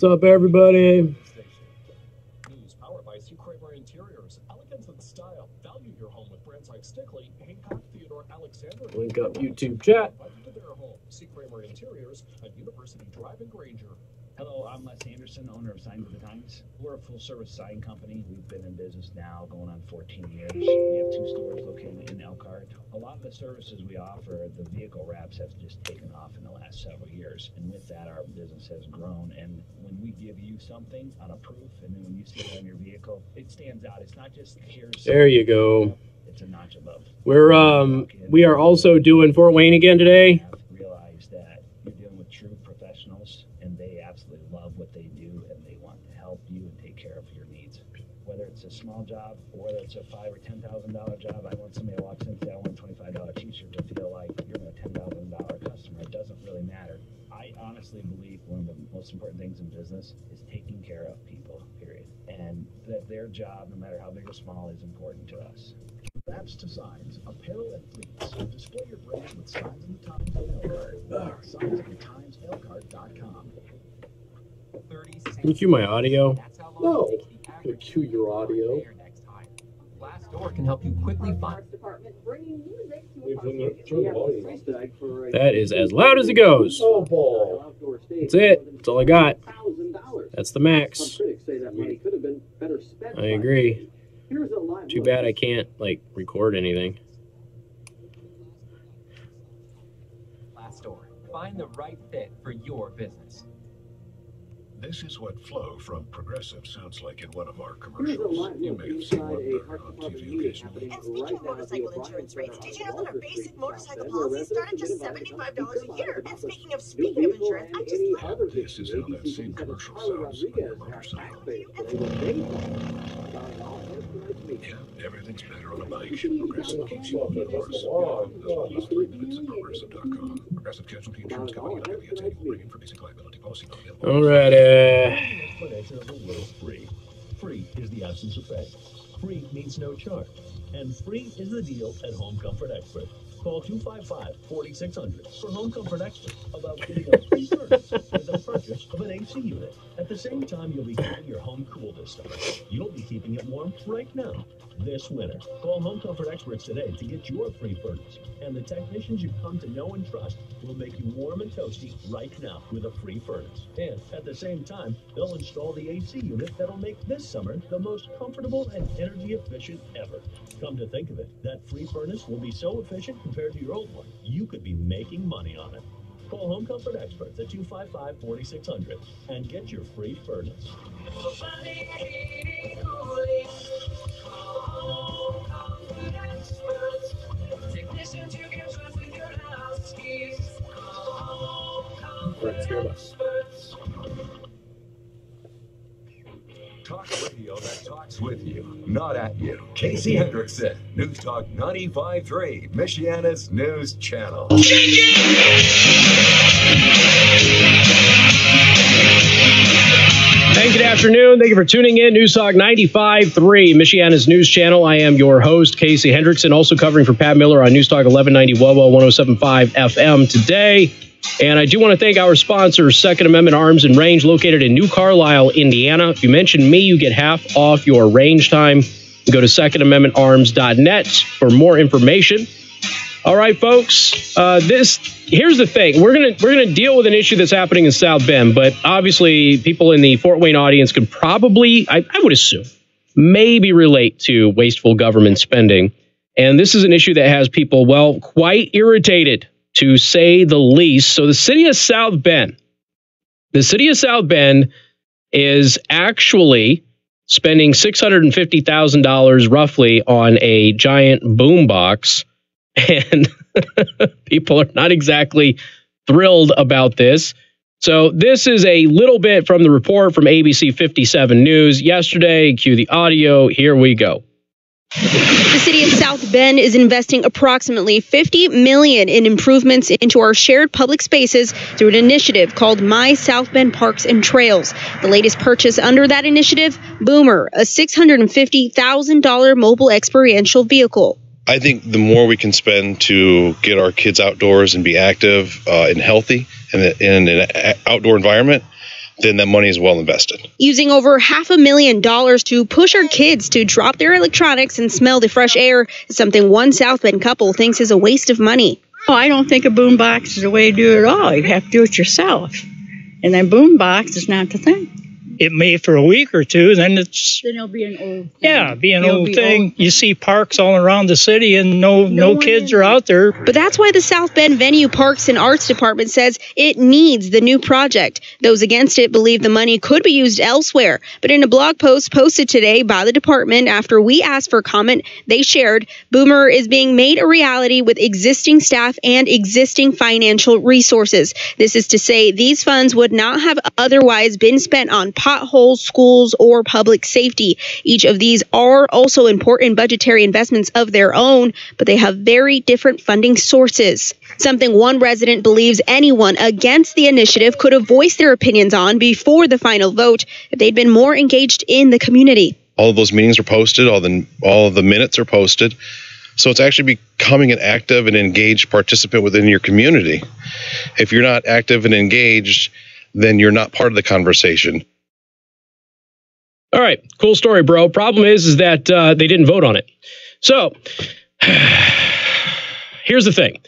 What's up, everybody? News powered by Kramer Interiors. Elegance and style. Value your home with brands like Stickley, Hancock, Theodore, Alexander. Link up YouTube chat. To their home. Kramer Interiors at University Drive in Granger. Hello, I'm Les Anderson, owner of Signs of the Times. We're a full-service sign company. We've been in business now going on 14 years. We have 2 stores located in Elkhart. A lot of the services we offer, the vehicle wraps have just taken off in the last several years. And with that, our business has grown. And when we give you something on a proof, and then when you see it on your vehicle, it stands out. It's not just here's. There you go. It's a notch above. We are also doing Fort Wayne again today. Realize that you're dealing with true professionals, and they absolutely love what they do, and they want to help you and take care of your needs. Whether it's a small job or whether it's a $5,000 or $10,000 job, I want somebody to walk in and say, I want a $25 t-shirt to feel like you're a $10,000 customer. It doesn't really matter. I honestly believe one of the most important things in business is taking care of people, period. And that their job, no matter how big or small, is important to us. Wraps to signs, apparel and fleets. Display your brand with Signs of the Times and Elkhart. Signs of the Times, Elkhart.com. Can you cue my audio? No. Can cue your audio. Glassdoor can help you quickly find. That is as loud as it goes. That's it. That's all I got. That's the max. I agree. Too bad I can't, like, record anything. Glassdoor. Find the right fit for your business. This is what flow from Progressive sounds like in one of our commercials. You may have seen one on TV occasionally. And speaking of motorcycle insurance rates, did you know that our basic motorcycle policies start at just $75 a year? And speaking of insurance, I just... This is how that same commercial sounds on your motorcycle. Yeah, everything's better on a bike. Progressive keeps you on the course. As well as 3 minutes at Progressive.com. Progressive Casualty Insurance Company and affiliates. Premium for basic liability policy not available. All right. Explanation of the word free. Free is the absence of pay. Free means no charge. And free is the deal at Home Comfort Expert. Call 255-4600 for Home Comfort Expert about getting a free service with the purchase of an AC unit. At the same time, you'll be keeping your home cool this summer. You'll be keeping it warm right now, this winter. Call Home Comfort Experts today to get your free furnace. And the technicians you've come to know and trust will make you warm and toasty right now with a free furnace. And at the same time, they'll install the AC unit that'll make this summer the most comfortable and energy efficient ever. Come to think of it, that free furnace will be so efficient compared to your old one, you could be making money on it. Call Home Comfort Experts at 255-4600 and get your free furnace. Talk radio that talks with you, not at you. Casey Hendrickson, News Talk 95.3, Michiana's news channel. Hey, good afternoon. Thank you for tuning in. News Talk 95.3, Michiana's news channel. I am your host, Casey Hendrickson, also covering for Pat Miller on News Talk 1190 WOWO 107.5 FM today. And I do want to thank our sponsor, Second Amendment Arms and Range, located in New Carlisle, Indiana. If you mention me, you get half off your range time. Go to secondamendmentarms.net for more information. All right, folks, here's the thing. We're gonna deal with an issue that's happening in South Bend, but obviously people in the Fort Wayne audience could probably, I would assume, maybe relate to wasteful government spending. And this is an issue that has people, well, quite irritated, to say the least. So the city of South Bend is actually spending $650,000 roughly on a giant boombox, and people are not exactly thrilled about this. So this is a little bit from the report from ABC 57 News yesterday. Cue the audio. Here we go. The city of South Bend is investing approximately $50 million in improvements into our shared public spaces through an initiative called My South Bend Parks and Trails. The latest purchase under that initiative, Boomer, a $650,000 mobile experiential vehicle. I think the more we can spend to get our kids outdoors and be active and healthy in an outdoor environment, then that money is well invested. Using over $500,000 to push our kids to drop their electronics and smell the fresh air is something one South Bend couple thinks is a waste of money. Oh, I don't think a boombox is the way to do it at all. You have to do it yourself. And then boombox is not the thing. It may for a week or two, then it'll be an old thing. Yeah, be an old thing. You see parks all around the city and no kids are out there. But that's why the South Bend Venue Parks and Arts Department says it needs the new project. Those against it believe the money could be used elsewhere. But in a blog post posted today by the department after we asked for comment, they shared Boomer is being made a reality with existing staff and existing financial resources. This is to say these funds would not have otherwise been spent on potholes, schools, or public safety. Each of these are also important budgetary investments of their own, but they have very different funding sources. Something one resident believes anyone against the initiative could have voiced their opinions on before the final vote if they'd been more engaged in the community. All of those meetings are posted, all of the minutes are posted. So it's actually becoming an active and engaged participant within your community. If you're not active and engaged, then you're not part of the conversation. All right, cool story, bro. Problem is that they didn't vote on it. So here's the thing.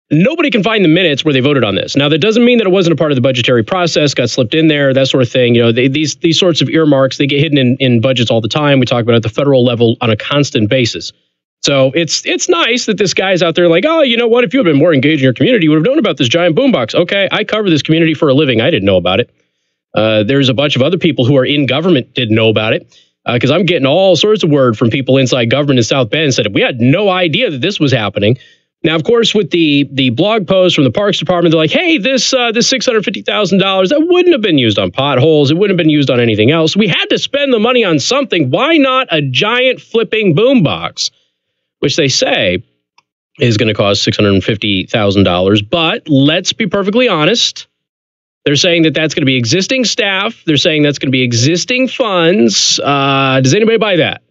Nobody can find the minutes where they voted on this. Now, that doesn't mean that it wasn't a part of the budgetary process, got slipped in there, that sort of thing. You know, these sorts of earmarks, they get hidden in budgets all the time. We talk about it at the federal level on a constant basis. So it's nice that this guy's out there like, oh, you know what? If you had been more engaged in your community, you would have known about this giant boombox. Okay, I cover this community for a living. I didn't know about it. There's a bunch of other people who are in government didn't know about it, because I'm getting all sorts of word from people inside government in South Bend said we had no idea that this was happening. Now, of course, with the blog post from the Parks Department, they're like, hey, this $650,000, that wouldn't have been used on potholes. It wouldn't have been used on anything else. We had to spend the money on something. Why not a giant flipping boombox, which they say is going to cost $650,000. But let's be perfectly honest. They're saying that that's going to be existing staff. They're saying that's going to be existing funds. Does anybody buy that?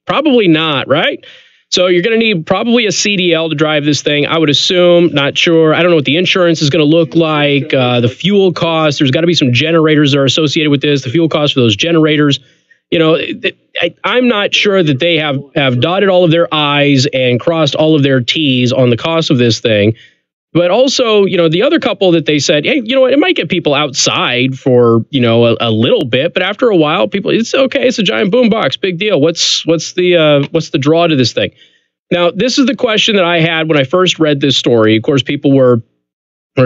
Probably not, right? So you're going to need probably a CDL to drive this thing, I would assume. Not sure. I don't know what the insurance is going to look like. The fuel costs. There's got to be some generators that are associated with this. The fuel costs for those generators. You know, I'm not sure that they have dotted all of their I's and crossed all of their T's on the cost of this thing. But also, you know, the other couple that they said, hey, you know what, it might get people outside for, you know, a little bit, but after a while, people, it's okay. It's a giant boombox, big deal. What's the draw to this thing? Now, this is the question that I had when I first read this story. Of course, people were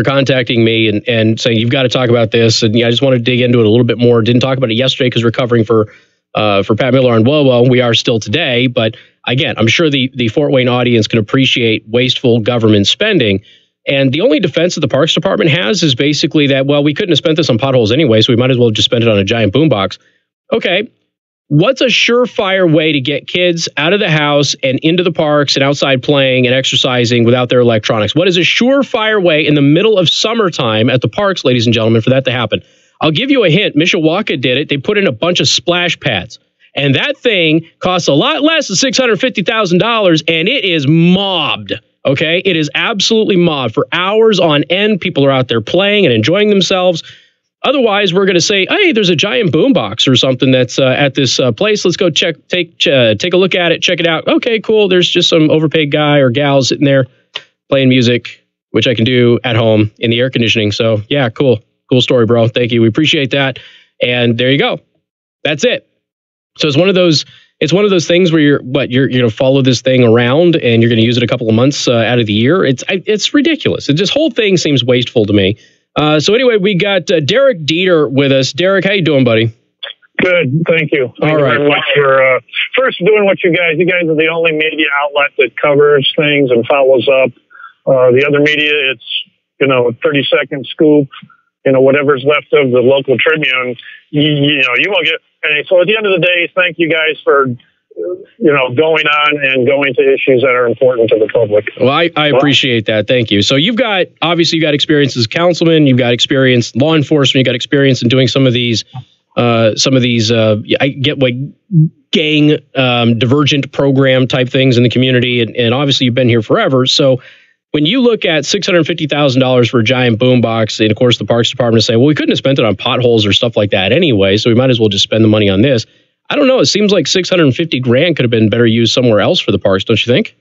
contacting me and saying, you've got to talk about this. And yeah, I just want to dig into it a little bit more. Didn't talk about it yesterday because we're covering for Pat Miller on WOWO. We are still today. But again, I'm sure the Fort Wayne audience can appreciate wasteful government spending. And the only defense that the Parks Department has is basically that, well, we couldn't have spent this on potholes anyway, so we might as well just spend it on a giant boombox. Okay, what's a surefire way to get kids out of the house and into the parks and outside playing and exercising without their electronics? What is a surefire way in the middle of summertime at the parks, ladies and gentlemen, for that to happen? I'll give you a hint. Mishawaka did it. They put in a bunch of splash pads. And that thing costs a lot less than $650,000, and it is mobbed. Okay, it is absolutely mobbed for hours on end. People are out there playing and enjoying themselves. Otherwise, we're going to say, hey, there's a giant boombox or something that's at this place. Let's go take a look at it, check it out. Okay, cool. There's just some overpaid guy or gal sitting there playing music, which I can do at home in the air conditioning. So yeah, cool story, bro. Thank you. We appreciate that. And there you go. That's it. So it's one of those things where you're going to follow this thing around and you're going to use it a couple of months out of the year. It's ridiculous. This whole thing seems wasteful to me. So anyway, we got Derek Dieter with us. Derek, how you doing, buddy? Good, thank you. Thank you very much for first doing what you guys are the only media outlet that covers things and follows up. The other media, it's 30-second scoop, whatever's left of the local Tribune. You won't get. So at the end of the day, thank you guys for going on and going to issues that are important to the public. Well, I appreciate that. Thank you. So you've got experience as a councilman, you've got experience in law enforcement, you've got experience in doing some of these I get like gang divergent program type things in the community, and obviously you've been here forever. So when you look at $650,000 for a giant boombox, and of course the Parks Department is saying, well, we couldn't have spent it on potholes or stuff like that anyway, so we might as well just spend the money on this. I don't know. It seems like $650,000 could have been better used somewhere else for the parks, don't you think?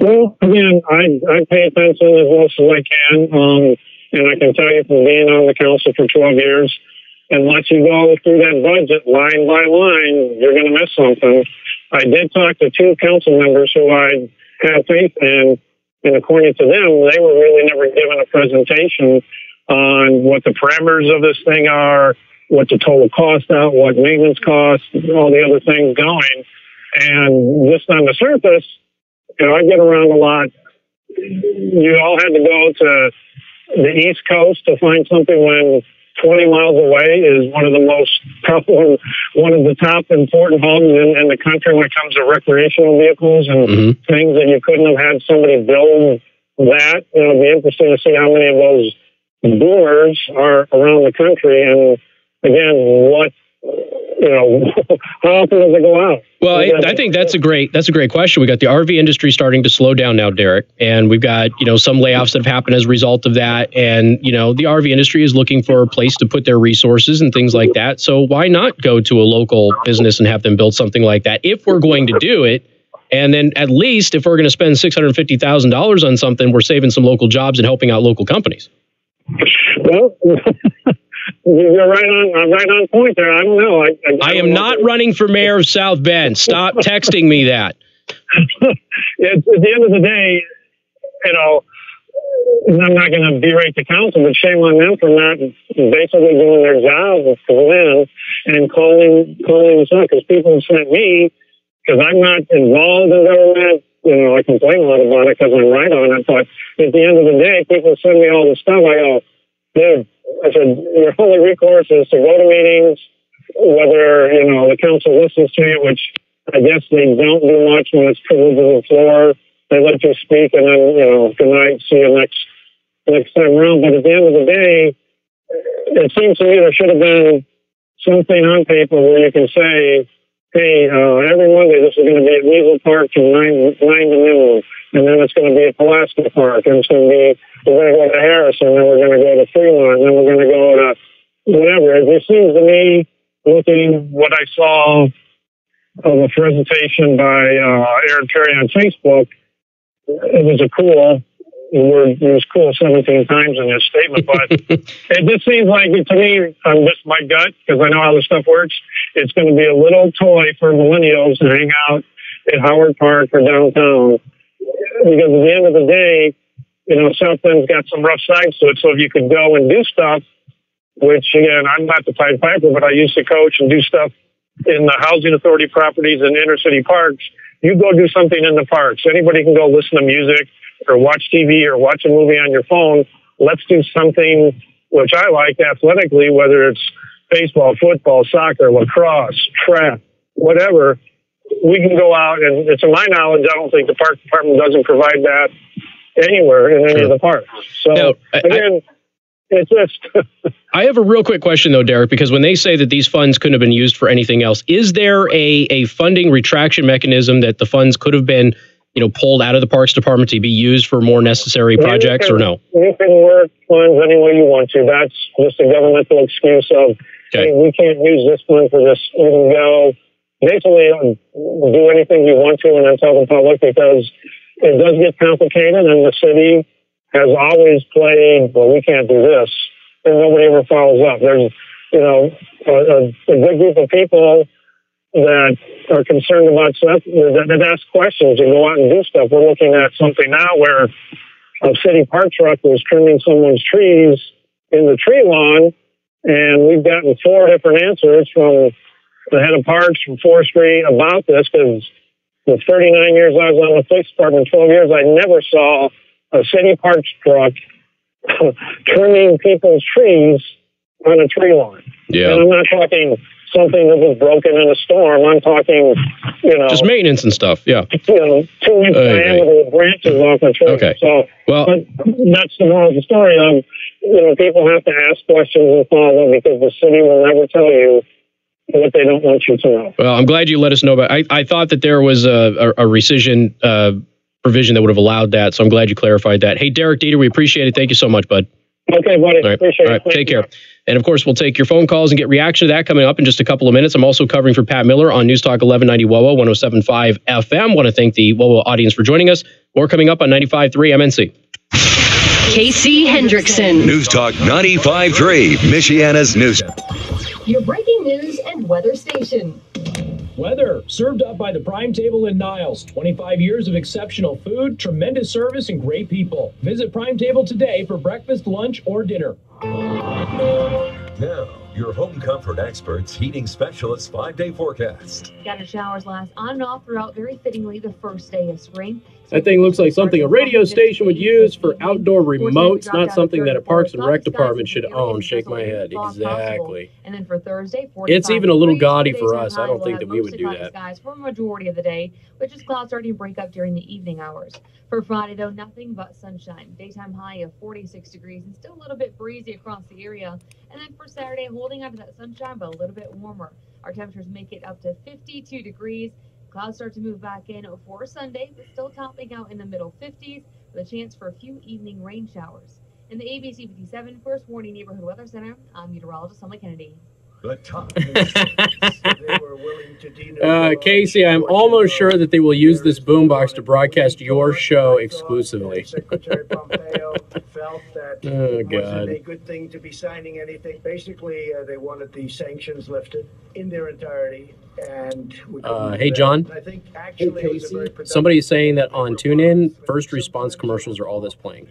Well, again, I pay attention as much as I can, and I can tell you from being on the council for 12 years, unless you go through that budget line by line, you're going to miss something. I did talk to two council members who I had faith in, and according to them, they were really never given a presentation on what the parameters of this thing are, what the total cost out, what maintenance costs, all the other things going. And just on the surface, I get around a lot. You all had to go to the East Coast to find something when 20 miles away is one of the top important homes in the country when it comes to recreational vehicles and things that you couldn't have had somebody build that. It'll be interesting to see how many of those boomers are around the country, and again, how often does it go out? Well, I think that's a great question. We got the RV industry starting to slow down now, Derek, and we've got some layoffs that have happened as a result of that, and the RV industry is looking for a place to put their resources and things like that. So why not go to a local business and have them build something like that if we're going to do it? And then at least if we're going to spend $650,000 on something, we're saving some local jobs and helping out local companies. Well. You're right on point there. I don't know. I am not running for mayor of South Bend. Stop texting me that. At the end of the day, and I'm not going to berate the council, but shame on them for not basically doing their job of going in and calling us up, because people sent me, because I'm not involved in government. You know, I complain a lot about it because I'm right on it, but at the end of the day, people send me all this stuff. I go, dude, I said, your only recourse is to go to meetings, whether, you know, the council listens to you, which I guess they don't do much when it's privilege of the floor. They let you speak, and then, you know, good night, see you next time around. But at the end of the day, it seems to me there should have been something on paper where you can say, hey, every Monday this is going to be at Weasel Park from 9 to noon, and then it's going to be at Pulaski Park, and it's going to be, we're going to go to Harrison, then we're going to go to Fremont, then we're going to go to whatever. It seems to me, looking what I saw of a presentation by Aaron Perry on Facebook, it was a cool word. It was cool 17 times in his statement, but it just seems like, to me, just my gut, because I know how this stuff works, it's going to be a little toy for millennials to hang out at Howard Park or downtown. Because at the end of the day, you know, South Bend's got some rough sides to it. So if you could go and do stuff, which again, I'm not the Pied Piper, but I used to coach and do stuff in the housing authority properties and inner city parks. You go do something in the parks. Anybody can go listen to music or watch TV or watch a movie on your phone. Let's do something which I like athletically, whether it's baseball, football, soccer, lacrosse, track, whatever. We can go out, and to my knowledge, I don't think the park department doesn't provide that anywhere in any of the parks. So now, again, it's just. I have a real quick question though, Derek, because when they say that these funds couldn't have been used for anything else, is there a funding retraction mechanism that the funds could have been, you know, pulled out of the Parks Department to be used for more necessary projects, or no? You can work funds any way you want to. That's just a governmental excuse of, hey, we can't use this fund for this. You can go basically do anything you want to and then tell the public, because it does get complicated, and the city has always played, well, we can't do this, and nobody ever follows up. There's, you know, a good group of people that are concerned about stuff, that ask questions and go out and do stuff. We're looking at something now where a city park truck was trimming someone's trees in the tree lawn, and we've gotten 4 different answers from the head of parks, from forestry, about this, because the 39 years I was on the police department, 12 years, I never saw a city parks truck trimming people's trees on a tree lawn. Yeah. And I'm not talking something that was broken in a storm. I'm talking, you know, just maintenance and stuff. Yeah. You know, 2-inch diameter branches off a tree. Okay. So, well, but that's the moral of the story. Of, you know, people have to ask questions and follow, because the city will never tell you what they don't want you to know. Well, I'm glad you let us know about. I thought that there was a rescission provision that would have allowed that, so I'm glad you clarified that. Hey, Derek Dieter, we appreciate it. Thank you so much, bud. Okay, buddy. All right. Appreciate it. All right. Take care. And of course, we'll take your phone calls and get reaction to that coming up in just a couple of minutes. I'm also covering for Pat Miller on News Talk 1190 WOWO 107.5 FM. Want to thank the WOWO audience for joining us. More coming up on 95.3 MNC. Casey Hendrickson. News Talk 95.3, Michiana's news. Your breaking news and weather station. Weather, served up by the Prime Table in Niles. 25 years of exceptional food, tremendous service, and great people. Visit Prime Table today for breakfast, lunch, or dinner. Now, your home comfort experts, heating specialists, 5-day forecast. Scattered showers last on and off throughout, very fittingly, the first day of spring. That thing looks like something a radio station would use for outdoor remotes, not something that a Parks and Rec department should own. Shake my head. Exactly. And then for Thursday, it's even a little gaudy for us. I don't think that we would do that. Skies for a majority of the day, with just clouds starting to break up during the evening hours. For Friday, though, nothing but sunshine. Daytime high of 46 degrees and still a little bit breezy across the area. And then for Saturday, holding on to that sunshine, but a little bit warmer. Our temperatures make it up to 52 degrees. Clouds start to move back in for Sunday, but still topping out in the middle 50s with a chance for a few evening rain showers. In the ABC 57 First Warning Neighborhood Weather Center, I'm meteorologist Emily Kennedy. The top Casey, I'm almost sure that they will use this boombox to broadcast your show exclusively. Secretary Pompeo felt that it wasn't a good thing to be signing anything. Basically, they wanted the sanctions lifted in their entirety. And hey, John. I think actually Somebody's saying that on TuneIn, first response commercials are all that's playing.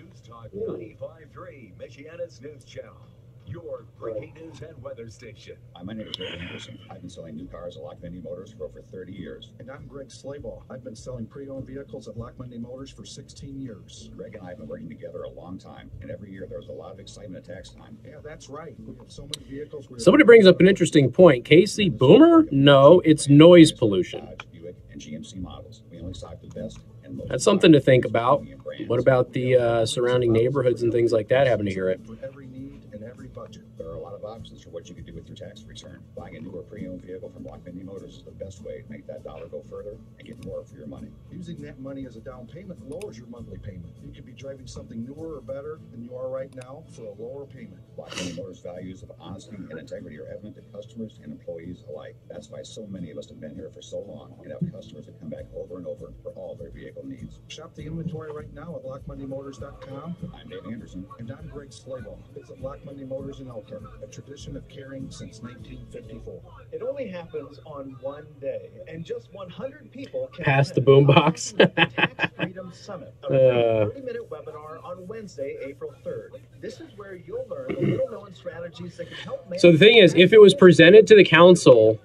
95.3 Michiana's News Channel. Your breaking news and weather station. My name is Hendrickson. I've been selling new cars at Lock Monday Motors for over 30 years. And I'm Greg Slabaugh. I've been selling pre-owned vehicles at Lock Monday Motors for 16 years. Greg and I have been working together a long time, and every year there's a lot of excitement at tax time. Yeah, that's right. We have so many vehicles. Somebody brings up an interesting point. Casey, Boomer? No, it's noise pollution. Buick and GMC models. We only stock the best and most. That's something to think about. What about the surrounding neighborhoods and things like that having to hear it? For every need and every budget. There are a lot of options for what you can do with your tax return. Buying a newer pre-owned vehicle from Lock Monday Motors is the best way to make that dollar go further and get more for your money. Using that money as a down payment lowers your monthly payment. You could be driving something newer or better than you are right now for a lower payment. Lock Monday Motors' values of honesty and integrity are evident to customers and employees alike. That's why so many of us have been here for so long and have customers that come back over and over for all their vehicle needs. Shop the inventory right now at LockMondayMotors.com. I'm Dave Anderson. And I'm Greg Slabaugh. Visit Lock Monday Motors in Elkhart, a tradition of caring since 1954. It only happens on one day, and just 100 people can Pass the boombox. Tax Freedom Summit, a 30-minute webinar on Wednesday, April 3rd. This is where you'll learn the little-known strategies that can help make. So the thing is, if it was presented to the council,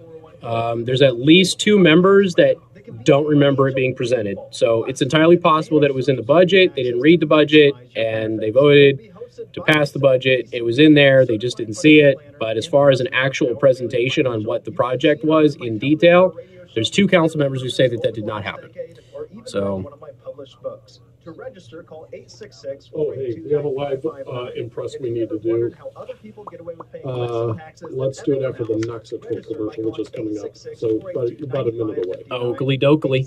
there's at least 2 members that don't remember it being presented. So it's entirely possible that it was in the budget, they didn't read the budget, and they voted to pass the budget. It was in there, they just didn't see it. But as far as an actual presentation on what the project was in detail, there's 2 council members who say that that did not happen. So to register, call 866. Oh, hey, we have a live impress we need to do. Let's do it after the Knoxville commercial, which is coming up. So about a minute away. Oakley dokley.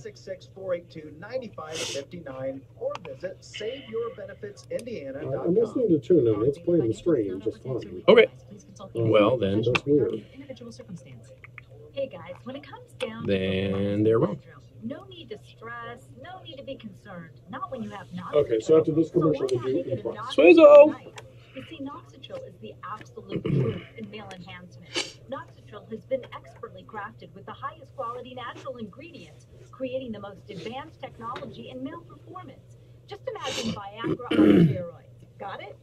866-482-9559 or visit SaveYourBenefitsIndiana.com. I'm listening to tune and it's playing the stream just fine. Okay. Well, then. That's weird. Individual circumstance. Hey guys, when it comes down Then they're wrong. no need to stress, no need to be concerned. Not when you have Knoxville. Okay, so after this commercial, we'll do Swizzle! You see, Knoxville is the absolute truth in male enhancement. Knoxville has been expertly crafted with the highest quality natural ingredients, creating the most advanced technology in male performance. Just imagine Viagra on steroids. Got it?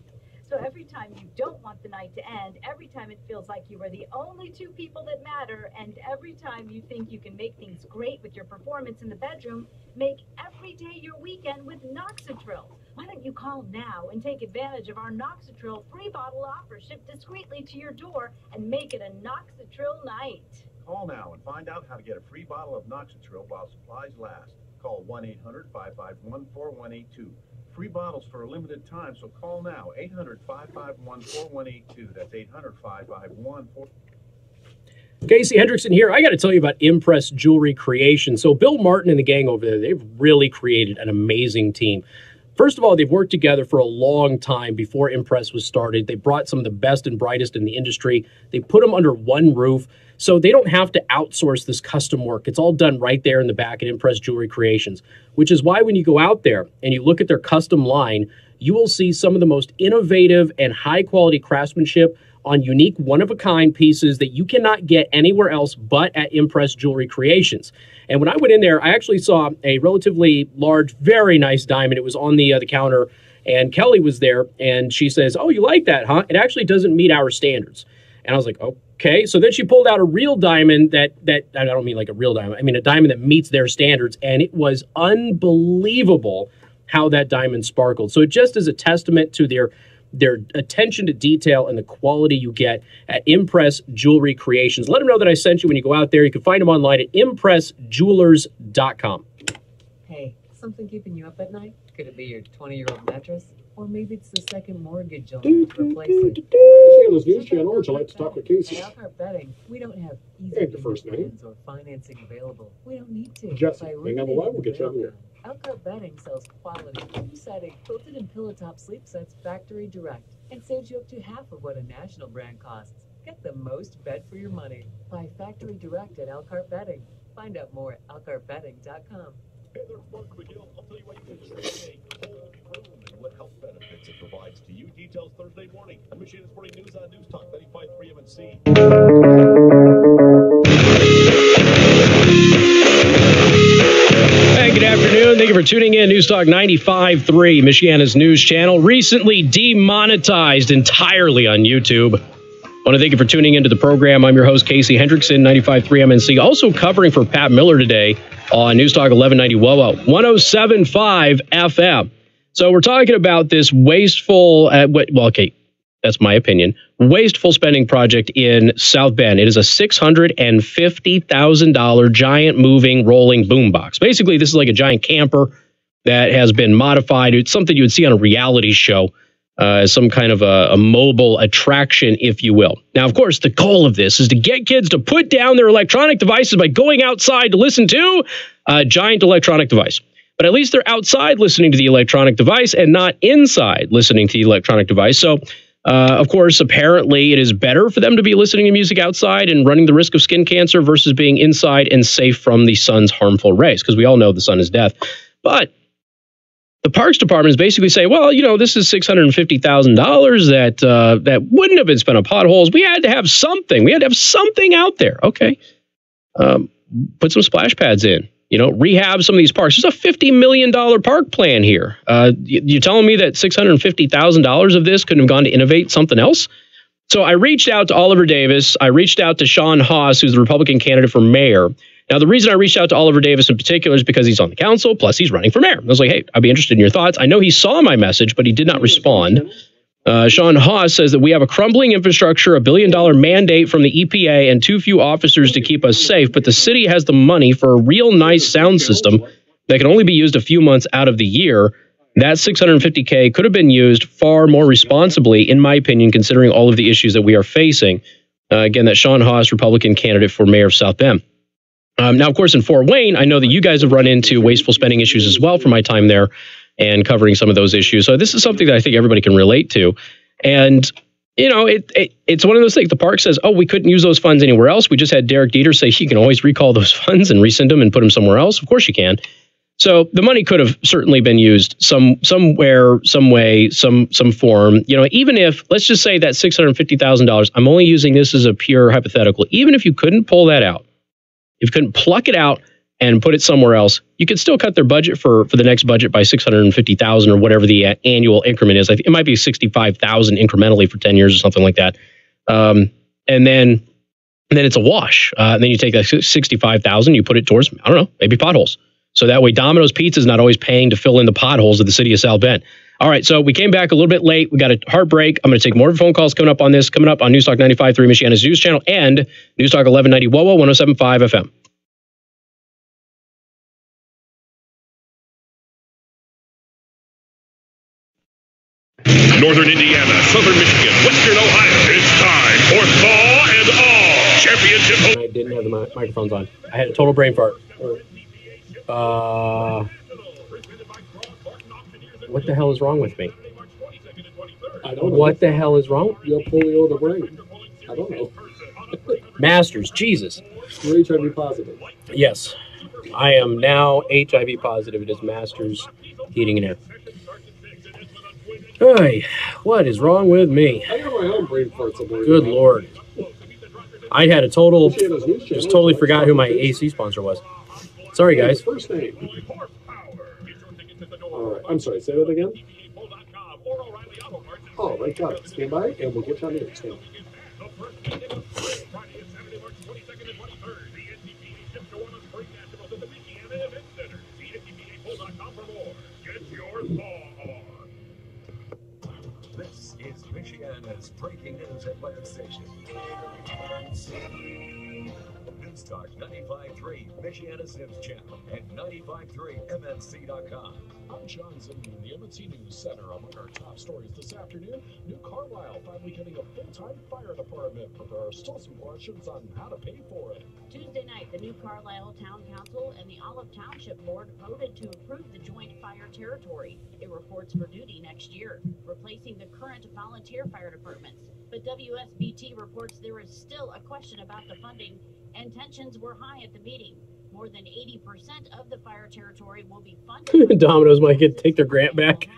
So every time you don't want the night to end, every time it feels like you are the only 2 people that matter, and every time you think you can make things great with your performance in the bedroom, make every day your weekend with Knoxatril. Why don't you call now and take advantage of our Knoxatril free bottle offer shipped discreetly to your door and make it a Knoxatril night. Call now and find out how to get a free bottle of Knoxatril while supplies last. Call 1-800-551-4182. Free bottles for a limited time, so call now. 800-551-4182. That's 800-551-4182. Casey Hendrickson here. I got to tell you about Impress Jewelry Creation. So Bill Martin and the gang over there, they've really created an amazing team. First of all, they've worked together for a long time before Impress was started. They brought some of the best and brightest in the industry. They put them under one roof, so they don't have to outsource this custom work. It's all done right there in the back at Impress Jewelry Creations, which is why when you go out there and you look at their custom line, you will see some of the most innovative and high-quality craftsmanship on unique, one-of-a-kind pieces that you cannot get anywhere else but at Impress Jewelry Creations. And when I went in there, I actually saw a relatively large, very nice diamond. It was on the counter, and Kelly was there, and she says, "Oh, you like that, huh? It actually doesn't meet our standards." And I was like, okay. So then she pulled out a real diamond that I don't mean like a real diamond. I mean a diamond that meets their standards, and it was unbelievable how that diamond sparkled. So it just is a testament to their attention to detail and the quality you get at Impress Jewelry Creations. Let them know that I sent you when you go out there. You can find them online at impressjewelers.com. Hey, something keeping you up at night? Could it be your 20-year-old mattress? Or maybe it's the second mortgage you'll need to replace it. Michiana's News Channel. Would you like to talk to Casey? At Elkhart Betting, we don't have easy And your first name? plans or financing available. We don't need to. Jesse, By hang on the eliminating line. We'll get you on the air. Elkhart Betting sells quality two-sided quilted and pillow top sleep sets factory direct and saves you up to half of what a national brand costs. Get the most bet for your money. Buy factory direct at Elkhart Betting. Find out more at elkhartbetting.com. Hey there, Mark McGill. I'll tell you why you can stay home room and what health benefits it provides to you. Details Thursday morning on Michiana's Morning News on News Talk 95.3 MNC. Hey, good afternoon. thank you for tuning in. News Talk 95.3, Michiana's news channel, recently demonetized entirely on YouTube. I want to thank you for tuning into the program. I'm your host, Casey Hendrickson, 95.3 MNC. Also covering for Pat Miller today on News Talk 1190 WOWO, 107.5 FM. So we're talking about this wasteful, that's my opinion, wasteful spending project in South Bend. It is a $650,000 giant moving rolling boombox. Basically, this is like a giant camper that has been modified. It's something you would see on a reality show, some kind of a mobile attraction, if you will. Now, of course, the goal of this is to get kids to put down their electronic devices by going outside to listen to a giant electronic device. But at least they're outside listening to the electronic device and not inside listening to the electronic device. So, of course, apparently it is better for them to be listening to music outside and running the risk of skin cancer versus being inside and safe from the sun's harmful rays, because we all know the sun is death. But the Parks Department is basically saying, well, you know, this is $650,000 that wouldn't have been spent on potholes. We had to have something. We had to have something out there. Okay. Put some splash pads in. You know, rehab some of these parks. There's a $50 million park plan here. You're telling me that $650,000 of this couldn't have gone to innovate something else? So I reached out to Oliver Davis. I reached out to Sean Haas, who's the Republican candidate for mayor. Now, the reason I reached out to Oliver Davis in particular is because he's on the council, plus he's running for mayor. I was like, hey, I'd be interested in your thoughts. I know he saw my message, but he did not respond. Sean Haas says that we have a crumbling infrastructure, $1 billion mandate from the EPA, and too few officers to keep us safe. But the city has the money for a real nice sound system that can only be used a few months out of the year. That $650K could have been used far more responsibly, in my opinion, considering all of the issues that we are facing. Again, that Sean Haas, Republican candidate for mayor of South Bend. Now, of course, in Fort Wayne, I know that you guys have run into wasteful spending issues as well from my time there and covering some of those issues. So this is something that I think everybody can relate to. And, you know, it's one of those things. The park says, oh, we couldn't use those funds anywhere else. We just had Derek Dieter say he can always recall those funds and rescind them and put them somewhere else. Of course you can. So the money could have certainly been used somewhere, some way, some form. You know, even if, let's just say that $650,000, I'm only using this as a pure hypothetical. Even if you couldn't pull that out, if you couldn't pluck it out and put it somewhere else, you could still cut their budget for the next budget by $650,000 or whatever the annual increment is. I think it might be $65,000 incrementally for 10 years or something like that. And then it's a wash. And then you take that $65,000, you put it towards, I don't know, maybe potholes. So that way Domino's Pizza is not always paying to fill in the potholes of the city of South Bend. All right, so we came back a little bit late. We got a heartbreak. I'm going to take more phone calls coming up on this, coming up on News Talk 95.3 Michiana's news channel and News Talk 1190 WOWO 107.5 FM. Northern Indiana, Southern Michigan, Western Ohio. It's time for Thaw and All Championship. I didn't have the microphones on. I had a total brain fart. What the hell is wrong with me? I don't know. What the hell is wrong? You have polio of the brain. I don't know. Masters, Jesus. You're HIV positive. Yes. I am now HIV positive. It is Masters Heating and Air. Hey, what is wrong with me? I got my own brain farts. Good Lord. I had a total, just totally forgot who my AC sponsor was. Sorry, guys. First name. All right. I'm sorry. Say that again. Oh, right. Got it. Stand by, and we'll get you on the stand. This is Michiana's breaking news at weather station. News Talk 95.3, Michiana's news channel, and 95.3MNC.com. I'm Johnson in the MNC News Center. Among our top stories this afternoon, New Carlisle finally getting a full-time fire department, but there are still some questions on how to pay for it. Tuesday night, the New Carlisle Town Council and the Olive Township Board voted to approve the joint fire territory. It reports for duty next year, replacing the current volunteer fire departments. But WSBT reports there is still a question about the funding, and tensions were high at the meeting. More than 80% of the fire territory will be funded. Domino's might take their grant back.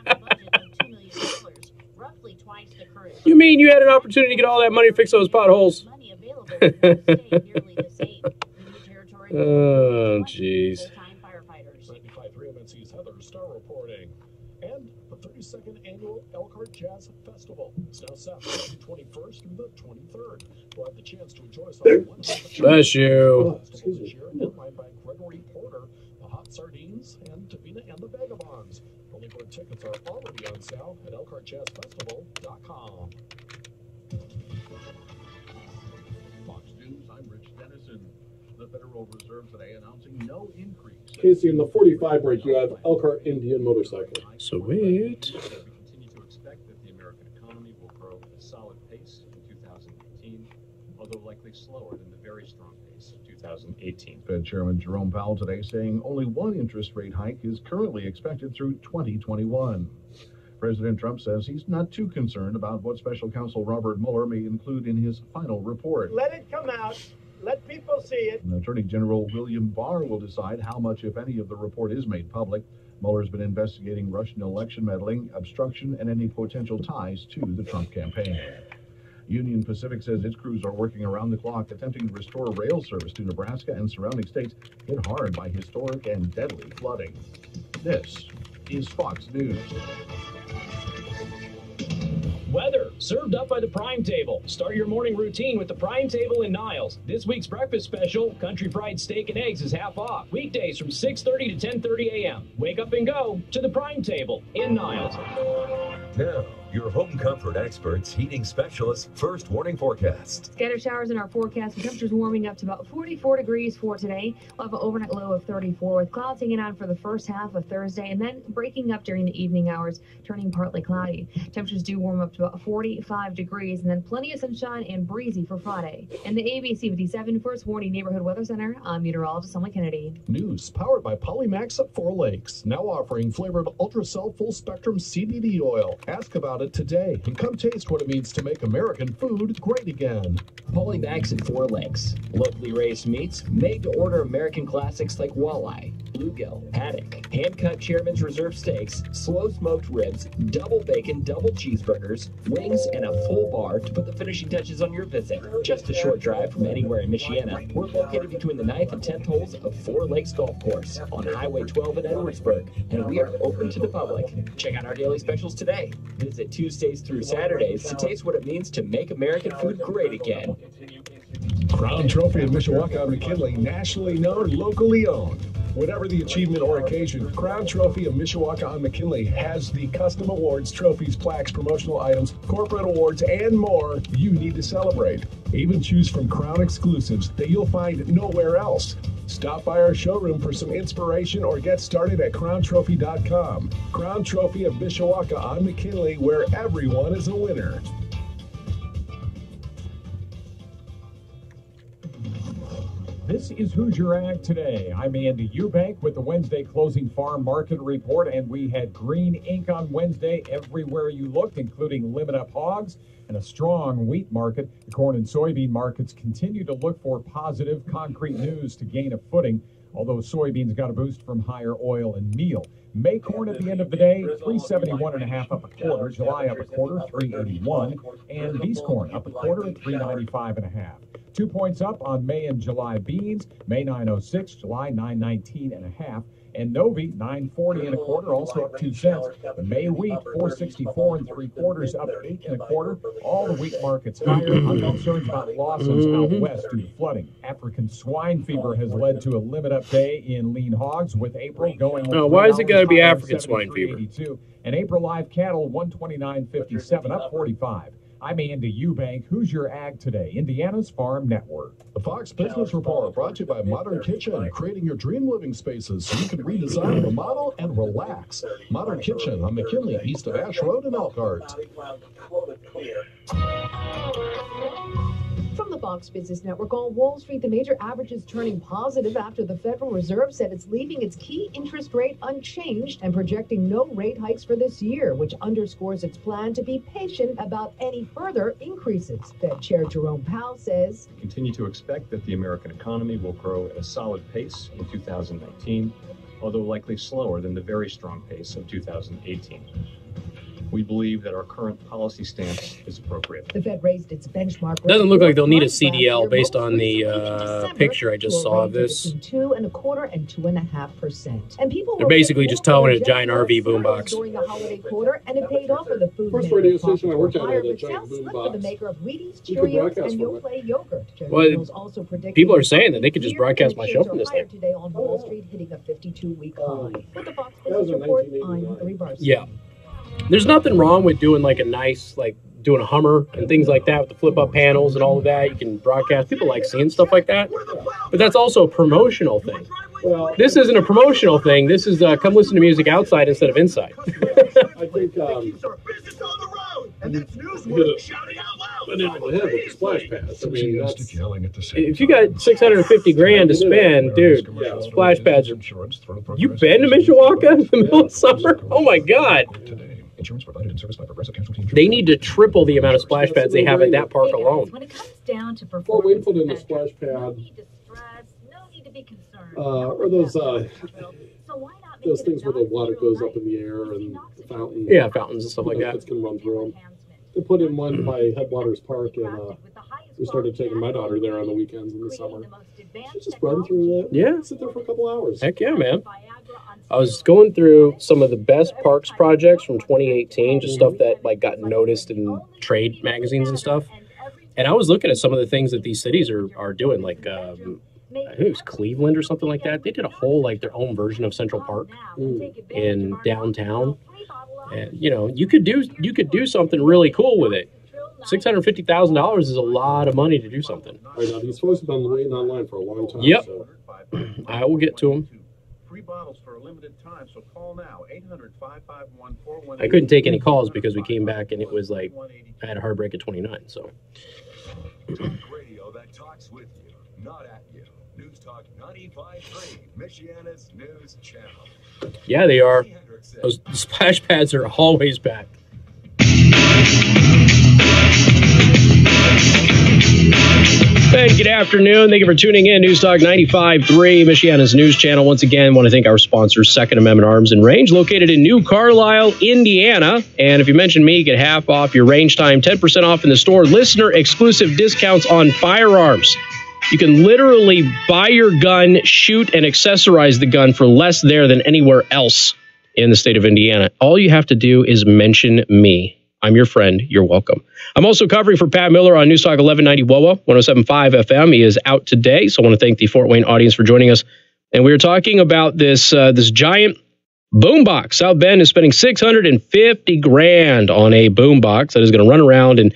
Roughly twice the current. You mean you had an opportunity to get all that money to fix those potholes? Money available stay nearly the same. The new territory oh, jeez. 95.3 MNC's morning. And the 32nd Annual Elkhart Jazz Festival. It's now set from the 21st through the 23rd. We'll have the chance to enjoy some Bless you. festivals this year, headlined by Gregory Porter, the Hot Sardines, and Davina and the Vagabonds. Early bird tickets are already on sale at ElkhartJazzFestival.com. Fox News, I'm Rich Dennison. The Federal Reserve today announcing no increase. Casey, in the 45 break, you have Elkhart Indian Motorcycle. Sweet. We continue to expect that the American economy will grow at a solid pace in 2019, although likely slower than the very strong pace of 2018. Fed Chairman Jerome Powell today saying only one interest rate hike is currently expected through 2021. President Trump says he's not too concerned about what Special Counsel Robert Mueller may include in his final report. Let it come out. Let people see it. Attorney General William Barr will decide how much, if any, of the report is made public. Mueller's been investigating Russian election meddling, obstruction, and any potential ties to the Trump campaign. Union Pacific says its crews are working around the clock attempting to restore rail service to Nebraska and surrounding states hit hard by historic and deadly flooding. This is Fox News. Weather, served up by the Prime Table. Start your morning routine with the Prime Table in Niles. This week's breakfast special, country fried steak and eggs, is half off. Weekdays from 6:30 to 10:30 a.m. Wake up and go to the Prime Table in Niles. Now, your home comfort experts, heating specialists, first warning forecast. Scattered showers in our forecast, with temperatures warming up to about 44 degrees for today. We'll have an overnight low of 34 with clouds hanging on for the first half of Thursday and then breaking up during the evening hours, turning partly cloudy. Temperatures do warm up to about 45 degrees and then plenty of sunshine and breezy for Friday. In the ABC 57 First Warning Neighborhood Weather Center, I'm meteorologist Emily Kennedy. News powered by Polymax at Four Lakes, now offering flavored Ultracell Full Spectrum CBD oil. Ask about it today and come taste what it means to make American food great again. Polymax at Four Lakes. Locally raised meats made to order American classics like walleye, bluegill, haddock, hand-cut Chairman's Reserve steaks, slow-smoked ribs, double bacon, double cheeseburgers, wings, and a full bar to put the finishing touches on your visit. Just a short drive from anywhere in Michiana. We're located between the 9th and 10th holes of Four Lakes Golf Course on Highway 12 in Edwardsburg, and we are open to the public. Check out our daily specials today. Visit Tuesdays through Saturdays to taste what it means to make American food great again. Crown Trophy of Mishawaka on McKinley, nationally known, locally owned. Whatever the achievement or occasion, Crown Trophy of Mishawaka on McKinley has the custom awards, trophies, plaques, promotional items, corporate awards, and more you need to celebrate. Even choose from Crown exclusives that you'll find nowhere else. Stop by our showroom for some inspiration or get started at crowntrophy.com. Crown Trophy of Mishawaka on McKinley, where everyone is a winner. This is Hoosier Ag Today. I'm Andy Eubank with the Wednesday Closing Farm Market Report, and we had green ink on Wednesday everywhere you looked, including limit-up hogs and a strong wheat market. The corn and soybean markets continue to look for positive, concrete news to gain a footing, although soybeans got a boost from higher oil and meal. May corn at the end of the day, 371.5 up a quarter. July up a quarter, 381. And beans corn up a quarter at 395.5. 2 points up on May and July beans. May 906, July 919.5. And Novi 940 and a quarter, also up 2 cents. May wheat 464 3/4, up 8 1/4. All the wheat markets higher. I'm concerned about losses out west due to flooding. African swine fever has led to a limit-up day in lean hogs, with April going. Oh, why is it got to be African swine fever? And April live cattle 129.57, up 45. I'm Andy Eubank. Hoosier Ag Today, Indiana's Farm Network. The Fox Business Report brought to you by Modern Kitchen, creating your dream living spaces so you can redesign, remodel, and relax. Modern Kitchen on McKinley, east of Ash Road in Elkhart. From the Fox Business Network on Wall Street, the major averages turning positive after the Federal Reserve said it's leaving its key interest rate unchanged and projecting no rate hikes for this year, which underscores its plan to be patient about any further increases. Fed Chair Jerome Powell says, We continue to expect that the American economy will grow at a solid pace in 2019, although likely slower than the very strong pace of 2018. We believe that our current policy stance is appropriate. The Fed raised its benchmark. Doesn't look like they'll need a CDL based on the picture I just saw of this. 2.25% and 2.5%. And people They're basically just towing a giant RV boombox. During the holiday quarter, and it paid off for the food. First radio station I worked at had a giant for the boombox. maker of Wheaties, Cheerios, and Yoplait yogurt. Well, people are saying that they could just broadcast my show from this thing. Today on Wall Street, hitting a 52-week high. With the Fox Business Report, I'm Hillary Barson. Yeah. There's nothing wrong with doing like a nice, like doing a Hummer and things like that with the flip up panels and all of that. You can broadcast. People like seeing stuff like that. But that's also a promotional thing. Well, this isn't a promotional thing. This is come listen to music outside instead of inside. I think splash pads. I mean, that's, if you got 650 grand to spend, dude, splash pads are. You been to Mishawaka in the middle of summer? Oh my God! They need to triple the amount of splash pads they have at that park alone. When it comes down to before we put in a splash pad, or those things where the water goes up in the air and the fountain. Yeah, fountains and stuff like that. Kids can run through them. They put in one by Headwaters Park, and we started taking my daughter there on the weekends in the summer. She just run through that. Yeah, sit there for a couple hours. Heck yeah, man. I was going through some of the best parks projects from 2018, just stuff that like got noticed in trade magazines and stuff. And I was looking at some of the things that these cities are doing, like I think it was Cleveland or something like that. They did a whole like their own version of Central Park in downtown, and you know you could do something really cool with it. $650,000 is a lot of money to do something. I know he's supposed to have been waiting online for a long time. Yep, so. I will get to him. Free bottles for a limited time, so call now 800-551-4188. I couldn't take any calls because we came back and it was like I had a hard break at 29. So. Radio that talks with you, not at you. News Talk 95.3, Michiana's news channel. Yeah, they are. Those splash pads are always back. Hey, good afternoon. Thank you for tuning in. News Talk 95.3, Michiana's news channel. Once again, I want to thank our sponsors, Second Amendment Arms and Range, located in New Carlisle, Indiana. And if you mention me, you get half off your range time, 10% off in the store, listener exclusive discounts on firearms. You can literally buy your gun, shoot, and accessorize the gun for less there than anywhere else in the state of Indiana. All you have to do is mention me. I'm your friend. You're welcome. I'm also covering for Pat Miller on News Talk 1190 WOA, 107.5 FM. He is out today, so I want to thank the Fort Wayne audience for joining us. And we were talking about this giant boombox. South Bend is spending $650 grand on a boombox that is going to run around. And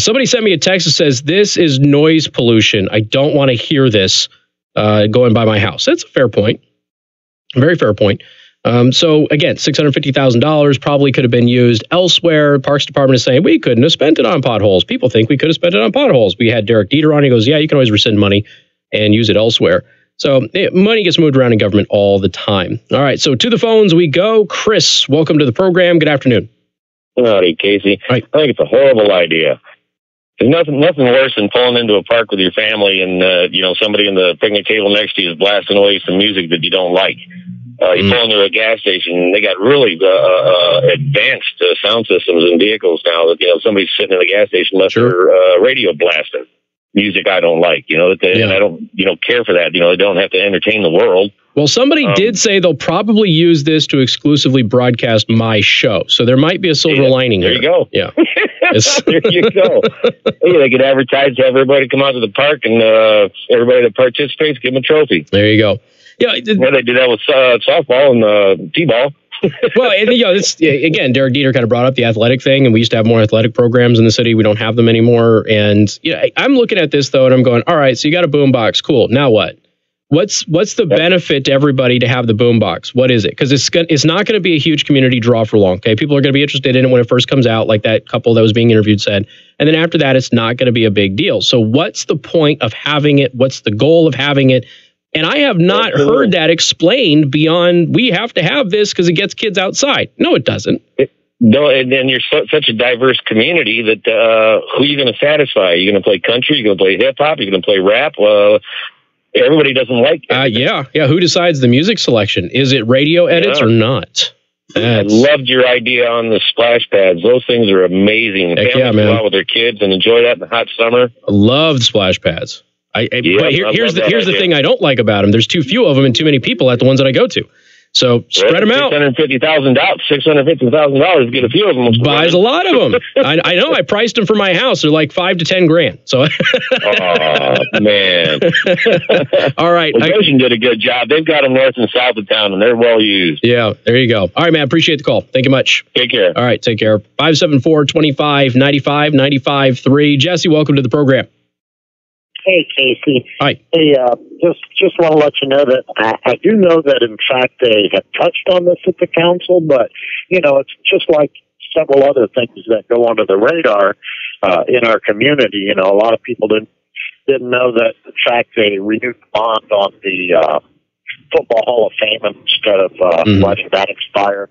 somebody sent me a text that says, this is noise pollution. I don't want to hear this going by my house. That's a fair point. A very fair point. So again, $650,000 probably could have been used elsewhere. Parks Department is saying we couldn't have spent it on potholes. People think we could have spent it on potholes. We had Derek Dieter on. He goes, yeah, you can always rescind money and use it elsewhere. So money gets moved around in government all the time. All right. So to the phones we go. Chris, welcome to the program. Good afternoon. Howdy, Casey. Right. I think it's a horrible idea. There's nothing worse than pulling into a park with your family and, somebody in the picnic table next to you is blasting away some music that you don't like. You pull into a gas station, and they got really advanced sound systems in vehicles now that, somebody's sitting in the gas station left their radio blasting music I don't like, and I don't, care for that. They don't have to entertain the world. Well, somebody did say they'll probably use this to exclusively broadcast my show. So there might be a silver lining there here. You go. Yeah. There you go. They could advertise to everybody to come out to the park, and everybody that participates, give them a trophy. There you go. Yeah, they do that with softball and t-ball. Well, and, again, Derek Dieter kind of brought up the athletic thing, and we used to have more athletic programs in the city. We don't have them anymore. And I'm looking at this, though, and I'm going, all right, so you got a boombox. Cool. Now what? What's the benefit to everybody to have the boombox? What is it? Because it's not going to be a huge community draw for long. Okay, people are going to be interested in it when it first comes out, like that couple that was being interviewed said. And then after that, it's not going to be a big deal. So what's the point of having it? What's the goal of having it? And I have not heard that explained beyond we have to have this because it gets kids outside. No, it doesn't. No, and then you're such a diverse community that who are you going to satisfy? You're going to play country? You're going to play hip hop? You're going to play rap? Everybody doesn't like it. Yeah. Who decides the music selection? Is it radio edits or not? I loved your idea on the splash pads. Those things are amazing. Heck Families yeah, man. go out with their kids and enjoy that in the hot summer. I love the splash pads. But here's the thing I don't like about them. There's too few of them and too many people at the ones that I go to. So spread them out. $650,000 to get a few of them. Buys a lot of them. I know. I priced them for my house. They're like $5,000 to $10,000. So. Oh man! All right. Well, Goshen did a good job. They've got them north and south of town, and they're well used. Yeah, there you go. All right, man. Appreciate the call. Thank you much. Take care. All right, take care. 574-25-95-95-3. Jesse, welcome to the program. Hey, Casey. Hi. Hey, just want to let you know that I do know that, in fact, they have touched on this at the council, but, it's just like several other things that go under the radar in our community. A lot of people didn't know that, in fact, they renewed the bond on the Football Hall of Fame instead of letting that expire.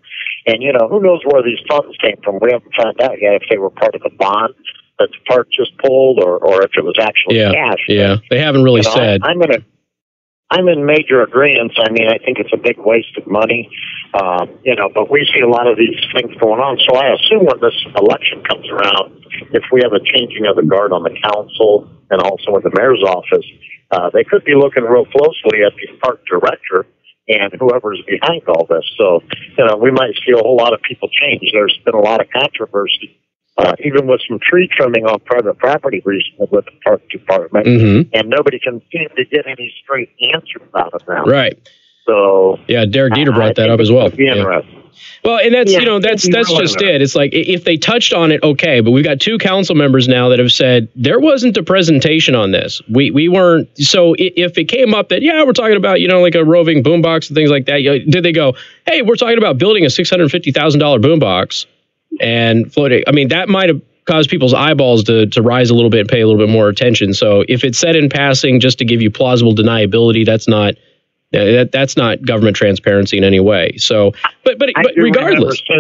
And, who knows where these funds came from. We haven't found out yet if they were part of the bond that the park just pulled, or if it was actually cash. Yeah, they haven't really said. I'm in major agreement. I mean, I think it's a big waste of money, but we see a lot of these things going on. So I assume when this election comes around, if we have a changing of the guard on the council and also in the mayor's office, they could be looking real closely at the park director and whoever's behind all this. So, we might see a whole lot of people change. There's been a lot of controversy. Even with some tree trimming on private property recently with the park department, and nobody can seem to get any straight answers out of them. Right. So yeah, Derek Dieter brought that up as well. Yeah. Well, and that's that's just it. It's like if they touched on it, okay, but we've got two council members now that have said there wasn't a presentation on this. We weren't. So if it came up that we're talking about like a roving boombox and things like that, did they go, hey, we're talking about building a $650,000 boombox? And floating, I mean, that might have caused people's eyeballs to rise a little bit and pay a little bit more attention. So if it's said in passing just to give you plausible deniability, that's not government transparency in any way. So, but regardless, go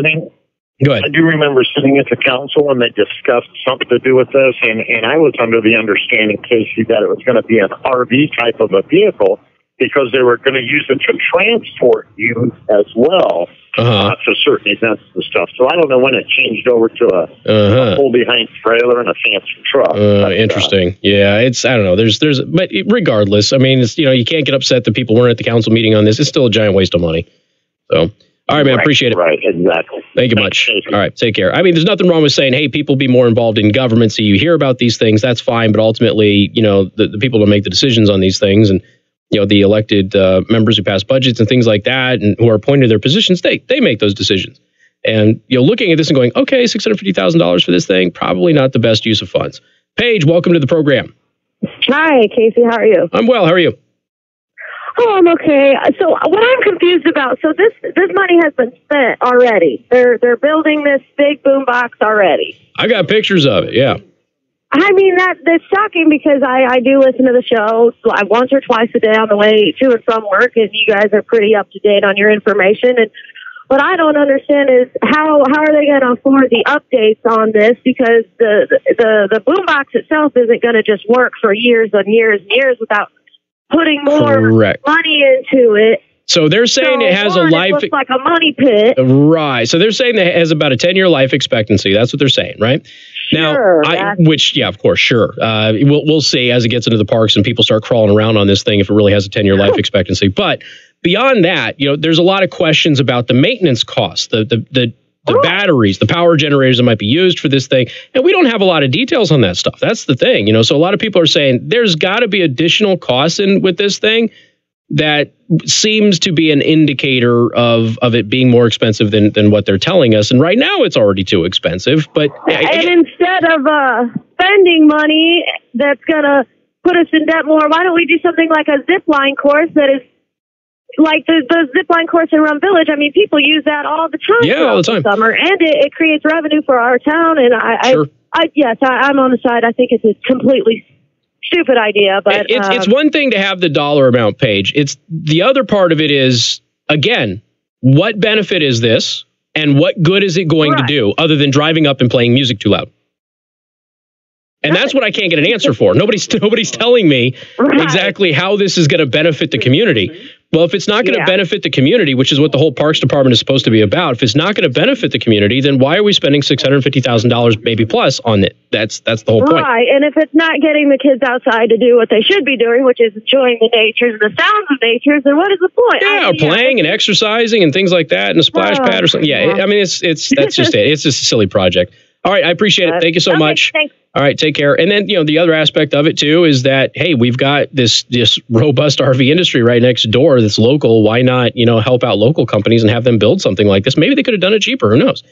ahead. I do remember sitting at the council when they discussed something to do with this, and I was under the understanding, Casey, that it was going to be an RV type of a vehicle because they were going to use it to transport you as well. To certain events and stuff. So I don't know when it changed over to a pull behind trailer and a fancy truck. Interesting. Yeah, I don't know. But regardless, I mean, it's, you can't get upset that people weren't at the council meeting on this. It's still a giant waste of money. So, all right, man, appreciate it. Right, exactly. Thank you much. All right, take care. I mean, there's nothing wrong with saying, hey, people be more involved in government so you hear about these things. That's fine. But ultimately, the people don't make the decisions on these things. And the elected members who pass budgets and things like that and who are appointed to their positions, they make those decisions. And looking at this and going, okay, $650,000 for this thing, probably not the best use of funds. Paige, welcome to the program. Hi, Casey. How are you? I'm well. How are you? Oh, I'm okay. So what I'm confused about, so this money has been spent already. They're building this big boombox already. I got pictures of it, yeah. I mean, that's shocking because I do listen to the show once or twice a day on the way to and from work, and you guys are pretty up to date on your information. And what I don't understand is how are they going to afford the updates on this, because the boombox itself isn't going to just work for years and years and years without putting more money into it. So they're saying it has a life. It looks like a money pit. Right. So they're saying that it has about a 10-year life expectancy. That's what they're saying, right? Sure, now, of course, sure. We'll see as it gets into the parks and people start crawling around on this thing if it really has a 10-year life expectancy. But beyond that, there's a lot of questions about the maintenance costs, the batteries, the power generators that might be used for this thing. And we don't have a lot of details on that stuff. That's the thing, So a lot of people are saying there's got to be additional costs with this thing that seems to be an indicator of it being more expensive than what they're telling us. And right now it's already too expensive. But and instead of spending money that's going to put us in debt more, why don't we do something like a zip line course that is like the zip line course in Rum Village? I mean, people use that all the time. Yeah, all the time. Summer, and it creates revenue for our town. And I'm on the side. I think it's a completely stupid idea, but it's one thing to have the dollar amount, Paige. It's the other part of it is, again, what benefit is this and what good is it going to do other than driving up and playing music too loud? And that's what I can't get an answer for. Nobody's telling me exactly how this is going to benefit the community. Well, if it's not going to benefit the community, which is what the whole Parks Department is supposed to be about, if it's not going to benefit the community, then why are we spending $650,000 maybe plus on it? That's the whole point. Right, and if it's not getting the kids outside to do what they should be doing, which is enjoying the nature and the sounds of nature, then what is the point? Yeah, playing and exercising and things like that, and a splash pad or something. Yeah, I mean, it's that's just it. It's just a silly project. All right, I appreciate it. Thank you so much. Thanks. All right, take care. And then, the other aspect of it too is that, hey, we've got this robust RV industry right next door that's local. Why not, help out local companies and have them build something like this? Maybe they could have done it cheaper. Who knows?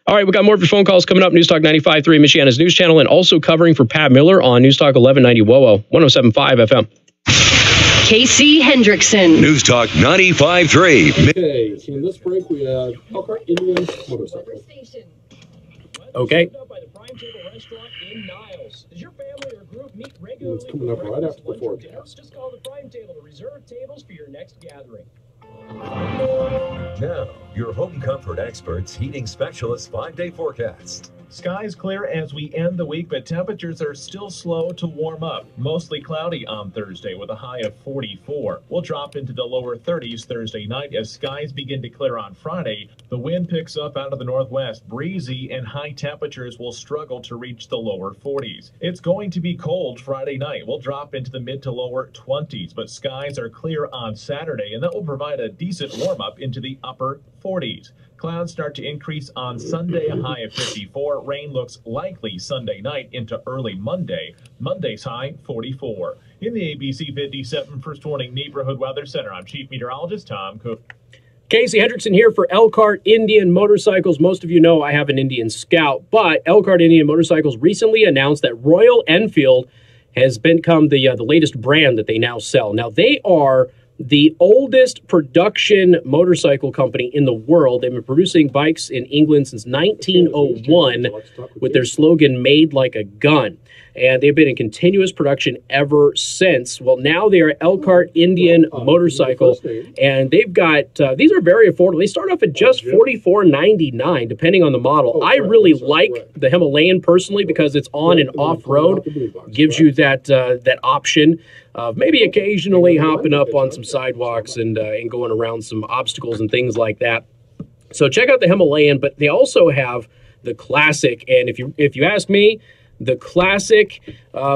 All right, we got more of your phone calls coming up. News Talk 95.3, Michiana's news channel, and also covering for Pat Miller on News Talk 1190 WOWO 107.5 FM. Casey Hendrickson. News Talk 95.3. Okay, so in this break we have Elkhart Indian Motorcycle. Okay. It's coming up right after the forecast. Just call the Prime Table to reserve tables for your next gathering. Now, your home comfort experts, heating specialists, 5-day forecast. Skies clear as we end the week, but temperatures are still slow to warm up. Mostly cloudy on Thursday with a high of 44. We'll drop into the lower 30s Thursday night as skies begin to clear on Friday. The wind picks up out of the northwest, breezy, and high temperatures will struggle to reach the lower 40s. It's going to be cold Friday night. We'll drop into the mid to lower 20s, but skies are clear on Saturday, and that will provide a decent warm up into the upper 40s. Clouds start to increase on Sunday, a high of 54. Rain looks likely Sunday night into early Monday. Monday's high, 44. In the ABC 57 First Warning Neighborhood Weather Center, I'm Chief Meteorologist Tom Cook. Casey Hendrickson here for Elkhart Indian Motorcycles. Most of you know I have an Indian Scout, but Elkhart Indian Motorcycles recently announced that Royal Enfield has become the latest brand that they now sell. Now, they are the oldest production motorcycle company in the world. They've been producing bikes in England since 1901 with their slogan, "Made Like a Gun." And they've been in continuous production ever since. Well, now they are Elkhart Indian Motorcycle, and they've got, these are very affordable. They start off at just $44.99, depending on the model. I really like the Himalayan personally because it's on and off-road. Gives you that option of maybe occasionally hopping up on some sidewalks and going around some obstacles and things like that. So check out the Himalayan, but they also have the Classic. And if you ask me, the Classic,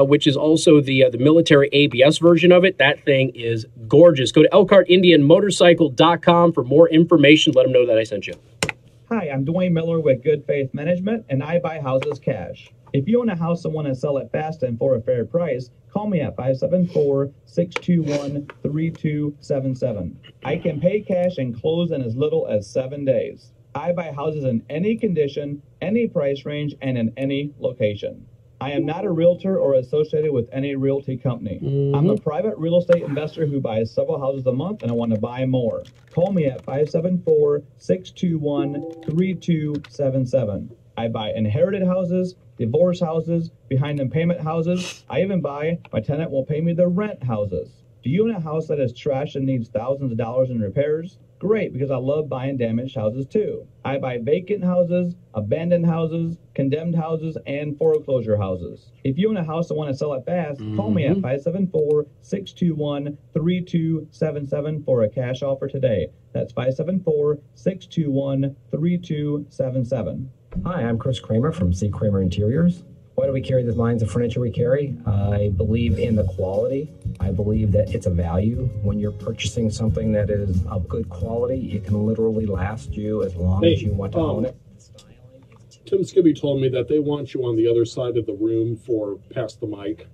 which is also the military ABS version of it, that thing is gorgeous. Go to ElkhartIndianMotorcycle.com for more information. Let them know that I sent you. Hi, I'm Dwayne Miller with Good Faith Management, and I buy houses cash. If you own a house and want to sell it fast and for a fair price, call me at 574-621-3277. I can pay cash and close in as little as 7 days. I buy houses in any condition, any price range, and in any location. I am not a realtor or associated with any realty company. I'm a private real estate investor who buys several houses a month, and I want to buy more. Call me at 574-621-3277. I buy inherited houses, divorce houses, behind-in-payment houses. I even buy my tenant will pay me the rent houses. Do you own a house that is trash and needs thousands of dollars in repairs? Great, because I love buying damaged houses too. I buy vacant houses, abandoned houses, condemned houses, and foreclosure houses. If you own a house and want to sell it fast, call me at 574-621-3277 for a cash offer today. That's 574-621-3277. Hi, I'm Chris Kramer from C. Kramer Interiors. Why do we carry the lines of furniture we carry? I believe in the quality. I believe that it's a value. When you're purchasing something that is of good quality, it can literally last you as long as you want to own it. Tim Skibby told me that they want you on the other side of the room for past the mic.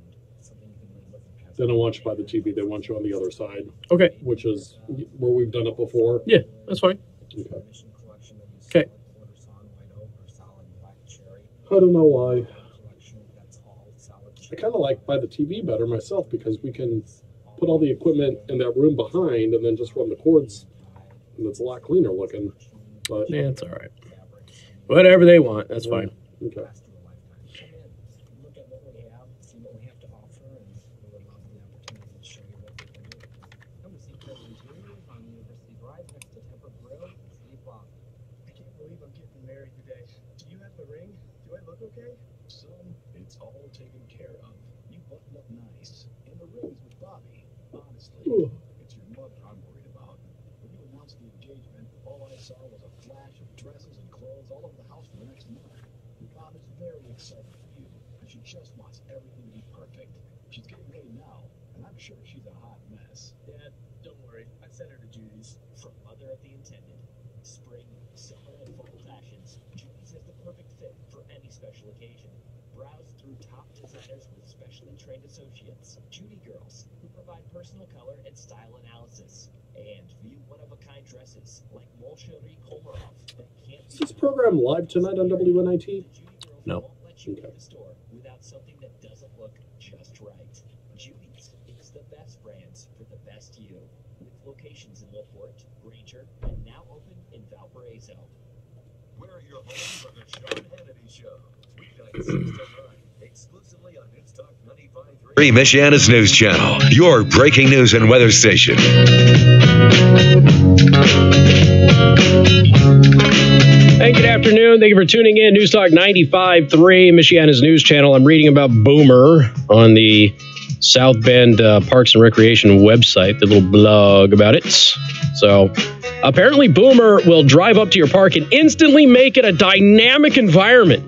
They don't want you by the TV. They want you on the other side. Okay. Which is where we've done it before. Yeah, that's fine. Okay. Okay. I don't know why. I kind of like by the TV better myself because we can put all the equipment in that room behind and then just run the cords, and it's a lot cleaner looking. But yeah, it's all right. Whatever they want, that's fine. Okay. It's all taken care of. You button up nice. In the rings with Bobby. Honestly, it's your mother I'm worried about. very excited for you, but she just wants everything to be perfect. She's getting ready now, and I'm sure she's a hot mess. Dad, don't worry. I sent her to Judy's. From mother of the intended. Spring, summer, and fall fashions. Judy's is the perfect fit for any special occasion. Browse through top designers with specially trained associates. Judy Girls, who provide personal color and style analysis. And view one-of-a-kind dresses like Molsheri Komarov that can't Is this program live tonight on WNIT? No. let you leave the store without something that doesn't look just right. Judy's is the best brands for the best you. With locations in Laporte, Granger, and now open in Valparaiso. We're your home for the Sean Hannity Show. Weeknights 6 to 9, exclusively on Newstalk 95.3. Michiana's News Channel, your breaking news and weather station. Hey, good afternoon. Thank you for tuning in. News Talk 95.3, Michiana's News Channel. I'm reading about Boomer on the South Bend Parks and Recreation website, the little blog about it. So apparently Boomer will drive up to your park and instantly make it a dynamic environment.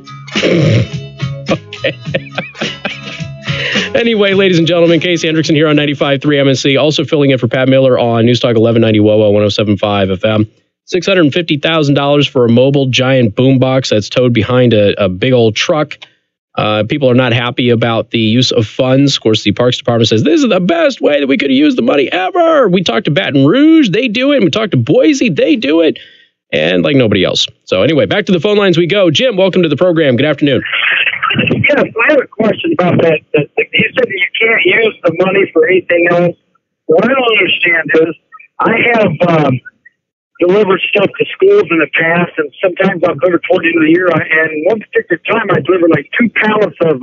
Okay. Anyway, ladies and gentlemen, Casey Hendrickson here on 95.3 MNC, also filling in for Pat Miller on News Talk 1190 WOWO 107.5 FM. $650,000 for a mobile giant boombox that's towed behind a big old truck. People are not happy about the use of funds. Of course, the Parks Department says this is the best way that we could have used the money ever. We talked to Baton Rouge, they do it. And we talked to Boise, they do it. And like nobody else. So anyway, back to the phone lines we go. Jim, welcome to the program. Good afternoon. Yes, I have a question about that. You said that you can't use the money for anything else. What I don't understand is I have delivered stuff to schools in the past, and sometimes I'll deliver toward the end of the year. And one particular time I delivered like 2 pallets of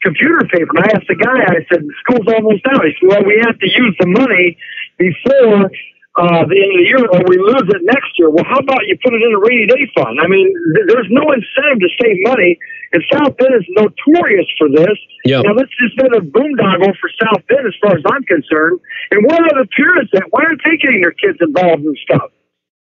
computer paper. And I asked the guy, I said, the school's almost out. He said, well, we have to use the money before the end of the year, or we lose it next year. Well, how about you put it in a rainy day fund? I mean, there's no incentive to save money, and South Bend is notorious for this. Yep. Now, this has been a boondoggle for South Bend as far as I'm concerned. And where are the parents at? Why aren't they getting their kids involved in stuff?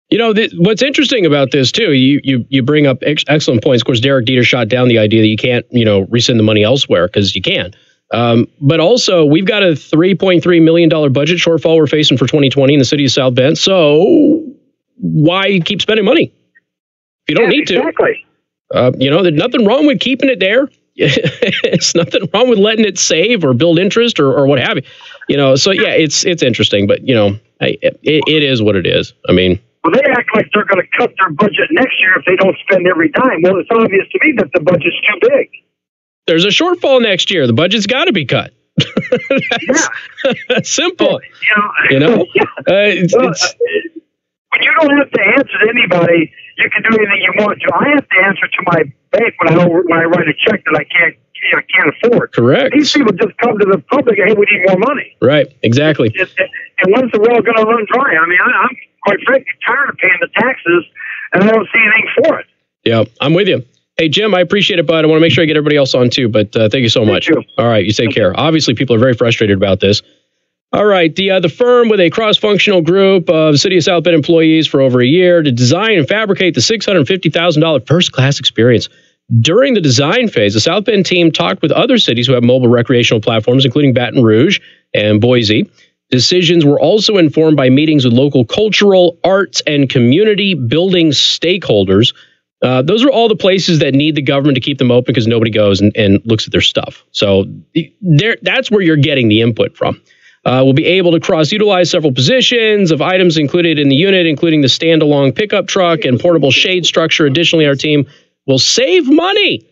You know, what's interesting about this, too, you bring up excellent points. Of course, Derek Dieter shot down the idea that you can't, rescind the money elsewhere, because you can. But also, we've got a $3.3 million budget shortfall we're facing for 2020 in the city of South Bend. So why keep spending money if you don't need to? Exactly. There's nothing wrong with keeping it there. It's nothing wrong with letting it save or build interest or what have you. So, yeah, it's interesting. But, it is what it is. I mean. Well, they act like they're going to cut their budget next year if they don't spend every time. Well, it's obvious to me that the budget's too big. There's a shortfall next year. The budget's got to be cut. That's simple. When you don't have to answer to anybody, you can do anything you want to. I have to answer to my bank when I write a check that I can't afford. Correct. These people just come to the public and hey, we need more money. Right. Exactly. And when's the well going to run dry? I mean, I'm quite frankly tired of paying the taxes, and I don't see anything for it. Yeah, I'm with you. Hey, Jim, I appreciate it, bud. I want to make sure I get everybody else on, too, but thank you so much. You. All right, you take care. Obviously, people are very frustrated about this. All right, the firm with a cross-functional group of City of South Bend employees for over a year to design and fabricate the $650,000 first-class experience. During the design phase, the South Bend team talked with other cities who have mobile recreational platforms, including Baton Rouge and Boise. Decisions were also informed by meetings with local cultural, arts, and community building stakeholders. Those are all the places that need the government to keep them open because nobody goes and looks at their stuff. So that's where you're getting the input from. We'll be able to cross-utilize several positions of items included in the unit, including the stand-along pickup truck and portable shade structure. Additionally, our team will save money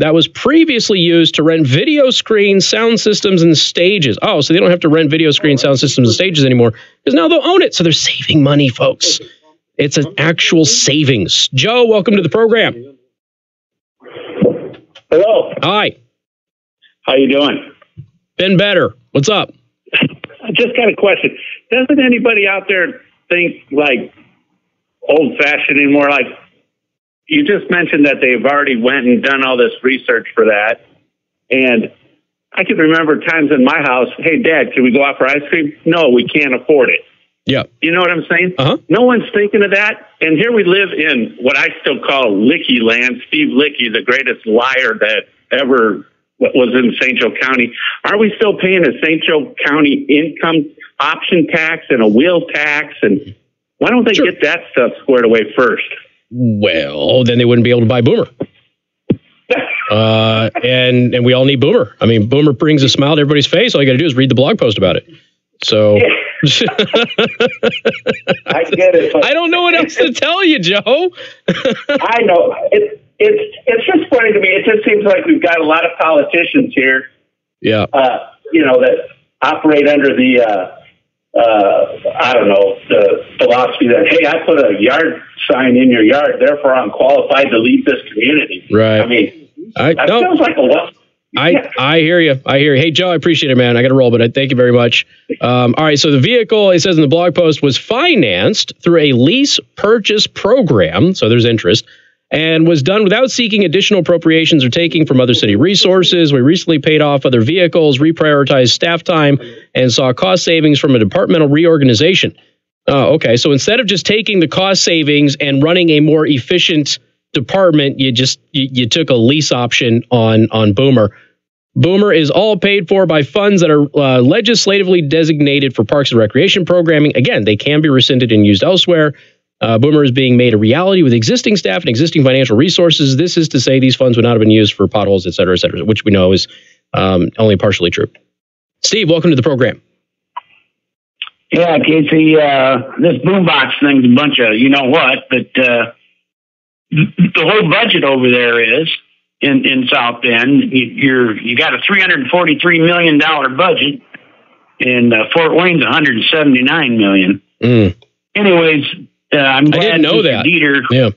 that was previously used to rent video screens, sound systems, and stages. Oh, so they don't have to rent video screens, sound systems, and stages anymore because now they'll own it. So they're saving money, folks. It's an actual savings. Joe, welcome to the program. Hello. Hi. How you doing? Been better. What's up? I just got a question. Doesn't anybody out there think like old-fashioned anymore? Like you just mentioned that they've already went and done all this research for that. And I can remember times in my house, hey, Dad, can we go out for ice cream? No, we can't afford it. Yeah. You know what I'm saying? Uh-huh. No one's thinking of that. And here we live in what I still call Licky land. Steve Licky, the greatest liar that ever was in St. Joe County. Are we still paying a St. Joe County income option tax and a wheel tax? And why don't they get that stuff squared away first? Well, then they wouldn't be able to buy Boomer. And we all need Boomer. I mean, Boomer brings a smile to everybody's face. All you got to do is read the blog post about it. So I get it. I don't know what else to tell you, Joe. I know. It's just funny to me. It just seems like we've got a lot of politicians here. Yeah. That operate under the I don't know, the philosophy that, hey, I put a yard sign in your yard, therefore I'm qualified to lead this community. Right. I mean, that sounds like a lot. I hear you. Hey, Joe, I appreciate it, man. I got to roll, but thank you very much. All right. So the vehicle, it says in the blog post, was financed through a lease purchase program. So there's interest, and was done without seeking additional appropriations or taking from other city resources. We recently paid off other vehicles, reprioritized staff time, and saw cost savings from a departmental reorganization. Okay. So instead of just taking the cost savings and running a more efficient department, you took a lease option on Boomer. Boomer is all paid for by funds that are legislatively designated for parks and recreation programming. Again, they can be rescinded and used elsewhere. Boomer is being made a reality with existing staff and existing financial resources. This is to say these funds would not have been used for potholes, et cetera, which we know is only partially true. Steve, welcome to the program. Yeah, Casey, this Boombox thing's a bunch of you know what, but the whole budget over there is in South Bend. You got a $343 million budget, and Fort Wayne's $179 million. Anyways, I'm glad I didn't know that. Dieter, yeah,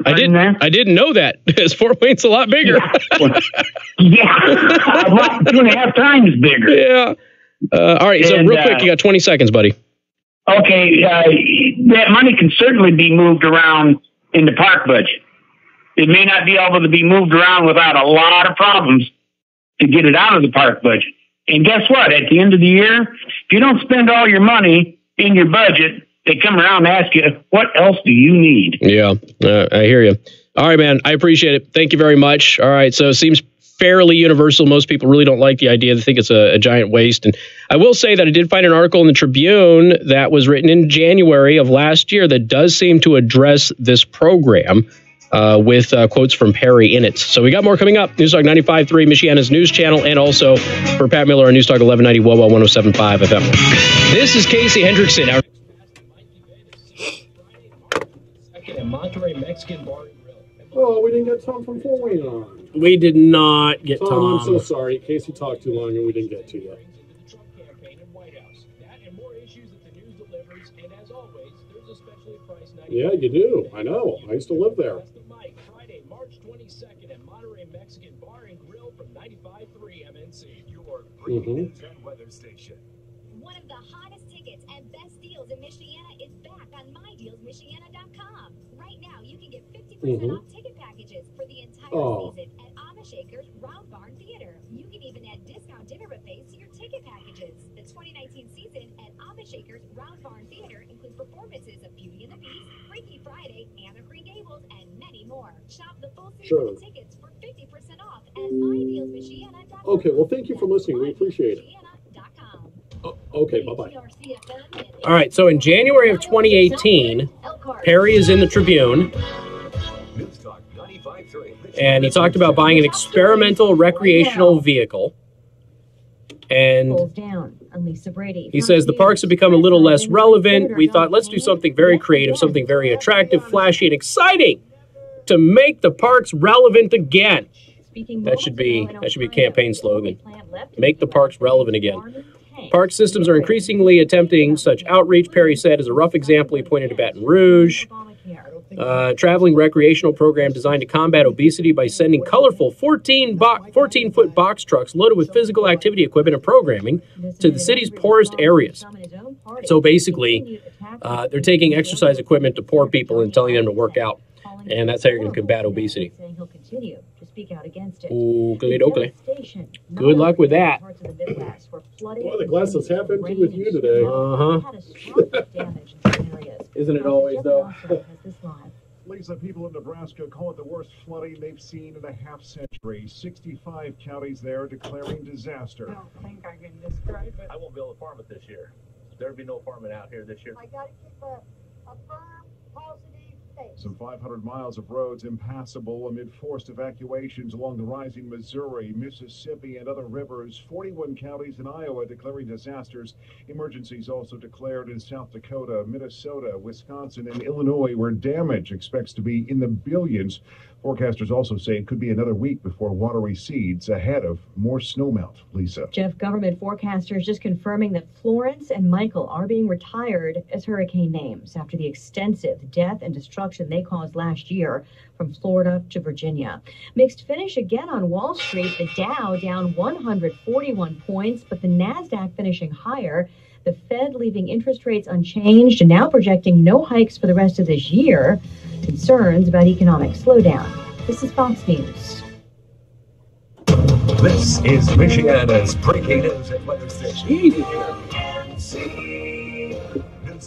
I didn't know that because Fort Wayne's a lot bigger. Yeah, about 2.5 times bigger. Yeah. All right. So real quick, you got 20 seconds, buddy. Okay, that money can certainly be moved around in the park budget. It may not be able to be moved around without a lot of problems to get it out of the park budget. And guess what? At the end of the year, if you don't spend all your money in your budget, they come around and ask you, what else do you need? Yeah, I hear you. All right, man. I appreciate it. Thank you very much. All right. So it seems fairly universal. Most people really don't like the idea. They think it's a giant waste. And I will say that I did find an article in the Tribune that was written in January of last year that does seem to address this program with quotes from Perry in it. So we got more coming up. News Talk 95.3, Michiana's news channel, and also for Pat Miller on News Talk 1190 Wawa 107.5 FM. This is Casey Hendrickson. And Monterey Mexican Bar and Grill. Oh, we didn't get Tom from Fort Wayne on. We did not get Tom. I'm so sorry. Casey talked too long and we didn't get to you. The Trump campaign and White House. That and more issues that the news delivers. And as always, there's a specially priced night. Yeah, you do. I know. I used to live there. That's the Mike, Friday, March 22nd at Monterey Mexican Bar and Grill from 95.3 MNC. Your breaking news and weather station. One of the hottest tickets and best deals in Michiana is back on MyDealsMichiana.com. Right now, you can get 50% off ticket packages for the entire season at Amish Acres Round Barn Theater. You can even add discount dinner buffets to your ticket packages. The 2019 season at Amish Acres Round Barn Theater includes performances of Beauty and the Beast, Freaky Friday, Anne of Green Gables, and many more. Shop the full season tickets for 50% off at MyDealsMichiana.com. Okay, well, thank you for listening. We appreciate it. Okay, bye-bye. All right, so in January of 2018, Perry is in the Tribune, and he talked about buying an experimental recreational vehicle. And he says the parks have become a little less relevant. We thought, let's do something very creative, something very attractive, flashy, and exciting to make the parks relevant again. That should be a campaign slogan. Make the parks relevant again. Park systems are increasingly attempting such outreach, Perry said. As a rough example, he pointed to Baton Rouge. Traveling recreational program designed to combat obesity by sending colorful 14-foot box trucks loaded with physical activity equipment and programming to the city's poorest areas. So basically, they're taking exercise equipment to poor people and telling them to work out. And that's how you're going to combat obesity. Okay. Good luck with that. Boy, the glass is half empty with you today. Isn't it always, though? Lisa, people in Nebraska call it the worst flooding they've seen in a half century. 65 counties there declaring disaster. I don't think I can describe it. I won't be able to farm it this year. There'll be no farming out here this year. I got to keep a firm, positive face. Some 500 miles of roads impassable amid forced evacuations along the rising Missouri, Mississippi, and other rivers. 41 counties in Iowa declaring disasters. Emergencies also declared in South Dakota, Minnesota, Wisconsin, and Illinois, where damage expects to be in the billions. Forecasters also say it could be another week before water recedes ahead of more snowmelt. Lisa. Jeff, government forecasters just confirming that Florence and Michael are being retired as hurricane names after the extensive death and destruction they caused last year from Florida to Virginia. Mixed finish again on Wall Street. The Dow down 141 points, but the NASDAQ finishing higher. The Fed leaving interest rates unchanged and now projecting no hikes for the rest of this year. Concerns about economic slowdown. This is Fox News. This is Michiana's breaking news and weather station. News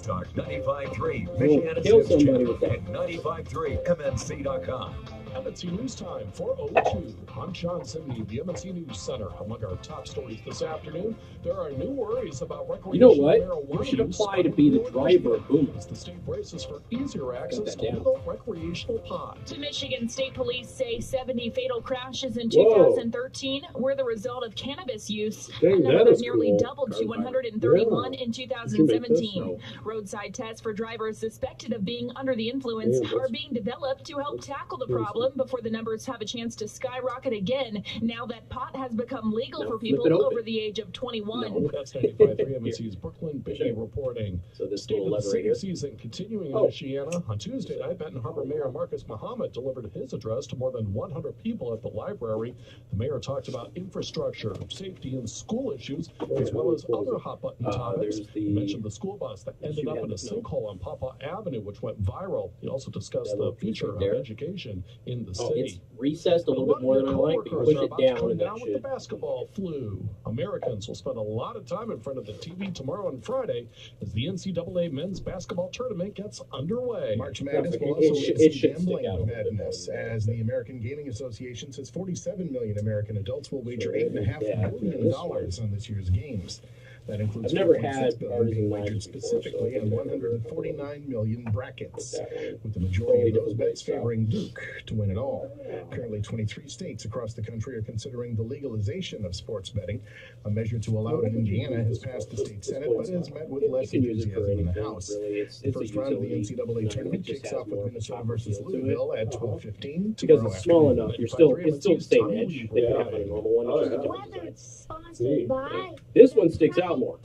Talk 95.3, Michiana's News Channel, and 95.3 MNC.com. MNC News Time, 4:02. I'm Sean Sidney, the MNC News Center. Among our top stories this afternoon, there are new worries about recreational marijuana. You should apply to be the driver of Boombox. The state braces for easier access to legal recreational pot. The Michigan State Police say 70 fatal crashes in 2013 were the result of cannabis use. Dang, That that number is nearly cool. doubled to 131 in 2017. Roadside tests for drivers suspected of being under the influence are being developed to help tackle the problem before the numbers have a chance to skyrocket again now that pot has become legal for people over the age of 21. That's 95.3 MNC's Brooklyn Biggie reporting. So this State little of the lever right City here. season continuing in Michiana. On Tuesday night, Benton Harbor Mayor Marcus Muhammad delivered his address to more than 100 people at the library. The mayor talked about infrastructure, safety, and school issues, as well as other hot-button topics. He mentioned the school bus that ended up in a sinkhole on Papa Avenue, which went viral. He also discussed the future of education in the city. It's recessed a little bit more than I like, but you push it down and that with the basketball flu. Americans will spend a lot of time in front of the TV tomorrow and Friday as the NCAA men's basketball tournament gets underway. March Madness will also witness gambling madness, as the American Gaming Association says 47 million American adults will wager $8.5 million on this year's games. That includes I've never had 4.6 billion being wagered specifically on 149 million brackets, with the majority of those bets favoring Duke to win it all. Currently, 23 states across the country are considering the legalization of sports betting. A measure to allow it in Indiana has passed the state Senate, but has met with less enthusiasm in the House. The first round of the NCAA tournament kicks off with Minnesota versus Louisville at 12:15. Because it's small enough, it's still the same edge. They can have a normal one. Sponsored by This one sticks out more.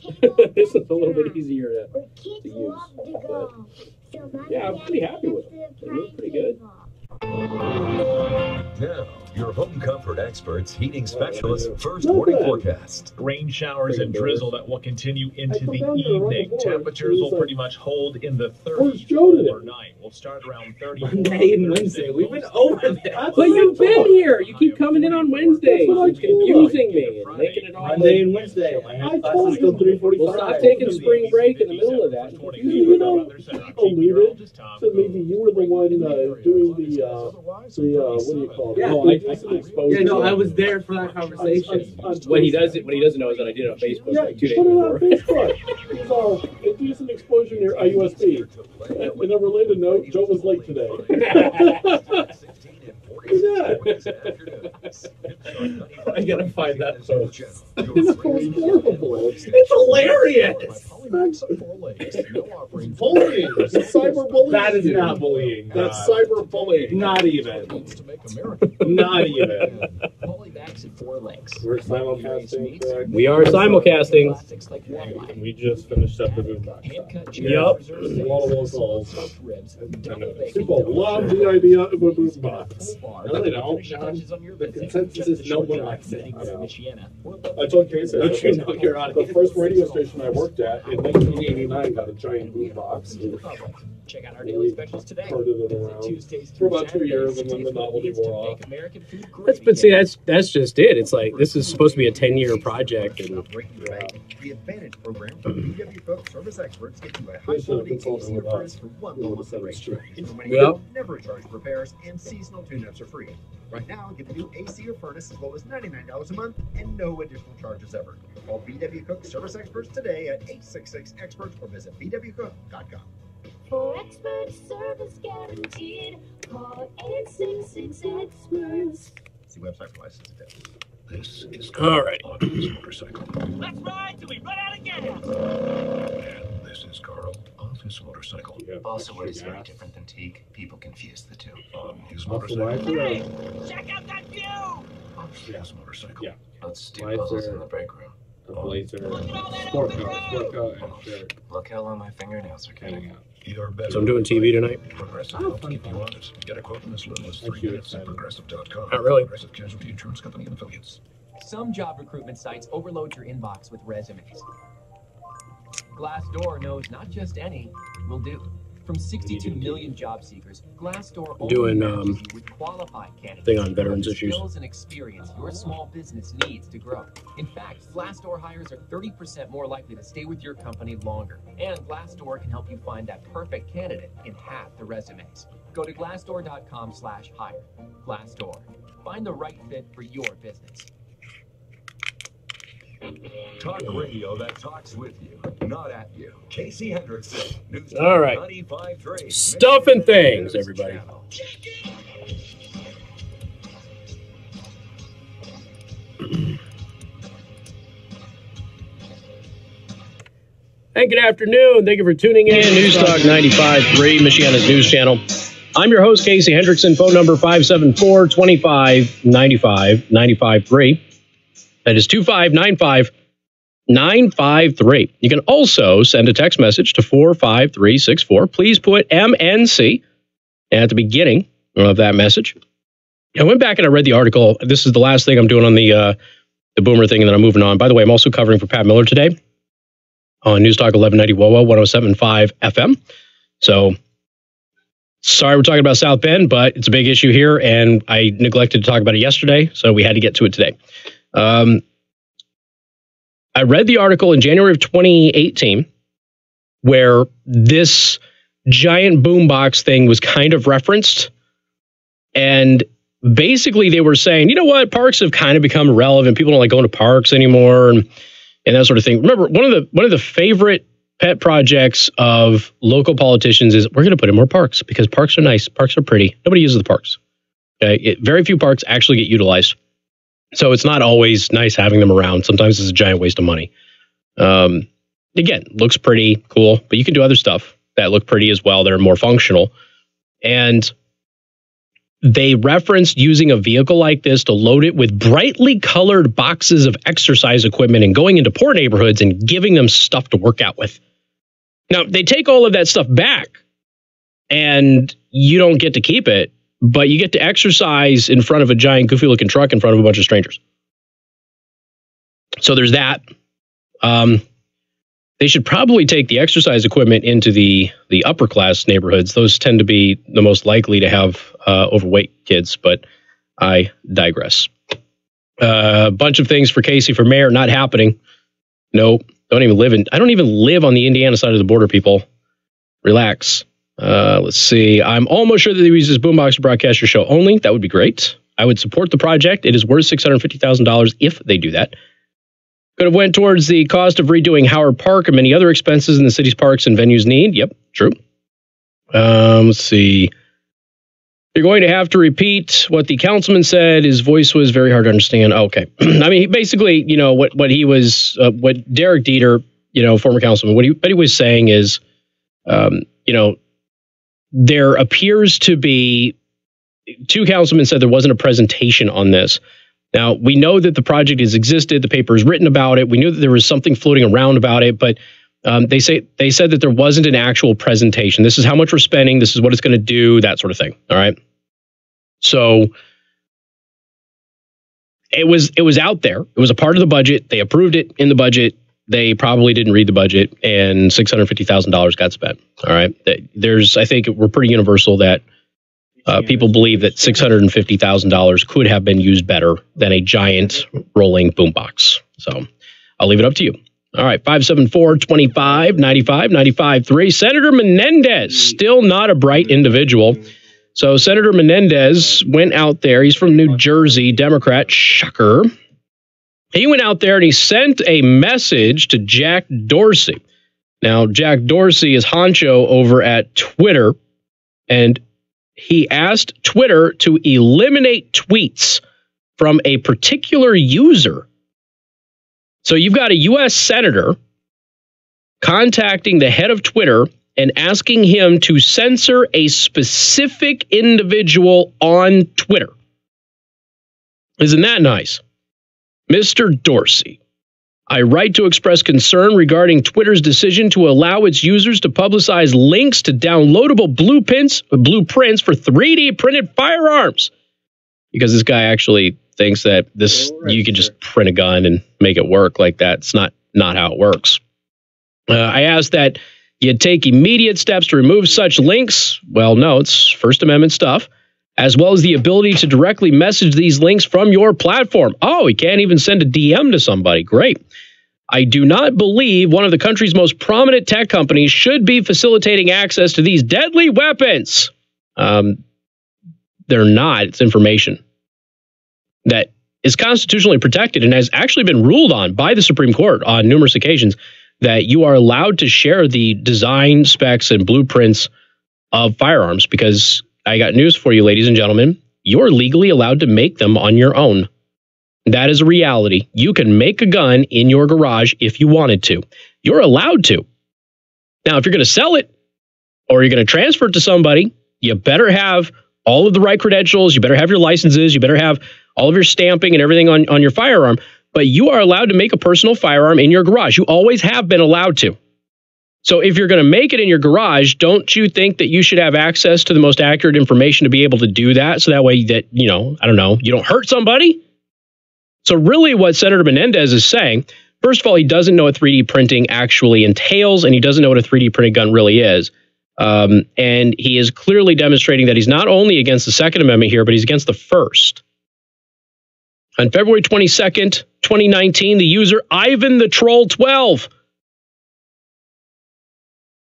This is a little bit easier to use. Yeah, I'm pretty happy with it. They look pretty good. Now, your home comfort experts, heating specialists, first warning forecast. Rain showers and drizzle that will continue into the evening. Temperatures will pretty much hold in the 30s overnight. We'll start around 30. Monday and Wednesday. We've been over that. But you've been here. You keep coming in on Wednesdays. It's confusing me and making it all Monday and Wednesday. I told you 3:45. We'll stop taking spring break in the middle of that. You know, alluded to maybe you were the one doing the what do you call it? Yeah. Oh, Yeah, no, I was there for that conversation. What he doesn't know is that I did it on Facebook like 2 days put it before. on Facebook. It was all indecent exposure near IUSB. And in a related note, Joe was late today. I gotta find that post. It's hilarious. Bullying. It's cyberbullying. That is not bullying. That's cyberbullying. Not even. Not even. Polybacks and four links. We're simulcasting, correct? We are simulcasting. We just finished up the Boombox. Yep. A lot of those calls. People love the idea of a Boombox. No, they don't, John. The consensus is no one likes it. I told Casey, Don't you know you're on the first radio station I worked at in 1989 got a giant Boombox. Check out our daily specials today. Carted it around for about 2 years, and then the novelty wore off. But see, that's just just it. It's like this is supposed to be a 10-year project, and The Advantage program from VW Cook Service Experts gets you a high-quality AC or furnace for one low monthly rate. You'll never charge repairs, and seasonal tune-ups are free. Right now, get a new AC or furnace as low as $99 a month and no additional charges ever. Call VW Cook Service Experts today at 866-EXPERTS or visit VWCook.com. For expert service guaranteed, call 866-EXPERTS. See website for license details. This is all right. Motorcycle. Let's ride till we run out of gas. And this is Carl off his motorcycle. Also, what is very different than teak, people confuse the two. On his motorcycle. Hey, check out that view! Off his motorcycle. Yeah. Let's do puzzles in the break room. A blazer, sport car, and shirt. Look how long my fingernails are getting. You're better. So I'm doing TV tonight. Progressive helps keep you honest. Get a quote in as little as 3 minutes at Progressive.com. Not really. Progressive Casualty Insurance Company and Affiliates. Some job recruitment sites overload your inbox with resumes. Glassdoor knows not just any will do. From 62 million job seekers, Glassdoor only matches you with qualified candidates thing on veterans with the issues. skills and experience your small business needs to grow. In fact, Glassdoor hires are 30% more likely to stay with your company longer. And Glassdoor can help you find that perfect candidate in half the resumes. Go to glassdoor.com/hire. Glassdoor. Find the right fit for your business. Talk radio that talks with you, not at you. Casey Hendrickson. News All right. 95.3. Stuff and things, everybody. Hey, good afternoon. Thank you for tuning in. News Talk 95.3, Michiana's news channel. I'm your host, Casey Hendrickson. Phone number 574-2595-95.3. That is 2595-953. You can also send a text message to 45364. Please put MNC at the beginning of that message. I went back and I read the article. This is the last thing I'm doing on the Boomer thing, and then I'm moving on. By the way, I'm also covering for Pat Miller today on News Talk 1190 WOWO 107.5 FM. So, sorry we're talking about South Bend, but it's a big issue here, and I neglected to talk about it yesterday, so we had to get to it today. I read the article in January of 2018 where this giant boombox thing was kind of referenced. And basically they were saying, you know what, parks have kind of become irrelevant. People don't like going to parks anymore and that sort of thing. Remember, one of the favorite pet projects of local politicians is we're going to put in more parks because parks are nice. Parks are pretty. Nobody uses the parks. Okay? Very few parks actually get utilized. So it's not always nice having them around. Sometimes it's a giant waste of money. Again, looks pretty cool, but you can do other stuff that look pretty as well. They're more functional. And they referenced using a vehicle like this to load it with brightly colored boxes of exercise equipment and going into poor neighborhoods and giving them stuff to work out with. Now, they take all of that stuff back and you don't get to keep it. But you get to exercise in front of a giant goofy-looking truck in front of a bunch of strangers. So there's that. They should probably take the exercise equipment into the upper-class neighborhoods. Those tend to be the most likely to have overweight kids, but I digress. A bunch of things for Casey for mayor, not happening. Nope. I don't even live on the Indiana side of the border, people. Relax. Let's see. I'm almost sure that they use this boombox to broadcast your show only. That would be great. I would support the project. It is worth $650,000 if they do that. Could have went towards the cost of redoing Howard Park and many other expenses in the city's parks and venues need. Yep, true. Let's see. You're going to have to repeat what the councilman said. His voice was very hard to understand. Okay. I mean, basically, you know, what Derek Dieter, you know, former councilman, what he was saying is, you know, there appears to be, two councilmen said there wasn't a presentation on this. Now, we know that the project has existed. The paper is written about it. We knew that there was something floating around about it, but they said that there wasn't an actual presentation. This is how much we're spending. This is what it's going to do, that sort of thing. All right. So it was out there. It was a part of the budget. They approved it in the budget. They probably didn't read the budget, and $650,000 got spent. All right. I think we're pretty universal that People believe that $650,000 could have been used better than a giant rolling boombox. So I'll leave it up to you. All right, 574-25-95-95-3. Senator Menendez, still not a bright individual. So Senator Menendez went out there. He's from New Jersey, Democrat, shocker. He went out there and he sent a message to Jack Dorsey. Now, Jack Dorsey is honcho over at Twitter, and he asked Twitter to eliminate tweets from a particular user. So you've got a U.S. senator contacting the head of Twitter and asking him to censor a specific individual on Twitter. Isn't that nice? Mr. Dorsey, I write to express concern regarding Twitter's decision to allow its users to publicize links to downloadable blueprints for 3D printed firearms. Because this guy actually thinks that you can just print a gun and make it work like that. It's not how it works. I asked that you take immediate steps to remove such links. Well, no, it's First Amendment stuff, as well as the ability to directly message these links from your platform. Oh, he can't even send a DM to somebody. Great. I do not believe one of the country's most prominent tech companies should be facilitating access to these deadly weapons. They're not. It's information that is constitutionally protected and has actually been ruled on by the Supreme Court on numerous occasions that you are allowed to share the design specs and blueprints of firearms, because I got news for you, ladies and gentlemen. You're legally allowed to make them on your own. That is a reality. You can make a gun in your garage if you wanted to. You're allowed to. Now, if you're going to sell it or you're going to transfer it to somebody, you better have all of the right credentials. You better have your licenses. You better have all of your stamping and everything on your firearm. But you are allowed to make a personal firearm in your garage. You always have been allowed to. So if you're going to make it in your garage, don't you think that you should have access to the most accurate information to be able to do that? So that way that, you don't hurt somebody. So really what Senator Menendez is saying, first of all, he doesn't know what 3D printing actually entails, and he doesn't know what a 3D printed gun really is. And he is clearly demonstrating that he's not only against the Second Amendment here, but he's against the First. On February 22nd, 2019, the user Ivan the Troll 12.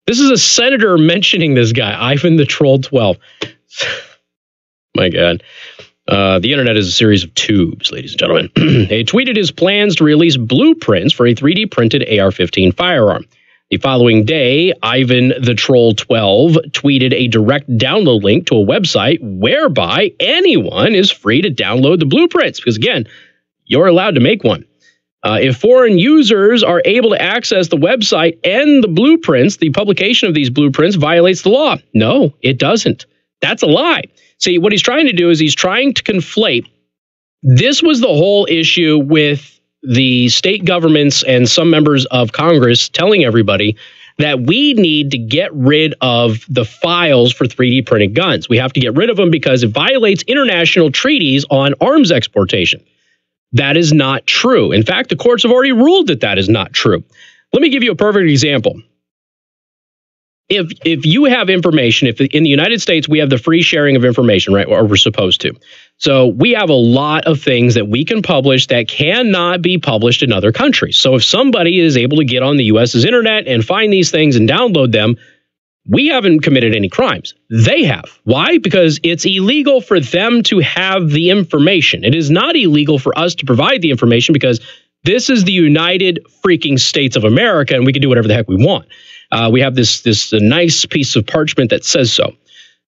This is a senator mentioning this guy, Ivan the Troll 12. My God. The internet is a series of tubes, ladies and gentlemen. He tweeted his plans to release blueprints for a 3D printed AR-15 firearm. The following day, Ivan the Troll 12 tweeted a direct download link to a website whereby anyone is free to download the blueprints. Because again, you're allowed to make one. If foreign users are able to access the website and the blueprints, the publication of these blueprints violates the law. No, it doesn't. That's a lie. See, what he's trying to do is he's trying to conflate. This was the whole issue with the state governments and some members of Congress telling everybody that we need to get rid of the files for 3D printed guns. We have to get rid of them because it violates international treaties on arms exportation. That is not true. In fact, the courts have already ruled that that is not true. Let me give you a perfect example. If you have information, if in the United States we have the free sharing of information, right, or we're supposed to. So we have a lot of things that we can publish that cannot be published in other countries. So if somebody is able to get on the US's internet and find these things and download them, we haven't committed any crimes. They have. Why? Because it's illegal for them to have the information. It is not illegal for us to provide the information because this is the United freaking States of America and we can do whatever the heck we want. We have this nice piece of parchment that says so.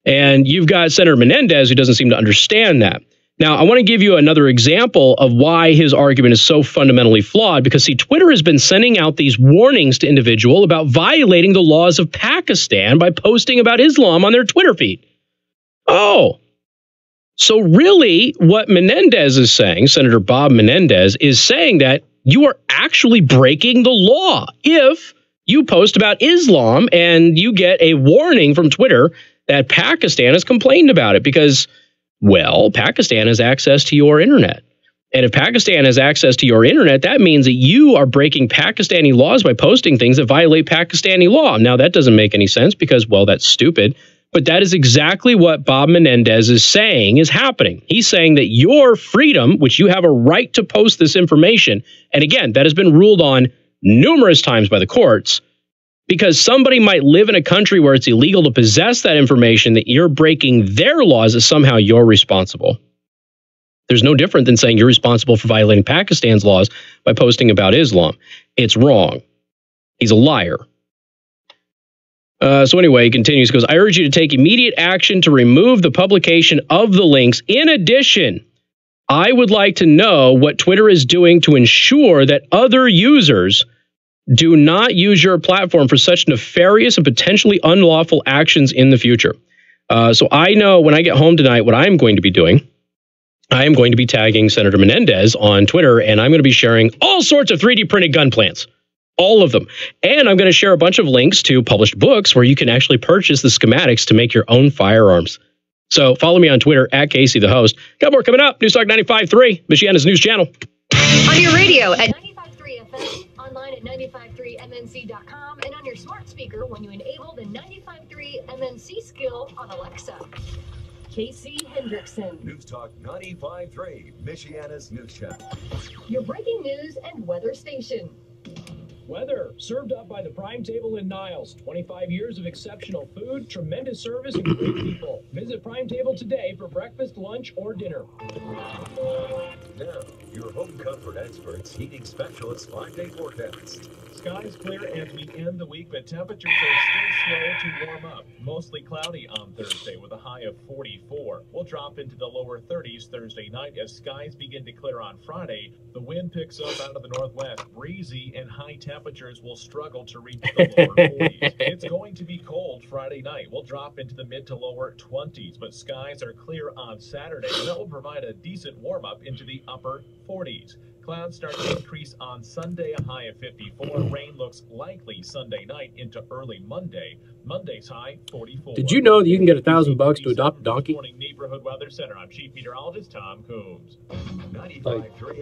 And you've got Senator Menendez who doesn't seem to understand that. Now, I want to give you another example of why his argument is so fundamentally flawed, because, see, Twitter has been sending out these warnings to individuals about violating the laws of Pakistan by posting about Islam on their Twitter feed. Oh, so really what Menendez is saying, Senator Bob Menendez, is saying that you are actually breaking the law if you post about Islam and you get a warning from Twitter that Pakistan has complained about it because, well, Pakistan has access to your internet. And if Pakistan has access to your internet, that means that you are breaking Pakistani laws by posting things that violate Pakistani law. Now, that doesn't make any sense because, well, that's stupid. But that is exactly what Bob Menendez is saying is happening. He's saying that your freedom, which you have a right to post this information, and again, that has been ruled on numerous times by the courts, because somebody might live in a country where it's illegal to possess that information, that you're breaking their laws, that somehow you're responsible. There's no different than saying you're responsible for violating Pakistan's laws by posting about Islam. It's wrong. He's a liar. So anyway, he continues, goes, I urge you to take immediate action to remove the publication of the links. In addition, I would like to know what Twitter is doing to ensure that other users do not use your platform for such nefarious and potentially unlawful actions in the future. So I know when I get home tonight what I'm going to be doing. I am going to be tagging Senator Menendez on Twitter, and I'm going to be sharing all sorts of 3D printed gun plans. All of them. And I'm going to share a bunch of links to published books where you can actually purchase the schematics to make your own firearms. So follow me on Twitter at Casey the Host. Got more coming up. News Talk 95.3, Michiana's news channel. On your radio at 95.3 FM, online at 953mnc.com, and on your smart speaker when you enable the 95.3 MNC skill on Alexa. Casey Hendrickson. News Talk 95.3, Michiana's news channel. Your breaking news and weather station. Weather, served up by the Prime Table in Niles. 25 years of exceptional food, tremendous service, and great people. Visit Prime Table today for breakfast, lunch, or dinner. Now, your home comfort experts, heating specialists, 5-day forecast. Skies clear as we end the week, but temperatures are still slow to warm up. Mostly cloudy on Thursday with a high of 44. We'll drop into the lower 30s Thursday night as skies begin to clear on Friday. The wind picks up out of the northwest, breezy, and high temperatures will struggle to reach the lower 40s. It's going to be cold Friday night. We'll drop into the mid to lower 20s, but skies are clear on Saturday, and that will provide a decent warm-up into the upper 40s. Clouds start to increase on Sunday, a high of 54. Rain looks likely Sunday night into early Monday. Monday's high, 44. Did you know that you can get $1,000 to adopt a donkey? Morning Neighborhood Weather Center. I'm Chief Meteorologist Tom Coombs. Like,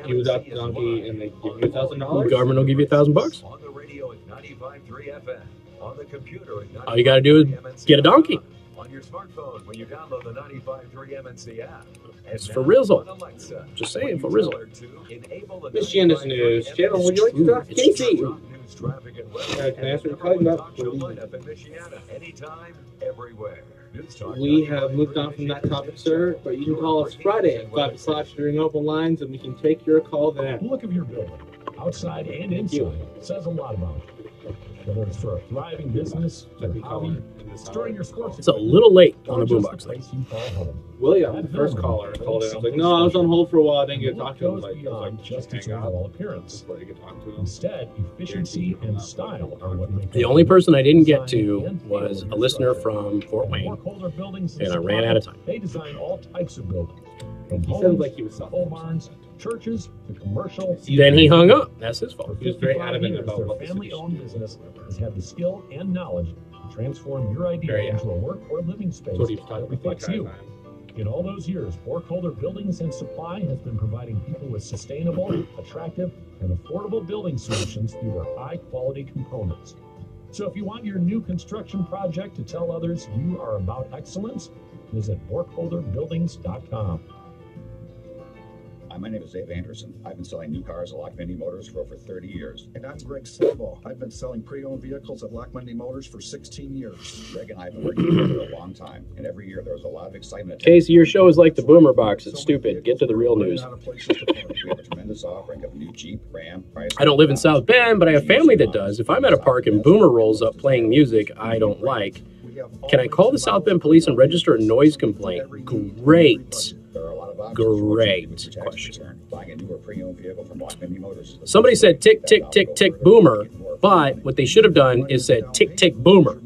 you adopt a donkey and they give you $1,000? The government will give you $1,000. On the radio at 95.3 FM. On the computer at All you got to do is get a donkey. On your smartphone when you download the 95.3 MNC app. It's for Rizzle. Just saying, for Rizzle. Michiana's news channel. Would you like to talk to Casey? Can I ask what you're talking about? Anytime, everywhere. We have moved on from that topic, sir, but you can call us Friday at 5 o'clock during open lines, and we can take your call then. The look of your building, outside and inside, says a lot about you. Whether it's for a thriving business, or hobby, during your sports. It's a little late on the Boombox thing. William, the first caller, called in. I was like, no, I was on hold for a while. I didn't get to talk to him. Beyond just its overall appearance. Instead, efficiency and style are what make the only person I didn't get to was a listener from Fort Wayne, and I ran out of time. They design all types of buildings. He sounded like he was pole barns, churches, the commercial. Then he hung up. That's his fault. He was very adamant about their what the family-owned business has had the skill and knowledge to transform your idea into a work or living space that reflects you. In all those years, Borkholder Buildings and Supply has been providing people with sustainable, attractive, and affordable building solutions through their high-quality components. So if you want your new construction project to tell others you are about excellence, visit BorkholderBuildings.com. Hi, my name is Dave Anderson. I've been selling new cars at Lock Monday Motors for over 30 years. And I'm Greg Slabaugh. I've been selling pre-owned vehicles at Lock Monday Motors for 16 years. Greg and I have been working together a long time, and every year there's a lot of excitement. Casey, your show is like the Boomer Box. It's stupid. Get to the real news. We have a tremendous offering of new Jeep, Ram, I don't live in South Bend, but I have family that does. If I'm at a park and Boomer rolls up playing music I don't like, can I call the South Bend police and register a noise complaint? Great. Great question. Somebody said tick, tick, tick, tick, Boomer, but what they should have done is said tick, tick, Boomer.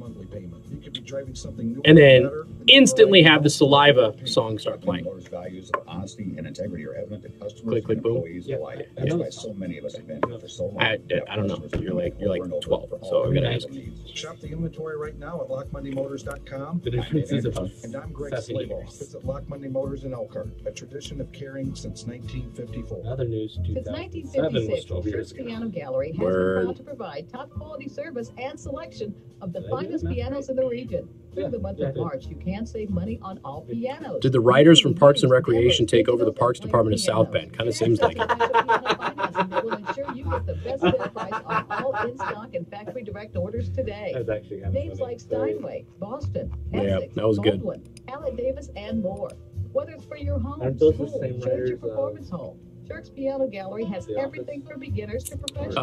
And then instantly have the saliva song start playing. Values of honesty and integrity are evident to customers click, click, and boom. employees alike. That's why so many of us have been here for so long. I don't know. You're like 12, so I'm gonna ask. Shop the inventory right now at LockMondayMotors.com. The difference is about and I'm Greg 7 Slabaugh. years. Visit Lock Monday Motors in Elkhart, a tradition of caring since 1954. Other news, Since 1956, Church Piano Gallery has been proud to provide top quality service and selection of the finest pianos in the region. through the month of March, you can save money on all pianos. Did the writers from Parks and Recreation take over the Parks Department of South Bend? Kind of seems like it. They will ensure you get the best sale price on all in-stock and factory direct orders today. That's actually kind of Names funny. like Steinway, Boston, Yeah, Essex, that was good. Baldwin, Allen Davis, and more. Whether it's for your home, Aren't those the school, same church, or writers, performance home, Shirk's Piano Gallery has everything for beginners to professionals.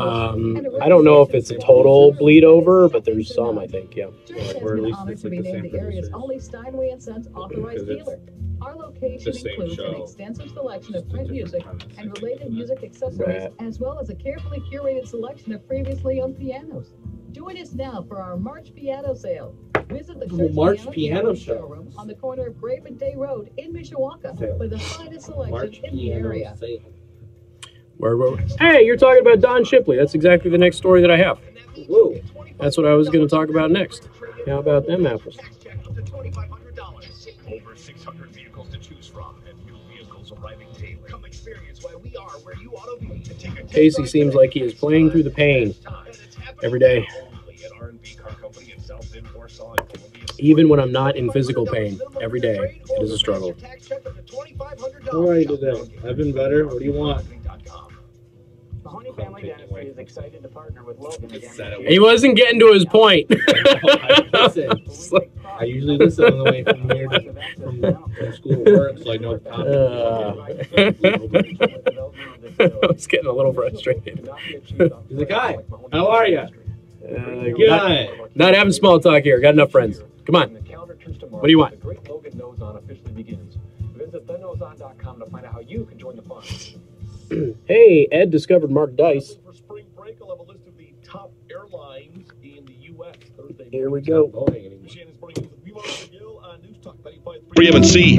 I don't know if it's a total bleed over, but there's some, I think, yeah. Shirk's has been honored to be named the area's only Steinway & Sons authorized dealer. Our location the same includes an show. extensive selection of print music and related music accessories, as well as a carefully curated selection of previously owned pianos. Join us now for our March piano sale. Visit the Shirk's March piano Gallery show. showroom on the corner of Grave and Day Road in Mishawaka with the finest selection March in the piano area. sale. Where? Hey, you're talking about Don Shipley. That's exactly the next story that I have. Whoa. That's what I was going to talk about next. How about them apples? Over 600 vehicles to choose from, and new vehicles arriving daily. Come experience why we are where you ought to be. To take a Casey seems like he is playing through the pain every day. Even when I'm not in physical pain, every day it is a struggle. How are you today? I've been better. What do you want? The Honey Family Dentistry is excited to partner with Logan again. He wasn't getting to his point. I usually listen on the way from here to from school to work, so I know the topic. I was getting a little frustrated. He's like, "Hi, how are you?" Not having small talk here. Got enough friends. Come on. What do you want? The Great Logan Nozon officially begins. Visit thenozon.com to find out how you can join the fun. Hey, Ed discovered Mark Dice. For spring break, I'll have a list of the top airlines in the U.S. Thursday. Here we go. Shannon's Morning News with Remo McGill on News Talk 95.3. 3 M&C.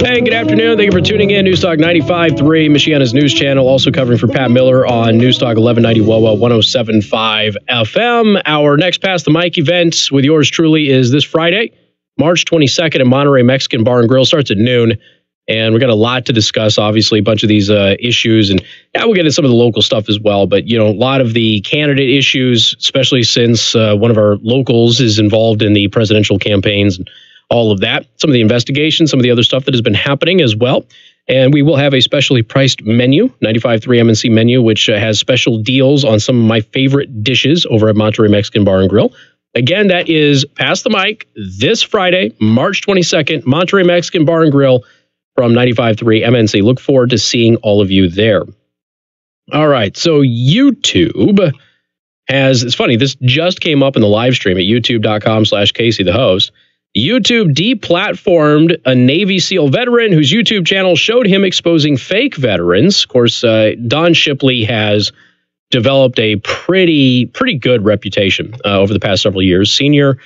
Hey, good afternoon. Thank you for tuning in. News Talk 95.3, Michiana's news channel. Also covering for Pat Miller on News Talk 1190 WOWA 107.5 FM. Our next Pass the Mic event with yours truly is this Friday, March 22nd at Monterey Mexican Bar and Grill. Starts at noon. And we got a lot to discuss, obviously, a bunch of these issues. And yeah, we'll get into some of the local stuff as well. But, you know, a lot of the candidate issues, especially since one of our locals is involved in the presidential campaigns and all of that. Some of the investigations, some of the other stuff that has been happening as well. And we will have a specially priced menu, 95.3 M&C menu, which has special deals on some of my favorite dishes over at Monterey Mexican Bar and Grill. Again, that is Pass the Mic this Friday, March 22nd, Monterey Mexican Bar and Grill from 95.3 MNC. Look forward to seeing all of you there. All right, so YouTube has, it's funny, this just came up in the live stream at youtube.com/Casey the host. YouTube deplatformed a Navy SEAL veteran whose YouTube channel showed him exposing fake veterans. Of course, Don Shipley has developed a pretty good reputation over the past several years. Senior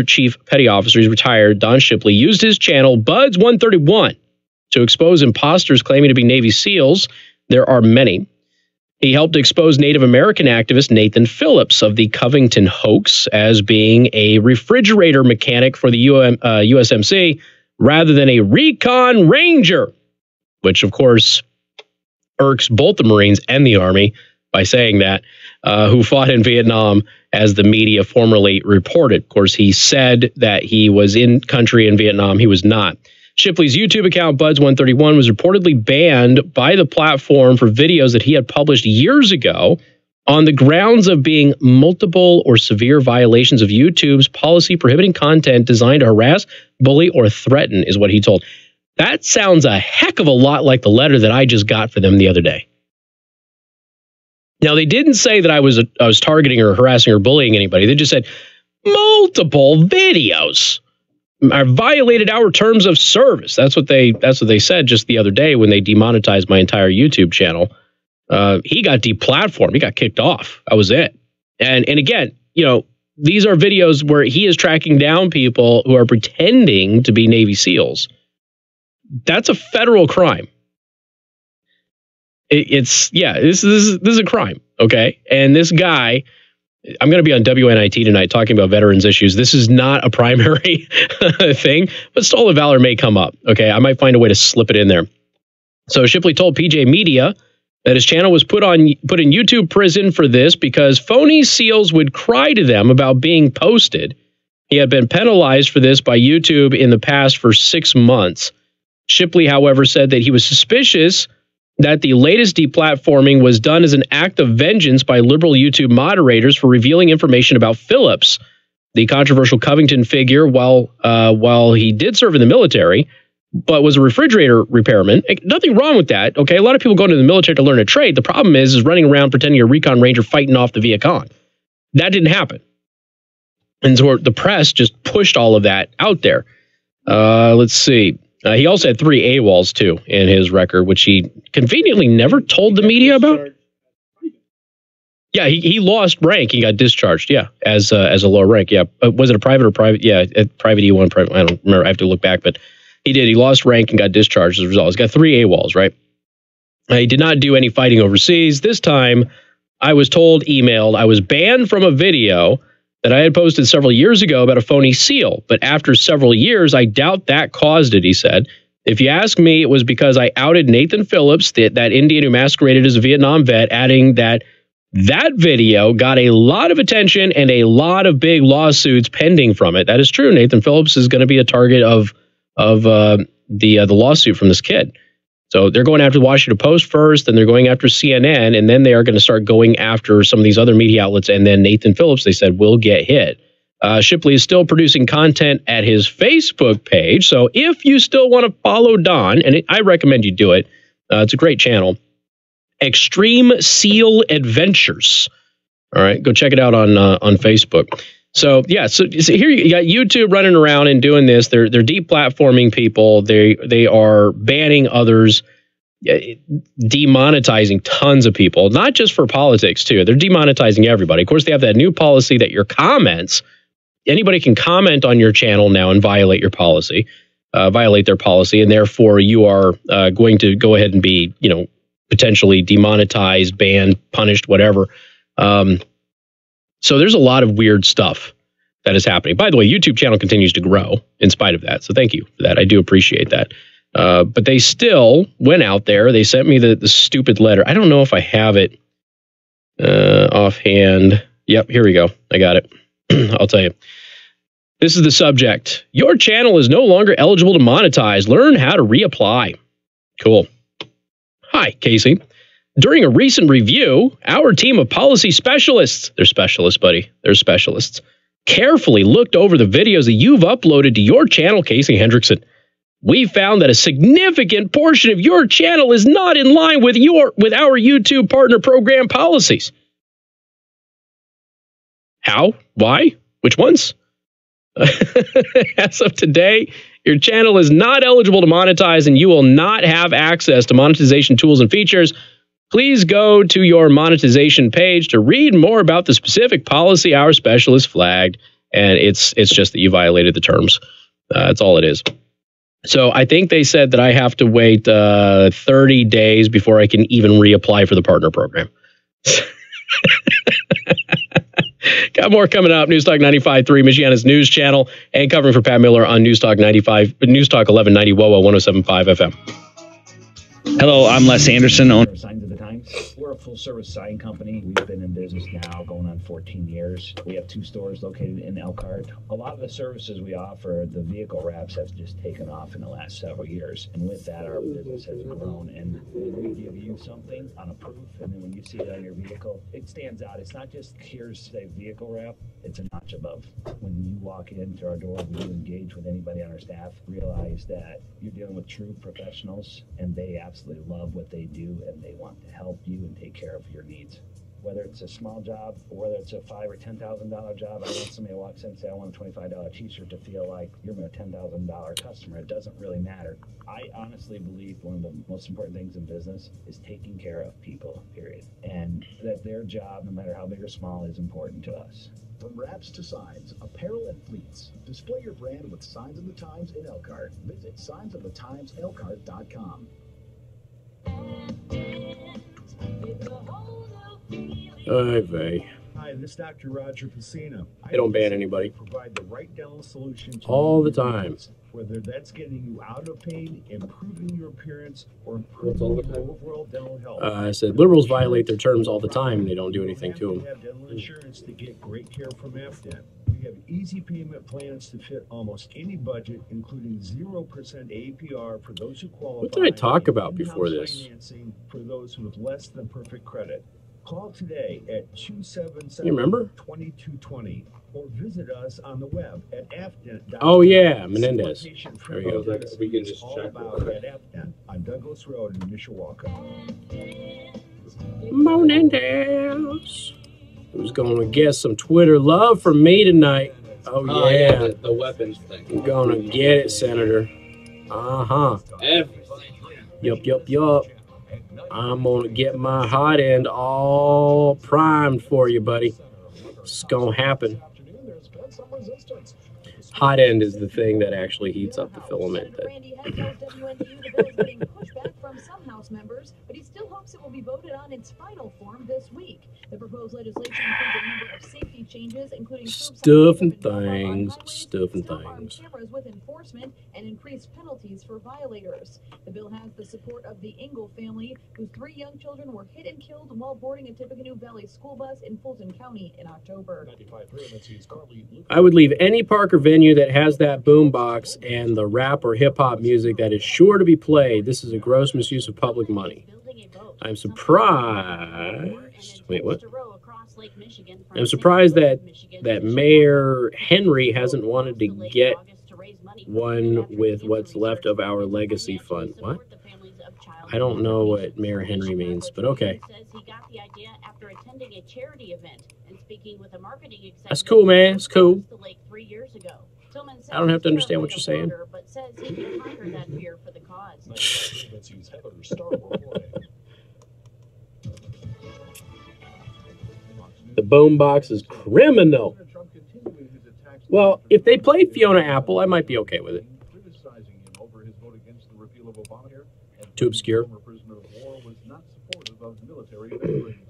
Chief Petty Officer, he's retired, Don Shipley, used his channel, Buds 131, to expose imposters claiming to be Navy SEALs. There are many. He helped expose Native American activist Nathan Phillips of the Covington hoax as being a refrigerator mechanic for the USMC rather than a recon ranger, which, of course, irks both the Marines and the Army by saying that, who fought in Vietnam, as the media formerly reported. Of course, he said that he was in country in Vietnam. He was not. Shipley's YouTube account, Buds131, was reportedly banned by the platform for videos that he had published years ago on the grounds of being multiple or severe violations of YouTube's policy prohibiting content designed to harass, bully, or threaten, is what he told. That sounds a heck of a lot like the letter that I just got for them the other day. Now, they didn't say that I was targeting or harassing or bullying anybody. They just said multiple videos are violated our terms of service. That's what they said just the other day when they demonetized my entire YouTube channel. He got deplatformed. He got kicked off. That was it. And again, you know, these are videos where he is tracking down people who are pretending to be Navy SEALs. That's a federal crime. This is a crime. Okay. And this guy, I'm going to be on WNIT tonight talking about veterans issues. This is not a primary thing, but Stolen Valor may come up. Okay. I might find a way to slip it in there. So Shipley told PJ Media that his channel was put in YouTube prison for this because phony seals would cry to them about being posted. He had been penalized for this by YouTube in the past for 6 months. Shipley, however, said that he was suspicious that the latest deplatforming was done as an act of vengeance by liberal YouTube moderators for revealing information about Phillips, the controversial Covington figure, while he did serve in the military, but was a refrigerator repairman. Nothing wrong with that. Okay, a lot of people go into the military to learn a trade. The problem is running around pretending you're a recon ranger fighting off the Viet Cong. That didn't happen. And so the press just pushed all of that out there. Let's see. He also had 3 AWOLs, too, in his record, which he conveniently never told the media about. Yeah, he lost rank. He got discharged, yeah, as a lower rank. Yeah, was it a private or private? Yeah, private E1, private. I don't remember. I have to look back, but he did. He lost rank and got discharged as a result. He's got 3 AWOLs, right? He did not do any fighting overseas. This time, I was told, emailed, I was banned from a video that I had posted several years ago about a phony SEAL. But after several years, I doubt that caused it, he said. If you ask me, it was because I outed Nathan Phillips, that Indian who masqueraded as a Vietnam vet, adding that video got a lot of attention and a lot of big lawsuits pending from it. That is true. Nathan Phillips is going to be a target of the lawsuit from this kid. So they're going after the Washington Post first, and they're going after CNN, and then they are going to start going after some of these other media outlets. And then Nathan Phillips, they said, will get hit. Shipley is still producing content at his Facebook page. So if you still want to follow Don, and I recommend you do it, it's a great channel, Extreme Seal Adventures. All right, go check it out on Facebook. So yeah, so here you got YouTube running around and doing this. They're deplatforming people. They are banning others, demonetizing tons of people, not just for politics too. They're demonetizing everybody. Of course, they have that new policy that your comments, anybody can comment on your channel now and violate your policy, violate their policy, and therefore you are going to go ahead and be, potentially demonetized, banned, punished, whatever. So there's a lot of weird stuff that is happening. By the way, YouTube channel continues to grow in spite of that. So thank you for that. I do appreciate that. But they still went out there. They sent me the stupid letter. I don't know if I have it offhand. Yep, here we go. I got it. I'll tell you. This is the subject. Your channel is no longer eligible to monetize. Learn how to reapply. Cool. Hi, Casey. During a recent review, our team of policy specialists, they're specialists, buddy, they're specialists, carefully looked over the videos that you've uploaded to your channel, Casey Hendrickson. We found that a significant portion of your channel is not in line with our YouTube partner program policies. How? Why? Which ones? As of today, your channel is not eligible to monetize and you will not have access to monetization tools and features. Please go to your monetization page to read more about the specific policy our specialist flagged. And it's just that you violated the terms. That's all it is. So I think they said that I have to wait 30 days before I can even reapply for the partner program. Got more coming up. Newstalk 95.3, Michiana's news channel, and covering for Pat Miller on Newstalk 1190 WOWO 107.5 FM. Hello, I'm Les Anderson, owner of Signs of the Times. We're a full-service sign company. We've been in business now going on 14 years. We have 2 stores located in Elkhart. A lot of the services we offer, the vehicle wraps have just taken off in the last several years. And with that, our business has grown. And when we give you something on a proof, and then when you see it on your vehicle, it stands out. It's not just, here's a vehicle wrap. It's a notch above. When you walk in through our door, when you engage with anybody on our staff, realize that you're dealing with true professionals, and they absolutely love what they do, and they want to help you and take care of your needs. Whether it's a small job or whether it's a $5,000 or $10,000 job, I want somebody to walk in and say, I want a $25 t-shirt to feel like you're my $10,000 customer. It doesn't really matter. I honestly believe one of the most important things in business is taking care of people, period. And that their job, no matter how big or small, is important to us. From wraps to signs, apparel and fleets, display your brand with Signs of the Times in Elkhart. Visit signsofthetimeselkhart.com. Oy vey. Hi, this is Dr. Roger Pacino. They don't ban anybody. Provide the right dental solution to all the time. Whether that's getting you out of pain, improving your appearance, or improving your overall dental health. I said liberals violate their terms all the time, and they don't do anything to them. We have dental insurance to get great care from AFDent. We have easy payment plans to fit almost any budget, including 0% APR for those who qualify. What did I talk about before this? Financing for those who have less than perfect credit. Call today at 277-2220 or visit us on the web at afdent.com. Oh yeah, Menendez. There you go. We can just check. At Afdent on Douglas Road in Mishawaka. Menendez. Who's going to get some Twitter love from me tonight? Oh yeah, the weapons thing. I'm gonna get it, Senator. Yup. I'm gonna get my hot end all primed for you, buddy. It's gonna happen. Hot end is the thing that actually heats up the filament. From some House members, but he still hopes it will be voted on its final form this week. The proposed legislation includes a number of safety changes, including stuff and things. Cameras with enforcement and increased penalties for violators. The bill has the support of the Engel family, whose 3 young children were hit and killed while boarding a Tippecanoe Valley school bus in Fulton County in October. I would leave any park or venue that has that boombox and the rap or hip-hop music that is sure to be played. This is a gross misuse of public money. I'm surprised. Wait, what? I'm surprised that Mayor Henry hasn't wanted to get one with what's left of our legacy fund. What? I don't know what Mayor Henry means, but okay. That's cool, man. It's cool. I don't have to understand what you're saying. The boombox is criminal. Well, if they played Fiona Apple, I might be okay with it. Too obscure.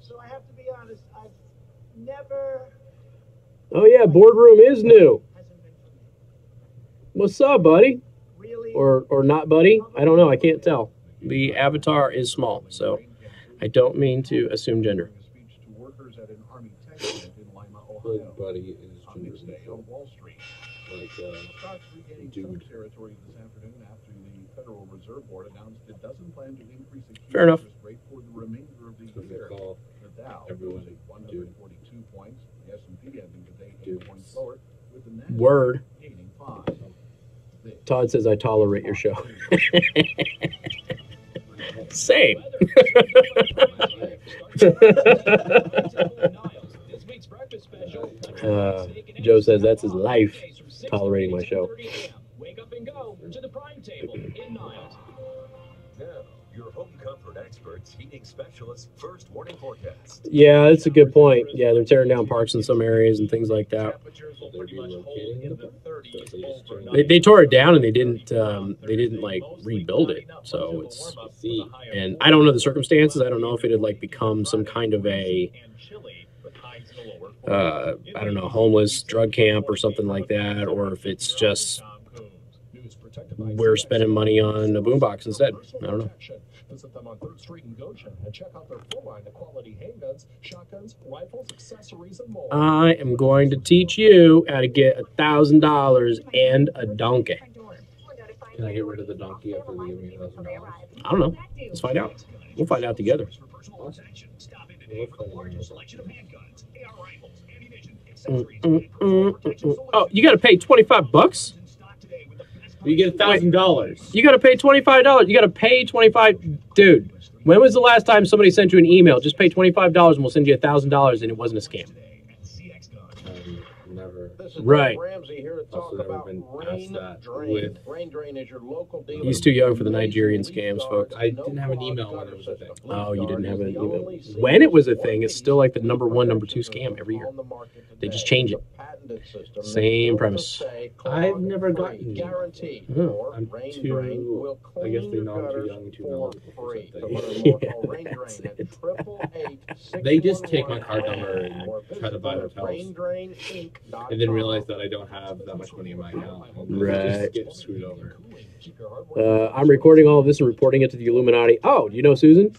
So I have to be honest, I've never... Oh yeah, boardroom is new. What's up, buddy? Or not, buddy? I don't know. I can't tell. The avatar is small, so I don't mean to assume gender. Buddy is Wall Street. Like, dude. Territory this afternoon after the Federal Reserve Board announced it doesn't plan to increase the fair enough rate for the remainder of the year. The Dow was at 142 points. The S&P ending today 8 points lower, with the Nasdaq word. gaining 5. Todd says I tolerate your show. Same. Joe says that's his life, tolerating my show. Wake up and go to the prime table in Niles. Now, your home comfort experts, heating specialists, first warning forecast. Yeah, that's a good point. Yeah, they're tearing down parks in some areas and things like that. They tore it down and they didn't like rebuild it. So it's, and I don't know the circumstances. I don't know if it had like become some kind of a I don't know, homeless drug camp or something like that, or if it's just we're spending money on a boombox instead. I don't know. Visit them on 3rd Street in Goshen and check out their full line of quality handguns, shotguns, rifles, accessories, and more. I am going to teach you how to get $1,000 and a donkey. Can I get rid of the donkey after they give me $1,000? I don't know. Let's find out. We'll find out together. Oh, you got to pay $25? You get $1,000. You got to pay $25. You got to pay $25. Dude, when was the last time somebody sent you an email? Just pay $25 and we'll send you $1,000 and it wasn't a scam. Never. Right. Ramsey here to talk Also never about been Rain asked that Drain. with- Rain Drain is your local dealer. He's too young for the Nigerian scams, folks. I didn't have an email when it was a thing. Oh, you didn't have an email. When it was a thing, it's still like the number 1, number 2 scam every year. They just change it. Same premise. I've never gotten guaranteed. Oh. I'm too. I guess they know I'm too young and too knowledgeable or something. They just take my card number and try to buy hotels, and then realize that I don't have that much money in my account. Right. Just get screwed over. I'm recording all of this and reporting it to the Illuminati. Oh, do you know Susan?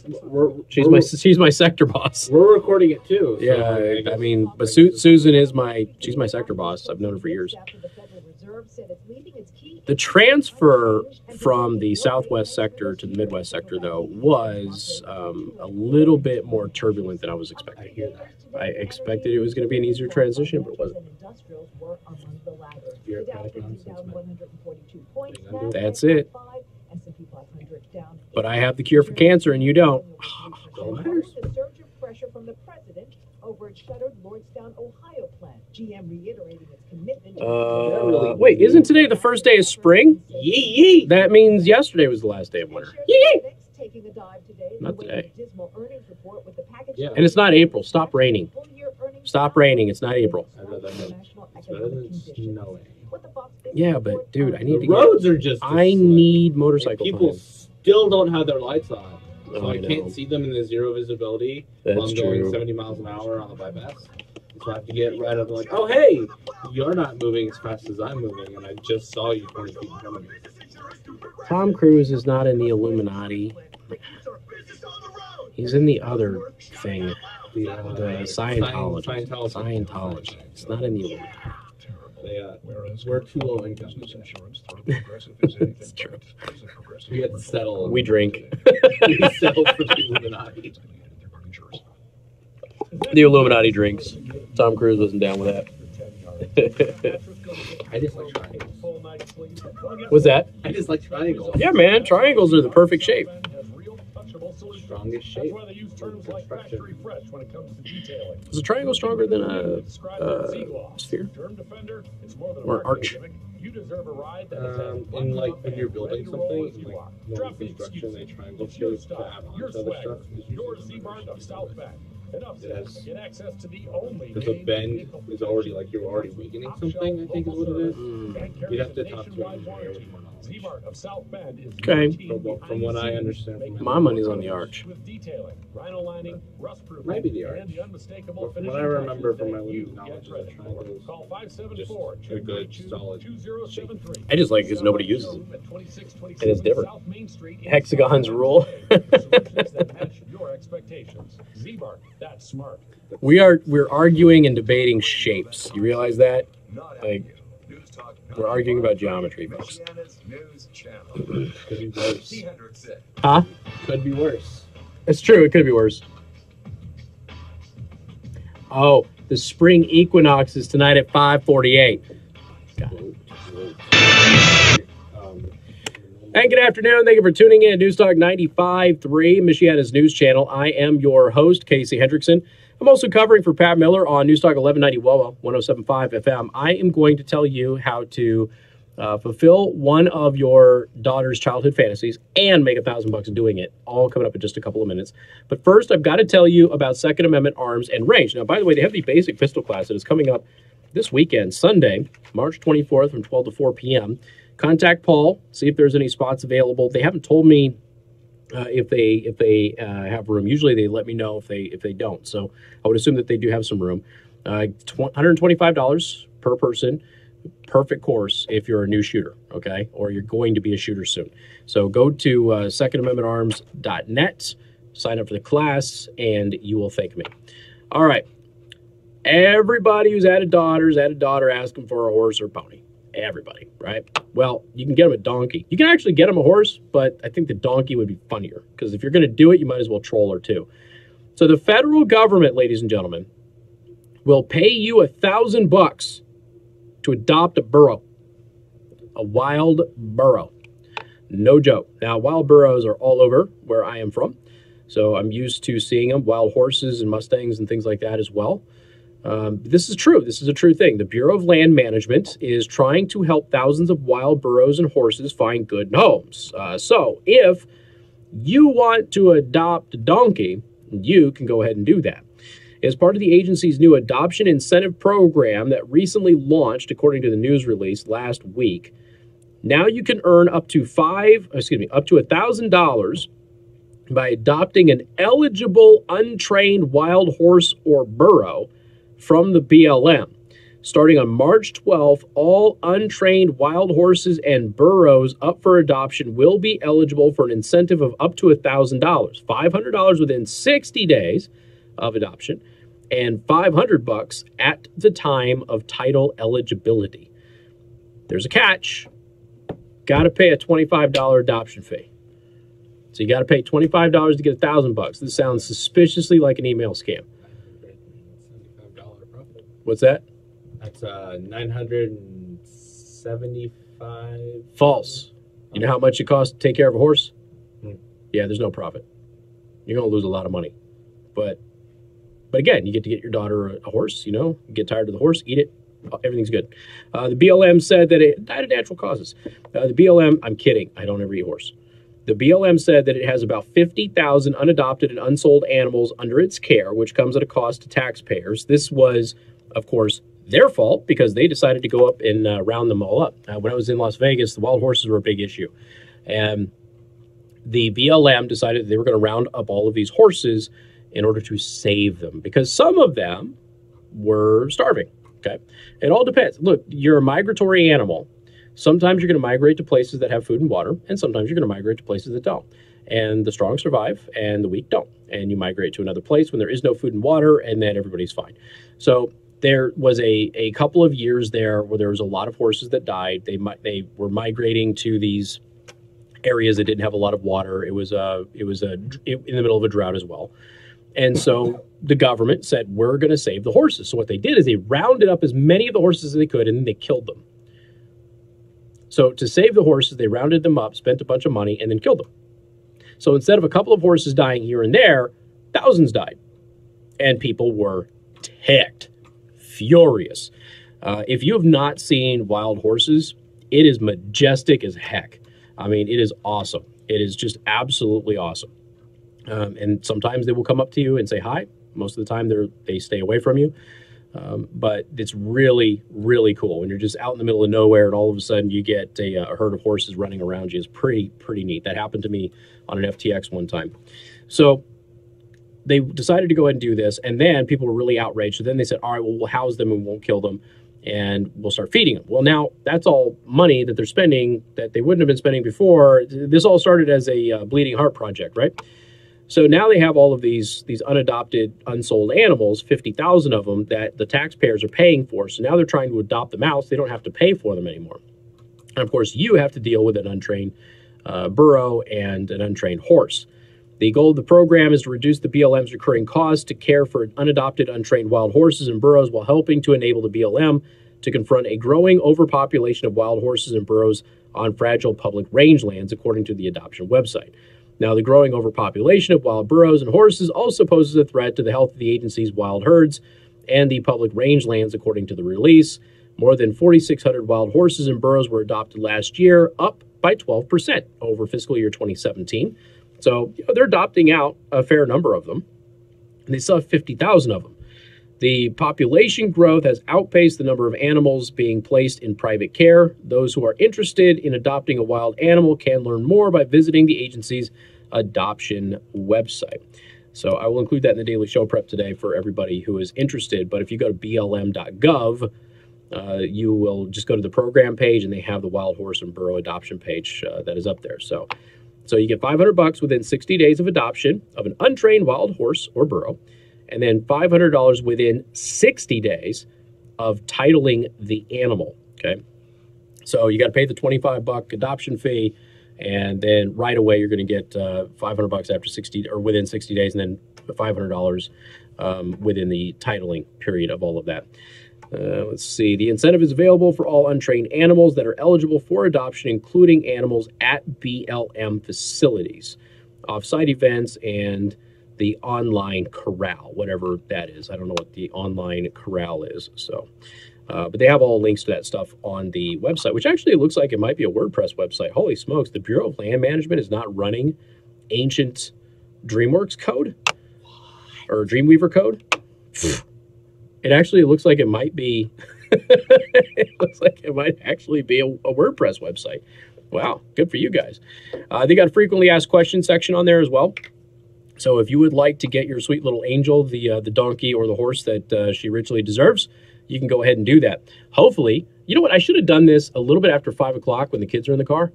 She's my sector boss. We're recording it too. So Yeah, I mean, but Susan is she's my sector boss. I've known her for years. The transfer from the Southwest sector to the Midwest sector, though, was a little bit more turbulent than I was expecting. I expected it was going to be an easier transition, but it wasn't. That's it. But I have the cure for cancer, and you don't. Pressure from the president over its shuttered Lordstown, Ohio plant. GM reiterating its commitment. Wait, isn't today the first day of spring? Yee. That means yesterday was the last day of winter. Yee. Not today. Yeah. And it's not April. Stop raining. Stop raining. It's not April. It's better than snowing. Yeah, but dude, I need The to roads are just. I need motorcycle People time. still don't have their lights on, so Oh, I I know. can't see them in the zero visibility. That's while I'm going true. 70 miles an hour on the bypass. So I have to get right up and like, oh hey, you're not moving as fast as I'm moving, and I just saw you 20 feet in front of me. Tom Cruise is not in the Illuminati. He's in the other thing, the Scientology. Scientology. It's not in the Illuminati. We're too low income. It's true. We had to settle. We drink. We settled for the Illuminati. The Illuminati drinks. Tom Cruise wasn't down with that. I just like triangles. What's that? I just like triangles. Yeah, man. Triangles are the perfect shape. Strongest shape. Is a triangle stronger than a sphere? Or arch? In like when you're building something, like normal construction, a triangle shape to add on to other stuff. Because a bend is already like you're already weakening something, I think is what it is. You'd have to talk to an engineer with more knowledge. Okay. From what I understand from My money's on the arch. might be the arch. But from what I remember from my limited knowledge is that triangle is just a good solid shape. I just like it because nobody uses it. And it's different. Hexagons rule. We're arguing and debating shapes. You realize that? Like, we're arguing about geometry, folks. Could be worse. Huh? Could be worse. It's true. It could be worse. Oh, the spring equinox is tonight at 5:48. And good afternoon. Thank you for tuning in to News Talk 95.3, Michiana's news channel. I am your host, Casey Hendrickson. I'm also covering for Pat Miller on News Talk 1190 Wawa 107.5 FM. I am going to tell you how to fulfill one of your daughter's childhood fantasies and make $1,000 doing it. All coming up in just a couple of minutes. But first, I've got to tell you about Second Amendment Arms and Range. Now, by the way, they have the basic pistol class that is coming up this weekend, Sunday, March 24th from 12 to 4 p.m. Contact Paul, see if there's any spots available. They haven't told me if they have room. Usually they let me know if they don't. So I would assume that they do have some room. $125 per person. Perfect course if you're a new shooter, okay? Or you're going to be a shooter soon. So go to secondamendmentarms.net, sign up for the class, and you will thank me. All right. Everybody who's had a daughter ask them for a horse or pony. Everybody, right? Well, you can get them a donkey. You can actually get them a horse, but I think the donkey would be funnier because if you're going to do it, you might as well troll her too. So the federal government, ladies and gentlemen, will pay you $1,000 to adopt a burro, a wild burro. No joke. Now, wild burros are all over where I am from, so I'm used to seeing them, wild horses and Mustangs and things like that as well. This is true. This is a true thing. The Bureau of Land Management is trying to help thousands of wild burros and horses find good homes. So if you want to adopt a donkey, you can go ahead and do that. As part of the agency's new adoption incentive program that recently launched, according to the news release last week, now you can earn up to $1,000 by adopting an eligible untrained wild horse or burro from the BLM. Starting on March 12th, all untrained wild horses and burros up for adoption will be eligible for an incentive of up to $1,000, $500 within 60 days of adoption, and $500 at the time of title eligibility. There's a catch. Got to pay a $25 adoption fee. So you got to pay $25 to get $1,000. This sounds suspiciously like an email scam. What's that? That's $975. False. You know how much it costs to take care of a horse? Yeah, there's no profit. You're going to lose a lot of money. But again, you get to get your daughter a horse, you know, get tired of the horse, eat it. Everything's good. The BLM said that it died of natural causes. The BLM, I'm kidding. I don't ever eat horse. The BLM said that it has about 50,000 unadopted and unsold animals under its care, which comes at a cost to taxpayers. This was, of course, their fault because they decided to go up and round them all up. When I was in Las Vegas, the wild horses were a big issue. And the BLM decided they were going to round up all of these horses in order to save them because some of them were starving. Okay. It all depends. Look, you're a migratory animal. Sometimes you're going to migrate to places that have food and water, and sometimes you're going to migrate to places that don't. And the strong survive, and the weak don't. And you migrate to another place when there is no food and water, and then everybody's fine. So there was a couple of years there where there was a lot of horses that died. They were migrating to these areas that didn't have a lot of water. It was in the middle of a drought as well. And so the government said, we're going to save the horses. So what they did is they rounded up as many of the horses as they could, and then they killed them. So to save the horses, they rounded them up, spent a bunch of money, and then killed them. So instead of a couple of horses dying here and there, thousands died. And people were ticked, furious. If you have not seen wild horses, it is majestic as heck. I mean, it is awesome. It is just absolutely awesome. And sometimes they will come up to you and say hi. Most of the time, they stay away from you. But it's really, really cool. When you're just out in the middle of nowhere and all of a sudden you get a herd of horses running around you. It's pretty neat. That happened to me on an FTX one time. So they decided to go ahead and do this. And then people were really outraged. So then they said, all right, well, we'll house them and we won't kill them. And we'll start feeding them. Well, now that's all money that they're spending that they wouldn't have been spending before. This all started as a bleeding heart project, right? So now they have all of these unadopted, unsold animals, 50,000 of them that the taxpayers are paying for. So now they're trying to adopt them out so they don't have to pay for them anymore. And of course, you have to deal with an untrained burro and an untrained horse. The goal of the program is to reduce the BLM's recurring costs to care for unadopted, untrained wild horses and burros while helping to enable the BLM to confront a growing overpopulation of wild horses and burros on fragile public rangelands, according to the adoption website. Now, the growing overpopulation of wild burros and horses also poses a threat to the health of the agency's wild herds and the public rangelands, according to the release. More than 4,600 wild horses and burros were adopted last year, up by 12% over fiscal year 2017. So they're adopting out a fair number of them. And they still have 50,000 of them. The population growth has outpaced the number of animals being placed in private care. Those who are interested in adopting a wild animal can learn more by visiting the agency's adoption website. So I will include that in the daily show prep today for everybody who is interested. But if you go to blm.gov, you will just go to the program page and they have the wild horse and burro adoption page that is up there. So you get $500 within 60 days of adoption of an untrained wild horse or burro, and then $500 within 60 days of titling the animal, okay? So you got to pay the $25 adoption fee, and then right away you're going to get $500 after 60 or within 60 days, and then $500 within the titling period of all of that. Let's see. The incentive is available for all untrained animals that are eligible for adoption, including animals at BLM facilities, off-site events, and the online corral, whatever that is. I don't know what the online corral is. So, but they have all links to that stuff on the website, which actually looks like it might be a WordPress website. Holy smokes, the Bureau of Land Management is not running ancient DreamWorks code or Dreamweaver code. It actually looks like it might be, it looks like it might actually be a WordPress website. Wow, good for you guys. They got a frequently asked questions section on there as well. So if you would like to get your sweet little angel, the donkey or the horse that she richly deserves, you can go ahead and do that. Hopefully, you know what? I should have done this a little bit after 5 o'clock when the kids are in the car,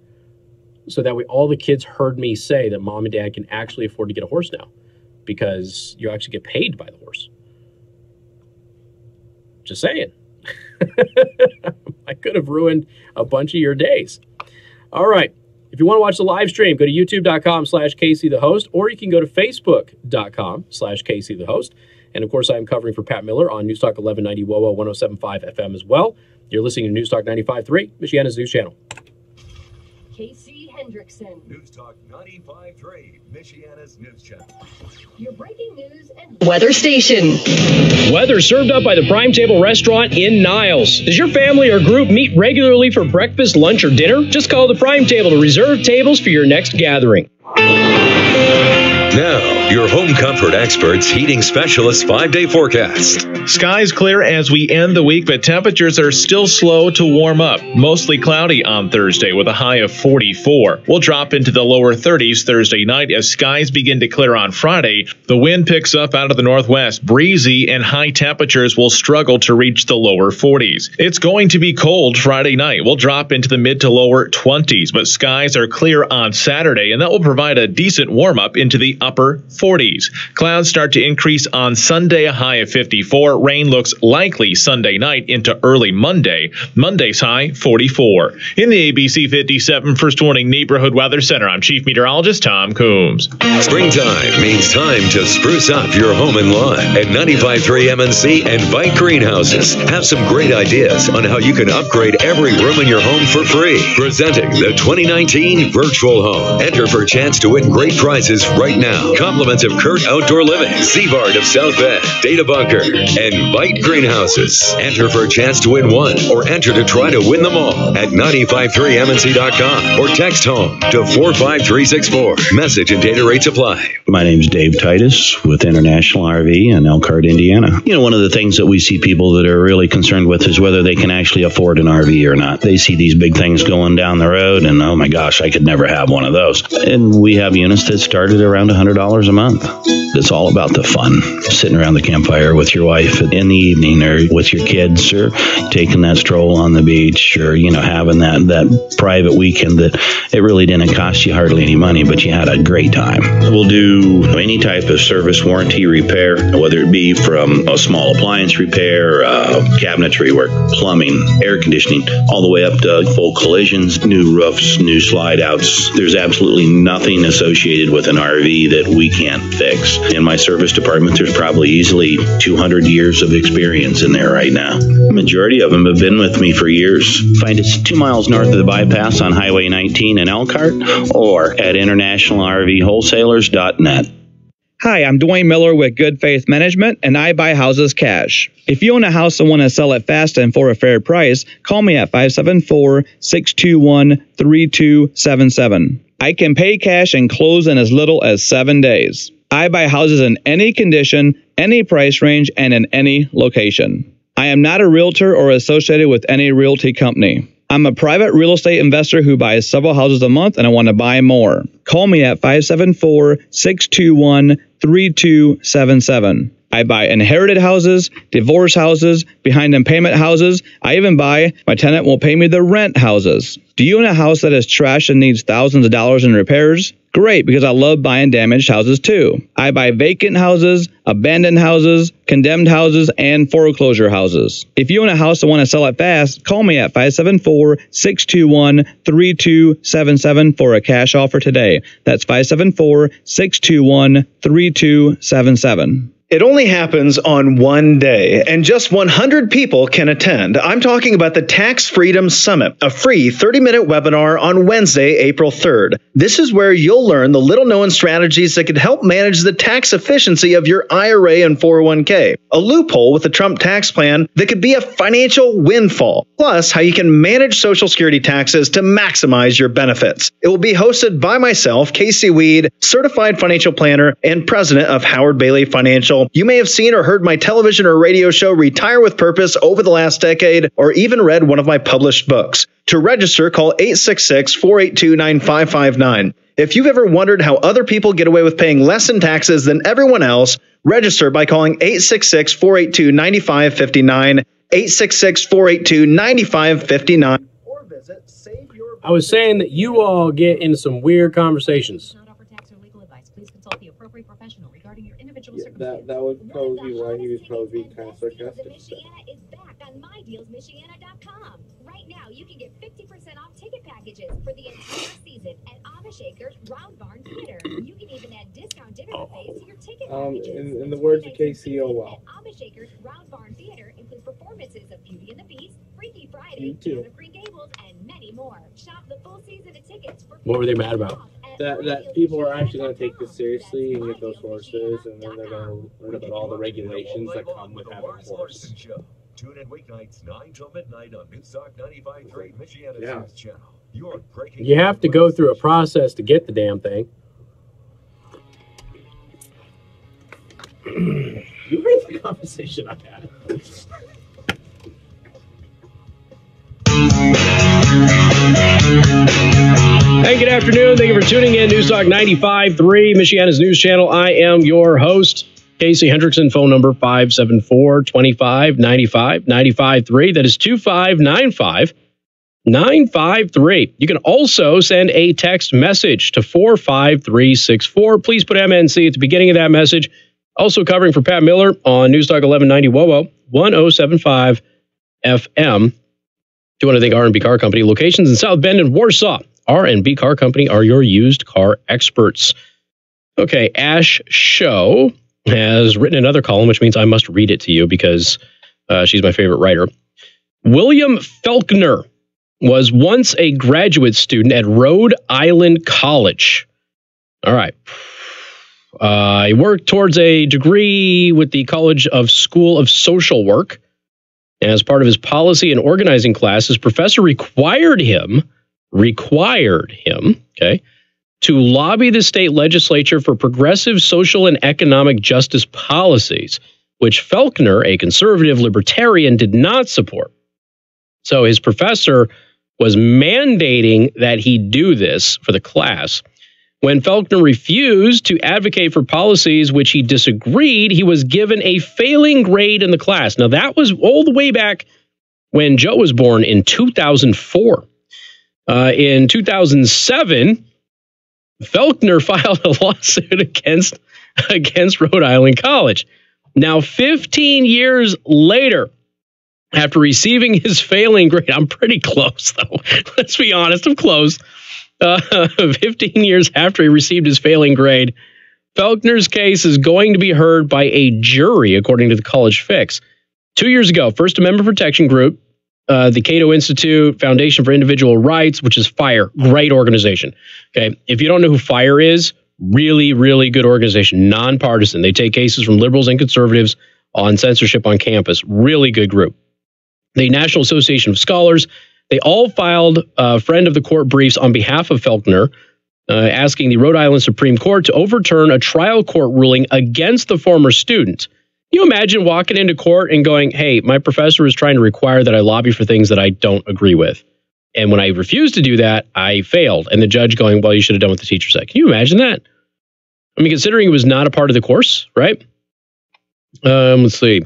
so that way all the kids heard me say that mom and dad can actually afford to get a horse now, because you actually get paid by the horse. Just saying. I could have ruined a bunch of your days. All right. If you want to watch the live stream, go to youtube.com/KC the Host, or you can go to facebook.com/KC the Host. And of course, I'm covering for Pat Miller on News Talk 1190 WOWO 107.5 FM as well. You're listening to News Talk 95.3, Michiana's news channel. KC Hendrickson. News Talk 95.3, Michiana's news channel. Your breaking news and weather station. Weather served up by the Prime Table Restaurant in Niles. Does your family or group meet regularly for breakfast, lunch, or dinner? Just call the Prime Table to reserve tables for your next gathering. Now, your home comfort experts, heating specialists, 5-day forecast. Skies clear as we end the week, but temperatures are still slow to warm up. Mostly cloudy on Thursday with a high of 44. We'll drop into the lower 30s Thursday night as skies begin to clear on Friday. The wind picks up out of the northwest, breezy, and high temperatures will struggle to reach the lower 40s. It's going to be cold Friday night. We'll drop into the mid to lower 20s, but skies are clear on Saturday, and that will provide a decent warm up into the upper 40s. Clouds start to increase on Sunday, a high of 54. Rain looks likely Sunday night into early Monday. Monday's high, 44. In the ABC 57 First Warning Neighborhood Weather Center, I'm Chief Meteorologist Tom Coombs. Springtime means time to spruce up your home and lawn. At 95.3 MNC and Bike Greenhouses have some great ideas on how you can upgrade every room in your home for free. Presenting the 2019 Virtual Home. Enter for a chance to win great prizes right now. Compliments of Kurt Outdoor Living, Seabard of South Bend, Data Bunker, and Bite Greenhouses. Enter for a chance to win one, or enter to try to win them all at 953mnc.com or text home to 45364. Message and data rates apply. My name's Dave Titus with International RV in Elkhart, Indiana. You know, one of the things that we see people that are really concerned with is whether they can actually afford an RV or not. They see these big things going down the road and, oh my gosh, I could never have one of those. And we have units that started around $100 a month. It's all about the fun. Sitting around the campfire with your wife in the evening, or with your kids, or taking that stroll on the beach, or, you know, having that private weekend that it really didn't cost you hardly any money, but you had a great time. We'll do any type of service warranty repair, whether it be from a small appliance repair, cabinetry work, plumbing, air conditioning, all the way up to full collisions, new roofs, new slide outs. There's absolutely nothing associated with an RV that we can't fix. In my service department, there's probably easily 200 years of experience in there right now. The majority of them have been with me for years. Find us 2 miles north of the bypass on Highway 19 in Elkhart, or at internationalrvwholesalers.net. Hi, I'm Dwayne Miller with Good Faith Management, and I buy houses cash. If you own a house and want to sell it fast and for a fair price, call me at 574-621-3277. I can pay cash and close in as little as 7 days. I buy houses in any condition, any price range, and in any location. I am not a realtor or associated with any realty company. I'm a private real estate investor who buys several houses a month, and I want to buy more. Call me at 574-621-3277. I buy inherited houses, divorce houses, behind in payment houses. I even buy my tenant will pay me the rent houses. Do you own a house that is trash and needs thousands of dollars in repairs? Great, because I love buying damaged houses too. I buy vacant houses, abandoned houses, condemned houses, and foreclosure houses. If you own a house and want to sell it fast, call me at 574-621-3277 for a cash offer today. That's 574-621-3277. It only happens on one day, and just 100 people can attend. I'm talking about the Tax Freedom Summit, a free 30-minute webinar on Wednesday, April 3rd. This is where you'll learn the little-known strategies that could help manage the tax efficiency of your IRA and 401k, a loophole with the Trump tax plan that could be a financial windfall, plus how you can manage Social Security taxes to maximize your benefits. It will be hosted by myself, Casey Weed, certified financial planner and president of Howard Bailey Financial. You may have seen or heard my television or radio show Retire with Purpose over the last decade, or even read one of my published books. To register, call 866-482-9559. If you've ever wondered how other people get away with paying less in taxes than everyone else, register by calling 866-482-9559, 866-482-9559. I was saying that you all get into some weird conversations. That would probably be why he was probably kind of sarcastic. Michiana is back on MyDealsMichiana.com. Right now, you can get 50% off ticket packages for the entire season at Amish Acres Round Barn Theater. You can even add discount dinner buffets to your ticket packages. In the words of Casey, oh well. Amish Acres Round Barn Theater includes performances of Beauty and the Beast, Freaky Friday, Anne of Green Gables, and many more. Shop the full season of tickets for What were they mad about? That people are actually going to take this seriously and get those horses, and then they're going to learn about all the regulations that come with having a horse. Tune in weeknights 9 till midnight on Newstalk 95.3 Michiana's News Channel. You're breaking. You have to go through a process to get the damn thing. You heard the conversation I had. Hey, good afternoon. Thank you for tuning in. Newstalk 95.3, Michiana's News Channel. I am your host, Casey Hendrickson. Phone number 574-2595-95.3. That is 2595-953. You can also send a text message to 45364. Please put MNC at the beginning of that message. Also covering for Pat Miller on Newstalk 1190 WOWO 1075 FM. Do you want to thank R&B Car Company? Locations in South Bend and Warsaw. R&B Car Company are your used car experts. Okay, Ash Show has written another column, which means I must read it to you because she's my favorite writer. William Faulkner was once a graduate student at Rhode Island College. All right. He worked towards a degree with the College of School of Social Work. As part of his policy and organizing class, his professor required him, okay, to lobby the state legislature for progressive social and economic justice policies, which Faulkner, a conservative libertarian, did not support. So his professor was mandating that he do this for the class. When Faulkner refused to advocate for policies which he disagreed, he was given a failing grade in the class. Now, that was all the way back when Joe was born in 2004. In 2007, Faulkner filed a lawsuit against Rhode Island College. Now, 15 years later, after receiving his failing grade, I'm pretty close, though. Let's be honest, I'm close. 15 years after he received his failing grade, Faulkner's case is going to be heard by a jury, according to the College Fix. 2 years ago, First Amendment Protection Group, the Cato Institute Foundation for Individual Rights, which is FIRE, great organization. Okay, if you don't know who FIRE is, really, really good organization, nonpartisan. They take cases from liberals and conservatives on censorship on campus. Really good group. The National Association of Scholars, they all filed friend of the court briefs on behalf of Faulkner, asking the Rhode Island Supreme Court to overturn a trial court ruling against the former student. Can you imagine walking into court and going, hey, my professor is trying to require that I lobby for things that I don't agree with. And when I refused to do that, I failed. And the judge going, well, you should have done what the teacher said. Can you imagine that? I mean, considering it was not a part of the course, right? Let's see.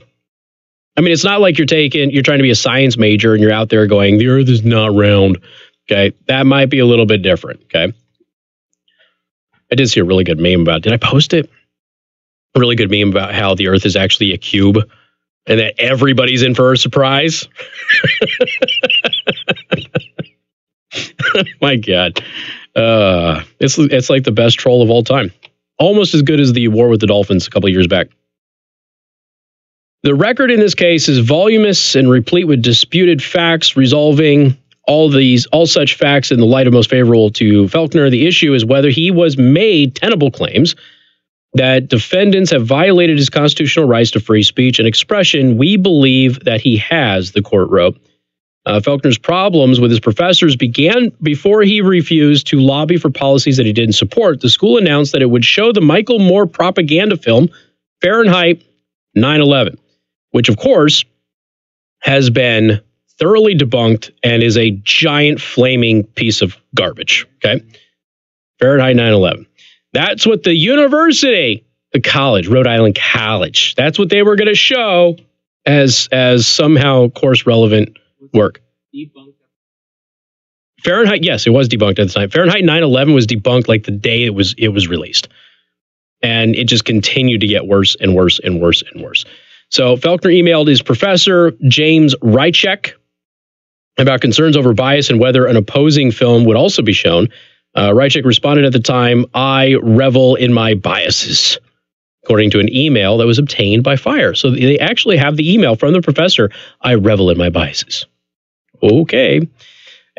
I mean, it's not like you're trying to be a science major and you're out there going, the earth is not round. Okay. That might be a little bit different. Okay. I did see a really good meme about, did I post it? A really good meme about how the earth is actually a cube and that everybody's in for a surprise. My God. It's like the best troll of all time. Almost as good as the war with the Dolphins a couple of years back. The record in this case is voluminous and replete with disputed facts, resolving all such facts in the light of most favorable to Felkner. The issue is whether he was made tenable claims that defendants have violated his constitutional rights to free speech and expression. We believe that he has, the court wrote. Felkner's problems with his professors began before he refused to lobby for policies that he didn't support. The school announced that it would show the Michael Moore propaganda film, Fahrenheit 9/11, which, of course, has been thoroughly debunked and is a giant flaming piece of garbage. Okay? Fahrenheit 9/11. That's what the university, the college, Rhode Island College, that's what they were going to show as somehow course relevant work. Fahrenheit, yes, it was debunked at the time. Fahrenheit 9/11 was debunked like the day it was released. And it just continued to get worse and worse and worse and worse. So Felkner emailed his professor, James Rychek, about concerns over bias and whether an opposing film would also be shown. Rychek responded at the time, "I revel in my biases," according to an email that was obtained by Fire. So they actually have the email from the professor, "I revel in my biases." Okay.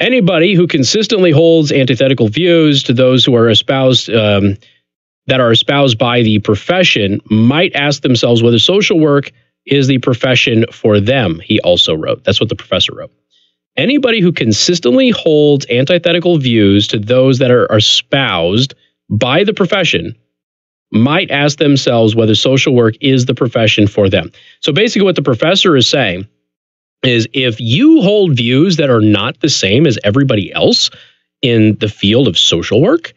Anybody who consistently holds antithetical views to those who are espoused by the profession might ask themselves whether social work is the profession for them, he also wrote. That's what the professor wrote. Anybody who consistently holds antithetical views to those that are espoused by the profession might ask themselves whether social work is the profession for them. So basically what the professor is saying is if you hold views that are not the same as everybody else in the field of social work,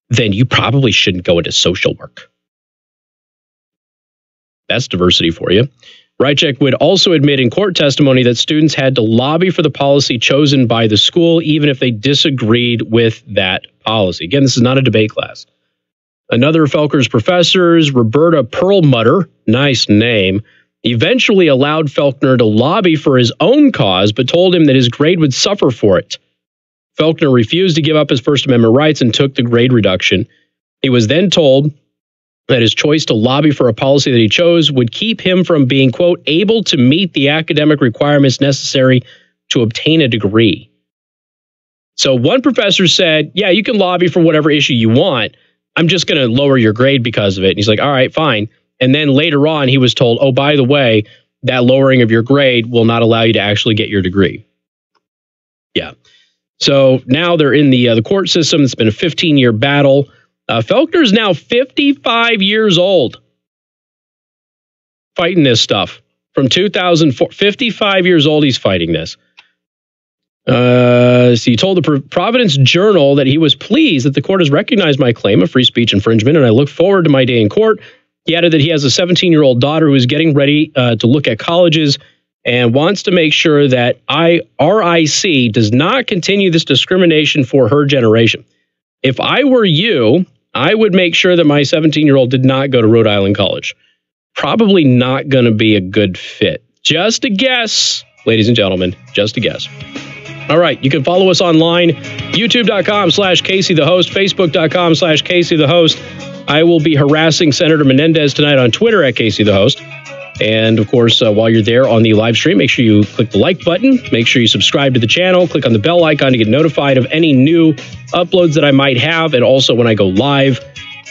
then you probably shouldn't go into social work. That's diversity for you. Rychek would also admit in court testimony that students had to lobby for the policy chosen by the school, even if they disagreed with that policy. Again, this is not a debate class. Another of Felker's professors, Roberta Perlmutter, nice name, eventually allowed Felkner to lobby for his own cause, but told him that his grade would suffer for it. Felkner refused to give up his First Amendment rights and took the grade reduction. He was then told that his choice to lobby for a policy that he chose would keep him from being, quote, able to meet the academic requirements necessary to obtain a degree. So one professor said, yeah, you can lobby for whatever issue you want. I'm just going to lower your grade because of it. And he's like, all right, fine. And then later on, he was told, oh, by the way, that lowering of your grade will not allow you to actually get your degree. Yeah. So now they're in the court system. It's been a 15-year battle. Felkner is now 55 years old fighting this stuff. From 2004, 55 years old, he's fighting this. So he told the Providence Journal that he was pleased that the court has recognized my claim of free speech infringement, and I look forward to my day in court. He added that he has a 17-year-old daughter who is getting ready to look at colleges and wants to make sure that RIC does not continue this discrimination for her generation. If I were you, I would make sure that my 17-year-old did not go to Rhode Island College. Probably not going to be a good fit. Just a guess, ladies and gentlemen, just a guess. All right, you can follow us online, youtube.com/Casey the Host, facebook.com/Casey the Host. I will be harassing Senator Menendez tonight on Twitter at Casey the Host. And of course, while you're there on the live stream, make sure you click the like button. Make sure you subscribe to the channel. Click on the bell icon to get notified of any new uploads that I might have, and also when I go live.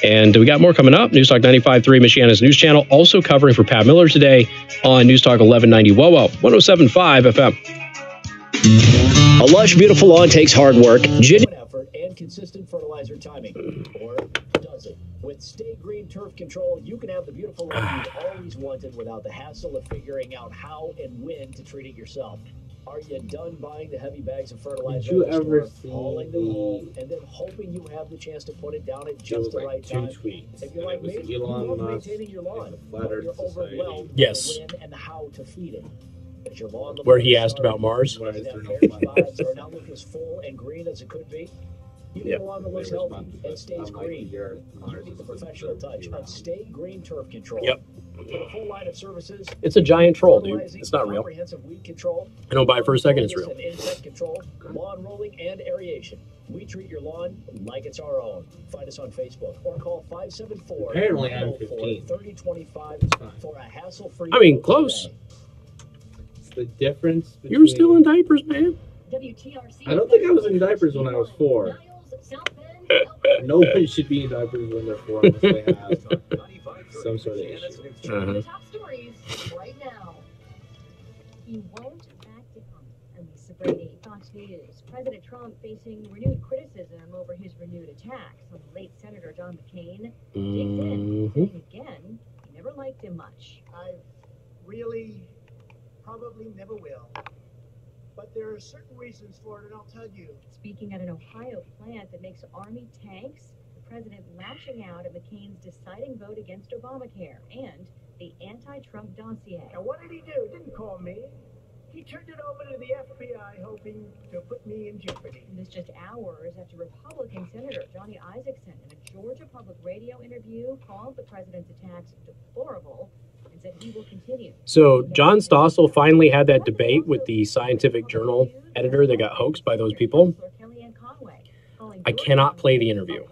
And we got more coming up. News Talk 95.3, Michiana's news channel, also covering for Pat Miller today on News Talk 1190 WOWO, 107.5 FM. A lush, beautiful lawn takes hard work. Effort and consistent fertilizer timing. Or does it? With Stay Green Turf Control, you can have the beautiful lawn you've always wanted without the hassle of figuring out how and when to treat it yourself. Are you done buying the heavy bags of fertilizer? Did you ever see hauling them home and then hoping you have the chance to put it down at just the right time? If you're like me, you love maintaining your lawn, but you're overwhelmed Yes. with the when and how to feed it. Is your lawn Where he asked about Mars. Are not looking as full and green as it could be? You need a lawn that looks healthy and stays green. You need the professional touch of Stay Green Turf Control. Yep. With a full line of services, It's a giant troll, dude. It's not real. comprehensive weed control, I don't buy it for a second, it's real. and insect control, lawn rolling and aeration. We treat your lawn like it's our own. Find us on Facebook or call 574 Apparently I'm 15. 3025 for a hassle-free. I mean, close. It's the difference between... You were still in diapers, man. WTRC. I don't think I was in diapers when I was 4. Nobody should be in diapers when they're 4 unless they have some sort of issue. Top stories right now. He won't back down. I'm Lisa Brady, Fox News. President Trump facing renewed criticism over his renewed attacks on the late Senator John McCain. Digs in, saying again, he never liked him much. I really probably never will. But there are certain reasons for it, and I'll tell you. Speaking at an Ohio plant that makes Army tanks, the president lashing out at McCain's deciding vote against Obamacare and the anti-Trump dossier. Now, what did he do? Didn't call me. He turned it over to the FBI, hoping to put me in jeopardy. And this just hours after Republican Senator Johnny Isaacson, in a Georgia Public Radio interview, called the president's attacks deplorable and said he will continue. So John Stossel finally had that debate with the Scientific Journal editor that got hoaxed by those people. I cannot play the interview.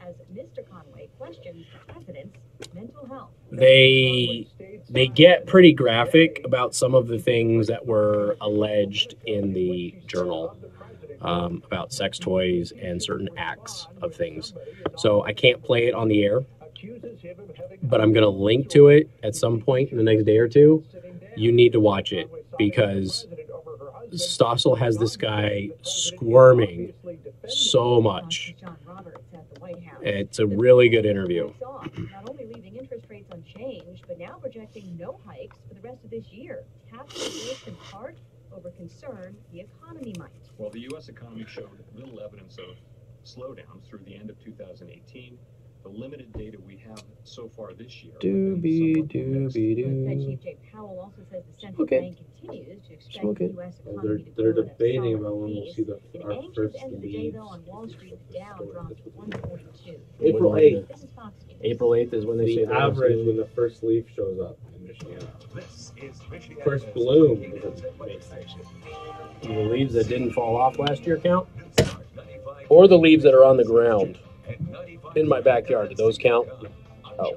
As Mr. Conway questions the president's mental health. They get pretty graphic about some of the things that were alleged in the journal about sex toys and certain acts of things. So I can't play it on the air, but I'm going to link to it at some point in the next day or two. You need to watch it because Stossel has this guy squirming so much. It's a really good interview. Not only leaving interest rates unchanged, but now projecting no hikes for the rest of this year. Half of this in part over concern the economy might. Well, the U.S. economy showed little evidence of slowdown through the end of 2018. The limited data we have so far this year. Fed Chief Jay Powell also says the central bank continues to expect the U.S. economy to They're grow at a debating solid about when we'll pace. see our An first anxious end of the day, leaves. though, on Wall Street, the Dow dropped 142. April 8th. This is Fox News. April 8th is when they say The average when the first leaf shows up in Michigan. First bloom is The leaves that didn't fall off last year count? Or the leaves that are on the ground in my backyard, do those count? Oh.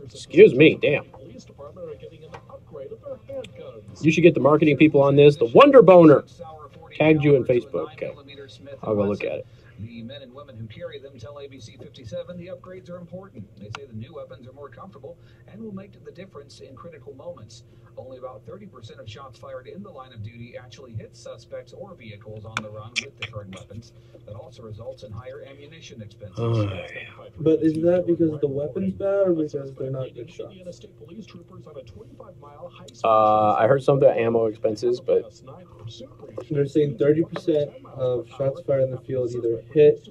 Excuse me, damn. You should get the marketing people on this. The Wonder Boner tagged you in Facebook. Okay. I'll go look at it. The men and women who carry them tell ABC 57 the upgrades are important. They say the new weapons are more comfortable and will make the difference in critical moments. Only about 30% of shots fired in the line of duty actually hit suspects or vehicles on the run with the current weapons. That also results in higher ammunition expenses. But is that because the weapon's bad or because they're not good shots? I heard something about ammo expenses, but They're saying 30% of shots fired in the field either hit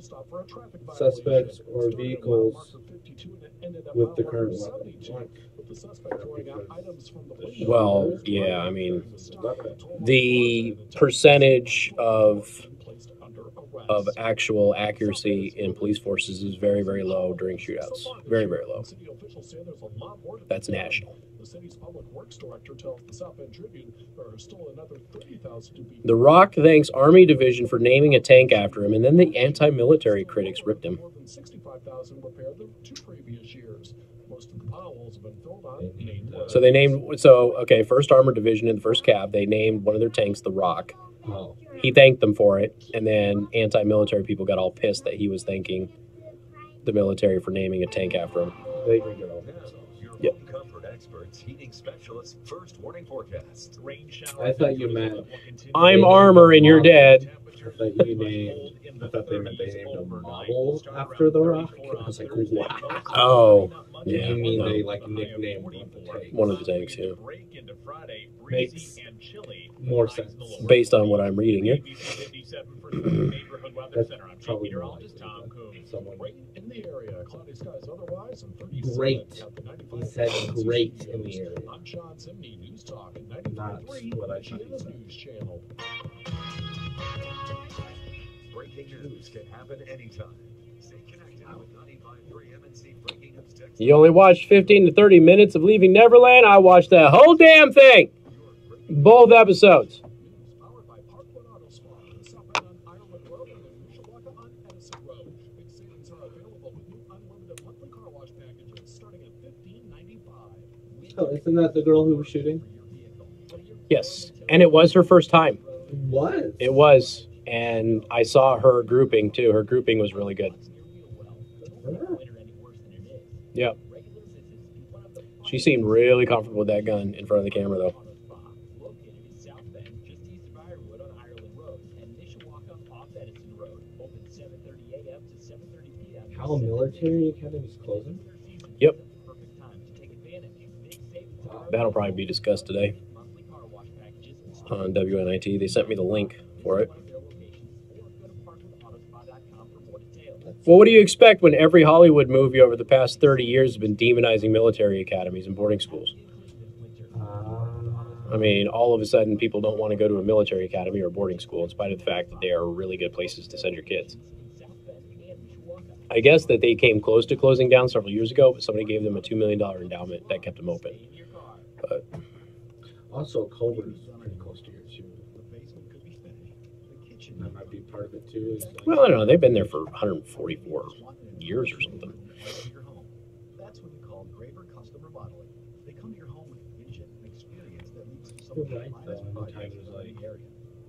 suspects or vehicles with the current weapon. well, yeah, I mean, the percentage of actual accuracy in police forces is very, very low during shootouts. Very, very low. That's national. The Rock thanks Army Division for naming a tank after him, and then the anti-military critics ripped him. So they named, First Armored Division in the 1st Cav, they named one of their tanks the Rock. He thanked them for it, and then anti-military people got all pissed that he was thanking the military for naming a tank after him. They can get all pissed. Yep. Comfort experts, heating specialists, first warning forecast. I thought you meant I'm armor and you're dead. I thought they meant they named a model after the Rock. I was like, wow. Oh, yeah. You mean they like nicknamed one of the tanks, yeah. Makes more sense. Based on what I'm reading here. That's probably more like someone. Great. He said great in the area. Not what I thought he said. Breaking news can happen anytime. Stay connected with 95.3 MNC Breaking News Text. You only watched 15 to 30 minutes of Leaving Neverland? I watched that whole damn thing. Both episodes. Powered by Parkwood Auto Spa. Shop on Ireland Road and in Mishawaka on Edison Road. Big savings are available with new unlimited monthly car wash packages starting at $15.95. Oh, isn't that the girl who was shooting? Yes, and it was her first time. What? It was, and I saw her grouping too. Her grouping was really good. Yep. She seemed really comfortable with that gun in front of the camera, though. How military academy's closing? Yep. That'll probably be discussed today on WNIT. They sent me the link for it. Well, what do you expect when every Hollywood movie over the past 30 years has been demonizing military academies and boarding schools? I mean, all of a sudden, people don't want to go to a military academy or boarding school in spite of the fact that they are really good places to send your kids. I guess that they came close to closing down several years ago, but somebody gave them a $2 million endowment that kept them open. But also, Culver's pretty close to here, too. That might be part of it, too. Well, I don't know. They've been there for 144 years or something. That's what we call Graver Customer Modeling. They come to your home with vision and experience that leads to some of the finest projects in the area.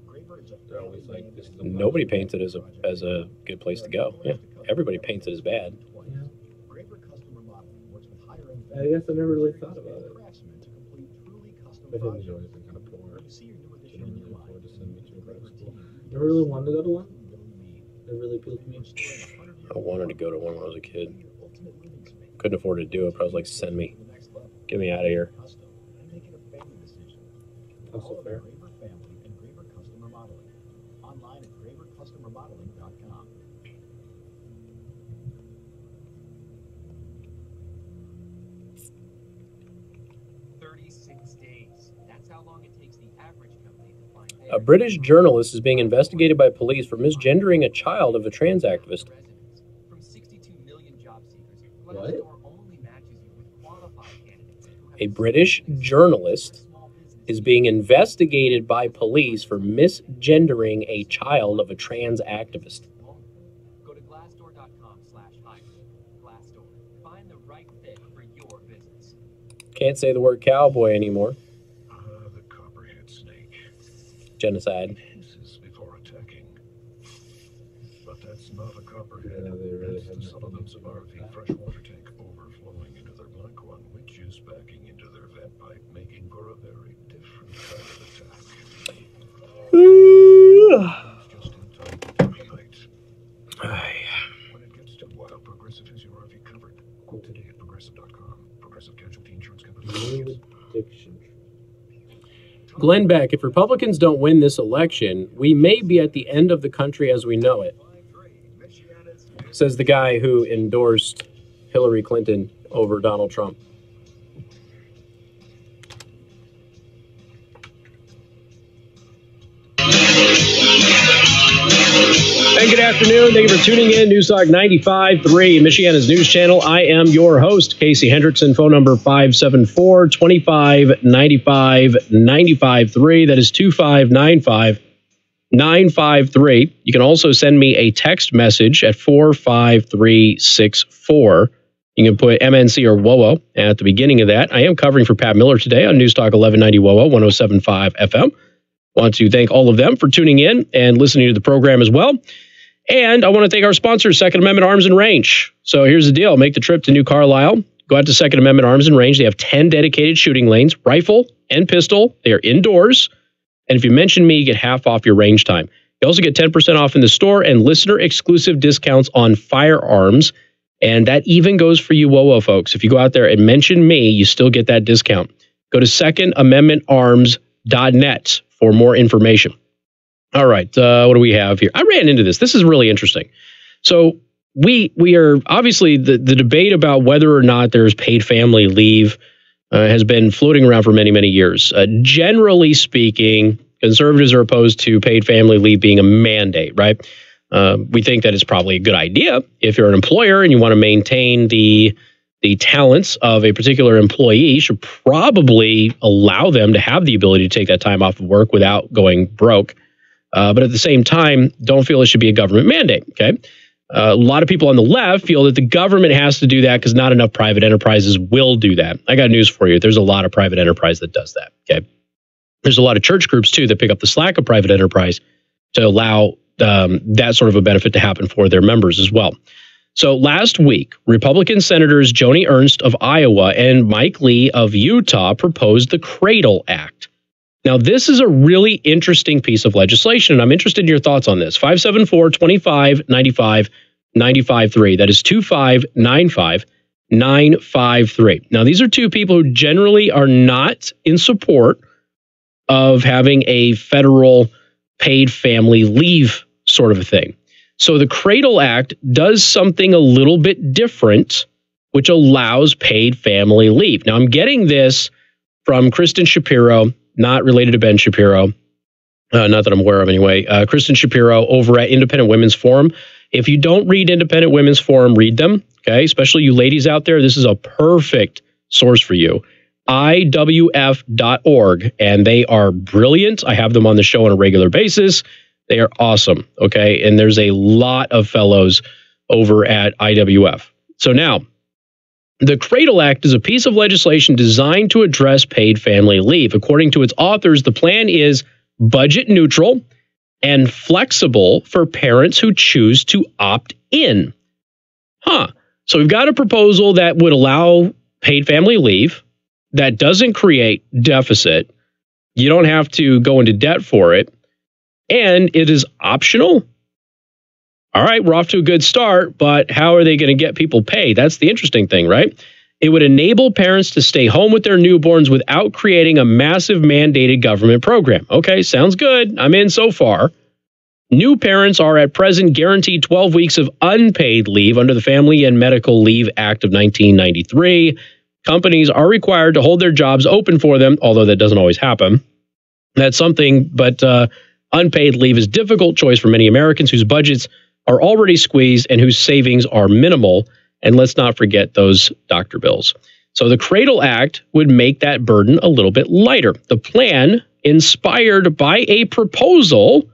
Graver is they're always like, this is Nobody paints it as a good place to go. Yeah, everybody paints it as bad. Graver Customer Modeling works with higher end I guess I never really thought about it. craftsmen to complete truly custom I didn't projects. enjoy it. Kind of poor. You see your new addition in your mind. To send me to a private school. Never really wanted to go to one. It really appealed to me. I wanted to go to one when I was a kid. Couldn't afford to do it, but I was like, send me. Get me out of here. Also fair. Graver Family and Graver Customer Modeling. Online at gravercustomermodeling.com. A British journalist is being investigated by police for misgendering a child of a trans activist. What? A British journalist is being investigated by police for misgendering a child of a trans activist. Go to glassdoor.com/hire. Glassdoor. Find the right fit for your business. Can't say the word cowboy anymore. The copperhead snake. Genocide. Hisses before attacking. But that's not a copperhead. Yeah, they really That's the supplements of RV freshwater tank overflowing into their black one, which is backing into their vent pipe, making for a very different kind of attack. Just in time for night. When it gets too wild, Progressive has your RV covered. Quote today at progressive.com. Progressive Casualty Insurance Company. Addiction. Glenn Beck, if Republicans don't win this election, we may be at the end of the country as we know it, says the guy who endorsed Hillary Clinton over Donald Trump. And good afternoon. Thank you for tuning in. Newstalk 95.3, Michiana's news channel. I am your host, Casey Hendrickson. Phone number 574-2595-95.3. That is 2595-953. You can also send me a text message at 45364. You can put MNC or WOWO at the beginning of that. I am covering for Pat Miller today on Newstalk 1190 WOWO 107.5 FM. Want to thank all of them for tuning in and listening to the program as well. And I want to thank our sponsors, Second Amendment Arms and Range. So here's the deal. Make the trip to New Carlisle. Go out to Second Amendment Arms and Range. They have 10 dedicated shooting lanes, rifle and pistol. They are indoors. And if you mention me, you get half off your range time. You also get 10% off in the store and listener-exclusive discounts on firearms. And that even goes for you WOWO folks. If you go out there and mention me, you still get that discount. Go to secondamendmentarms.net for more information. All right, what do we have here? I ran into this. This is really interesting. So we are obviously the debate about whether or not there's paid family leave has been floating around for many, many years. Generally speaking, conservatives are opposed to paid family leave being a mandate, right? We think that it's probably a good idea if you're an employer and you want to maintain the the talents of a particular employee should probably allow them to have the ability to take that time off of work without going broke. But at the same time, don't feel it should be a government mandate, okay? A lot of people on the left feel that the government has to do that because not enough private enterprises will do that. I got news for you. There's a lot of private enterprise that does that, okay? There's a lot of church groups, too, that pick up the slack of private enterprise to allow that sort of a benefit to happen for their members as well. So last week, Republican Senators Joni Ernst of Iowa and Mike Lee of Utah proposed the Cradle Act. Now, this is a really interesting piece of legislation, and I'm interested in your thoughts on this. 574-2595-95-3. That is 2595-953. Now, these are two people who generally are not in support of having a federal paid family leave sort of a thing. So the Cradle Act does something a little bit different, which allows paid family leave. Now, I'm getting this from Kristen Shapiro, not related to Ben Shapiro, not that I'm aware of anyway. Kristen Shapiro over at Independent Women's Forum. If you don't read Independent Women's Forum, read them, okay? Especially you ladies out there, this is a perfect source for you. IWF.org, and they are brilliant. I have them on the show on a regular basis. They are awesome, okay? And there's a lot of fellows over at IWF. So now, the Cradle Act is a piece of legislation designed to address paid family leave. According to its authors, the plan is budget neutral and flexible for parents who choose to opt in. So we've got a proposal that would allow paid family leave that doesn't create deficit. You don't have to go into debt for it. And it is optional. All right, we're off to a good start, but how are they going to get people paid? That's the interesting thing, right? It would enable parents to stay home with their newborns without creating a massive mandated government program. Okay, sounds good. I'm in so far. New parents are at present guaranteed 12 weeks of unpaid leave under the Family and Medical Leave Act of 1993. Companies are required to hold their jobs open for them, although that doesn't always happen. That's something, but unpaid leave is a difficult choice for many Americans whose budgets are already squeezed and whose savings are minimal. And let's not forget those doctor bills. So the Cradle Act would make that burden a little bit lighter. The plan, inspired by a proposal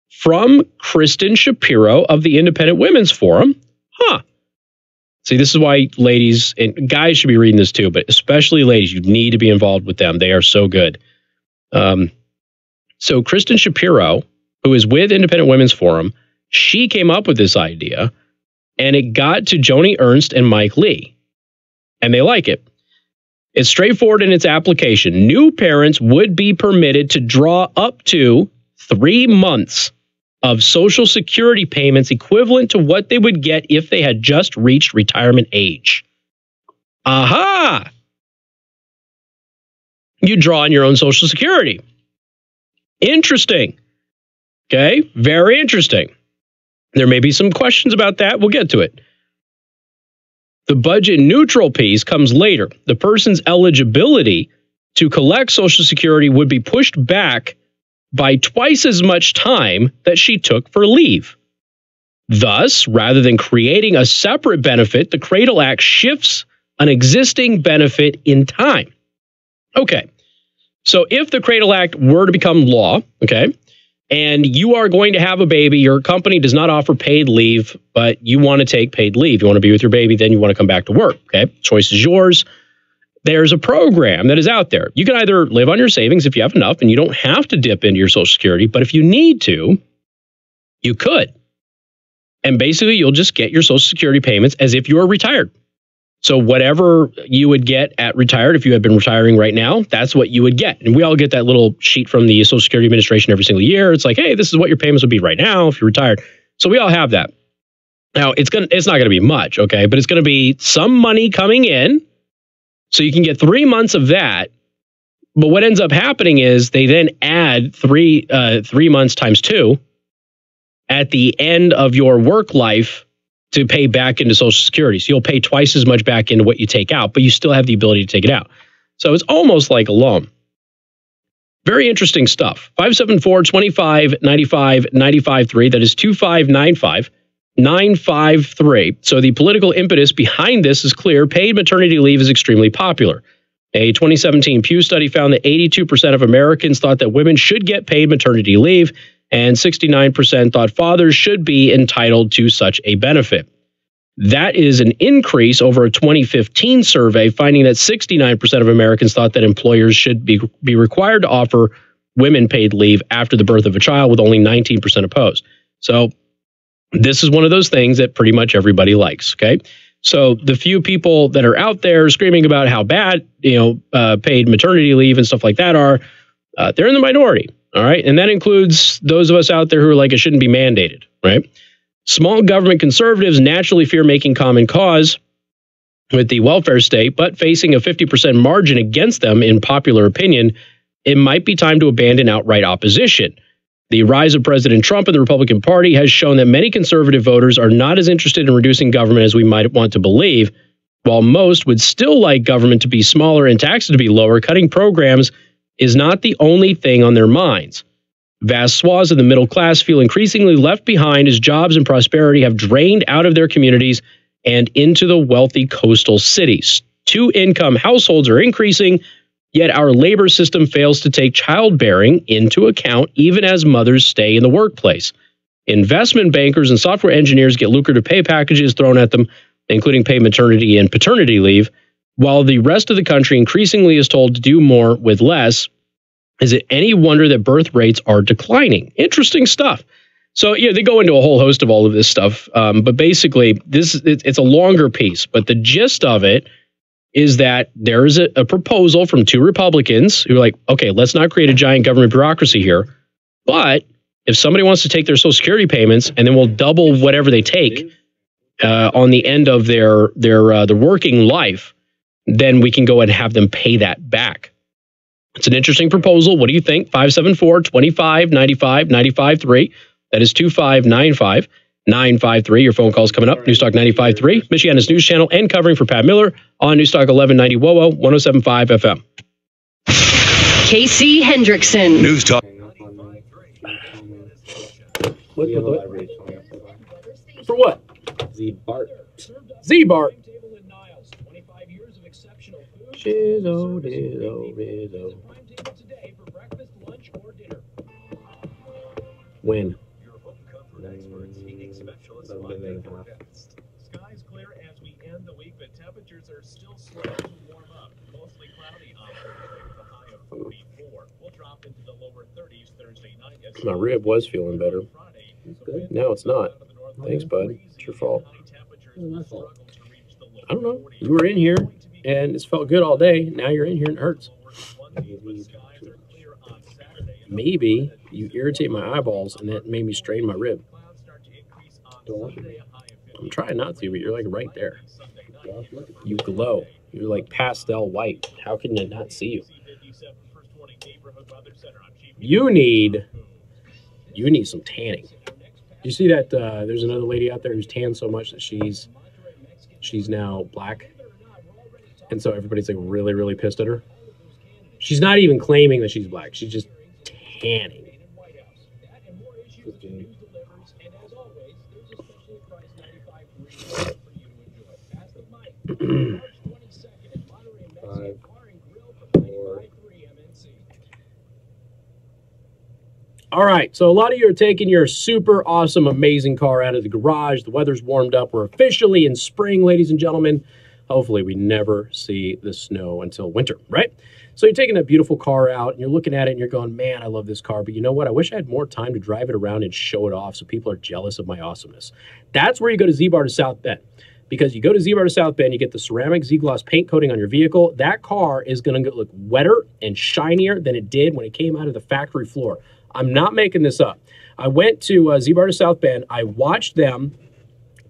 from Kristen Shapiro of the Independent Women's Forum. See, this is why ladies and guys should be reading this too, but especially ladies, you need to be involved with them. They are so good. So Kristen Shapiro, who is with Independent Women's Forum, she came up with this idea, and it got to Joni Ernst and Mike Lee, and they like it. It's straightforward in its application. New parents would be permitted to draw up to 3 months of Social Security payments equivalent to what they would get if they had just reached retirement age. Aha! You draw on your own Social Security. Interesting. Okay, very interesting. There may be some questions about that. We'll get to it. The budget neutral piece comes later. The person's eligibility to collect Social Security would be pushed back by twice as much time that she took for leave. Thus, rather than creating a separate benefit, the Cradle Act shifts an existing benefit in time. Okay, so if the Cradle Act were to become law, okay, and you are going to have a baby, your company does not offer paid leave, but you want to take paid leave. You want to be with your baby, then you want to come back to work, okay? Choice is yours. There's a program that is out there. You can either live on your savings if you have enough, and you don't have to dip into your Social Security, but if you need to, you could. And basically, you'll just get your Social Security payments as if you were retired. So whatever you would get at retired, if you had been retiring right now, that's what you would get. And we all get that little sheet from the Social Security Administration every single year. It's like, hey, this is what your payments would be right now if you're retired. So we all have that. Now, it's not going to be much, okay? But it's going to be some money coming in. So you can get 3 months of that. But what ends up happening is they then add 3 months times 2 at the end of your work life to pay back into Social Security. So you'll pay twice as much back into what you take out, but you still have the ability to take it out. So it's almost like a loan. Very interesting stuff. 574-2595-95-3. That is 2595 953. So the political impetus behind this is clear. Paid maternity leave is extremely popular. A 2017 Pew study found that 82% of Americans thought that women should get paid maternity leave, and 69% thought fathers should be entitled to such a benefit. That is an increase over a 2015 survey finding that 69% of Americans thought that employers should be required to offer women paid leave after the birth of a child, with only 19% opposed. So this is one of those things that pretty much everybody likes, okay? So the few people that are out there screaming about how bad, paid maternity leave and stuff like that are, they're in the minority, all right? And that includes those of us out there who are like, it shouldn't be mandated, right? Small government conservatives naturally fear making common cause with the welfare state, but facing a 50% margin against them in popular opinion, it might be time to abandon outright opposition. The rise of President Trump and the Republican Party has shown that many conservative voters are not as interested in reducing government as we might want to believe. While most would still like government to be smaller and taxes to be lower, cutting programs is not the only thing on their minds. Vast swaths of the middle class feel increasingly left behind as jobs and prosperity have drained out of their communities and into the wealthy coastal cities. Two-income households are increasing, yet our labor system fails to take childbearing into account even as mothers stay in the workplace. Investment bankers and software engineers get lucrative pay packages thrown at them, including paid maternity and paternity leave, while the rest of the country increasingly is told to do more with less. Is it any wonder that birth rates are declining? Interesting stuff. So, they go into a whole host of all of this stuff, but basically, it's a longer piece, but the gist of it is that there is a proposal from two Republicans who are like, okay, let's not create a giant government bureaucracy here. But if somebody wants to take their Social Security payments and then we'll double whatever they take on the end of their working life, then we can go ahead and have them pay that back. It's an interesting proposal. What do you think? 574-25-95-95-3. That is 2595-953. Your phone call's coming up. Newstalk 95.3, Michiana's news channel, and covering for Pat Miller on Newstalk 1190 WOWO 107.5 FM. Casey Hendrickson. Newstalk. For what? Z-Bart. Z-Bart. Shizzo, dizzo, rizzo. When? Skies clear as we end the week, but temperatures are still slow to warm up. Mostly cloudy on Thursday with a high of 44. We'll drop into the lower 30s Thursday night. My rib was feeling better. No, it's not. Thanks, bud. It's your fault. I don't know. You were in here, and it's felt good all day. Now you're in here, and it hurts. Maybe you irritate my eyeballs, and that made me strain my rib. I'm trying not to, but you're like right there. You glow. You're like pastel white. How can I not see you? You need some tanning. You see that there's another lady out there who's tanned so much that she's now black. And so everybody's like really, really pissed at her. She's not even claiming that she's black. She's just tanning. All right, so a lot of you are taking your super awesome, amazing car out of the garage. The weather's warmed up. We're officially in spring, ladies and gentlemen. Hopefully we never see the snow until winter, right? So you're taking that beautiful car out, and you're looking at it, and you're going, man, I love this car. But you know what? I wish I had more time to drive it around and show it off so people are jealous of my awesomeness. That's where you go to Z-Bar to South Bend. Because you go to Z-Bar to South Bend, you get the ceramic Z-Gloss paint coating on your vehicle. That car is going to look wetter and shinier than it did when it came out of the factory floor. I'm not making this up. I went to Z-Bar to South Bend. I watched them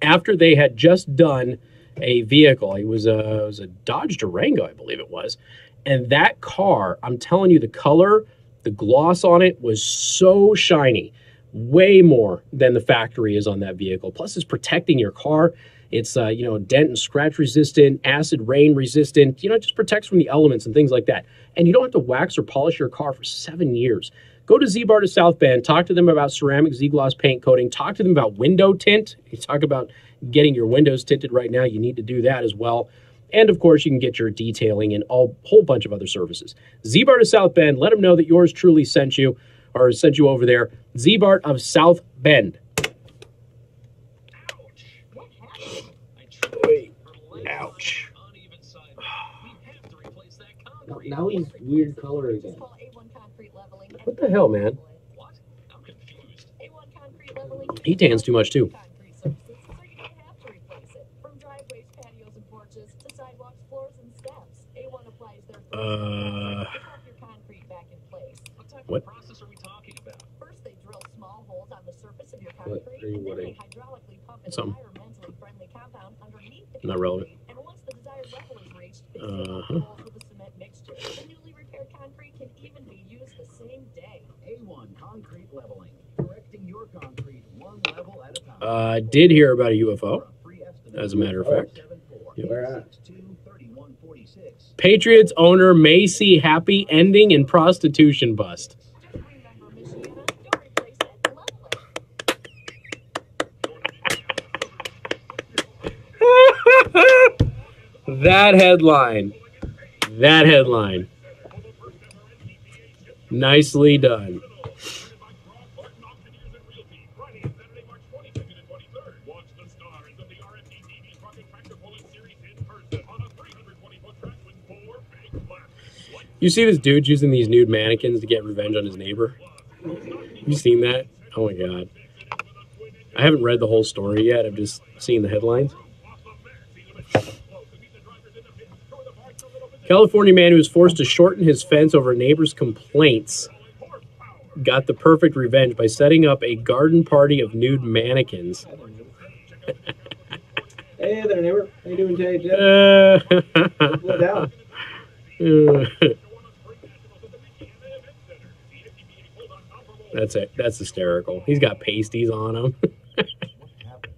after they had just done a vehicle. It was a Dodge Durango, I believe it was. And that car, I'm telling you, the color, the gloss on it was so shiny. Way more than the factory is on that vehicle. Plus, it's protecting your car. It's, dent and scratch resistant, acid rain resistant. It just protects from the elements and things like that. And you don't have to wax or polish your car for 7 years. Go to Z-Bar to South Bend. Talk to them about ceramic Z-Gloss paint coating. Talk to them about window tint. You talk about getting your windows tinted right now. You need to do that as well. And, of course, you can get your detailing and a whole bunch of other services. Z-Bar to South Bend. Let them know that yours truly sent you or sent you over there. Z-Bar of South Bend. Ouch. Now he's weird color again. What the hell, man? He tans too much, too. What? Something. Not relevant. I did hear about a UFO, as a matter of fact. Yep. Patriots owner may see happy ending in prostitution bust. That headline. That headline. Nicely done. You see this dude using these nude mannequins to get revenge on his neighbor? You seen that? Oh my God. I haven't read the whole story yet. I've just seen the headlines. California man who was forced to shorten his fence over a neighbor's complaints got the perfect revenge by setting up a garden party of nude mannequins. Hey there, neighbor. How you doing today, Jeff? Slow down. That's it. That's hysterical. He's got pasties on him. What happened?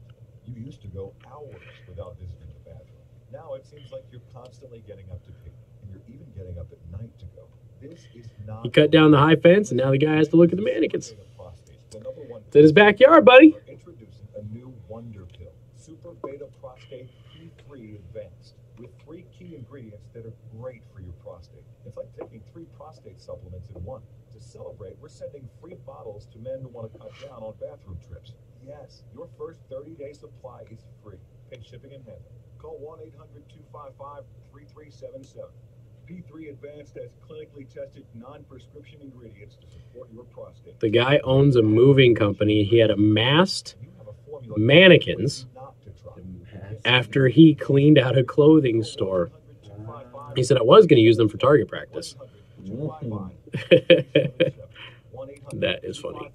You used to go hours without visiting the bathroom. Now it seems like you're constantly getting up to pee, and you're even getting up at night to go. This is not. He cut down the high fence, and now the guy has to look at the mannequins. It's in his backyard, buddy. Introducing a new wonder pill, Super Beta Prostate P3 Advanced, with 3 key ingredients that are great for your prostate. It's like taking 3 prostate supplements in one. To celebrate, we're sending free bottles to men who want to cut down on bathroom trips. Yes, your first 30-day supply is free. Pay shipping and handling. Call 1-800-255-3377. P3 Advanced has clinically tested non-prescription ingredients to support your prostate. The guy owns a moving company. He had amassed mannequins after he cleaned out a clothing store. He said, I was going to use them for target practice. That is funny.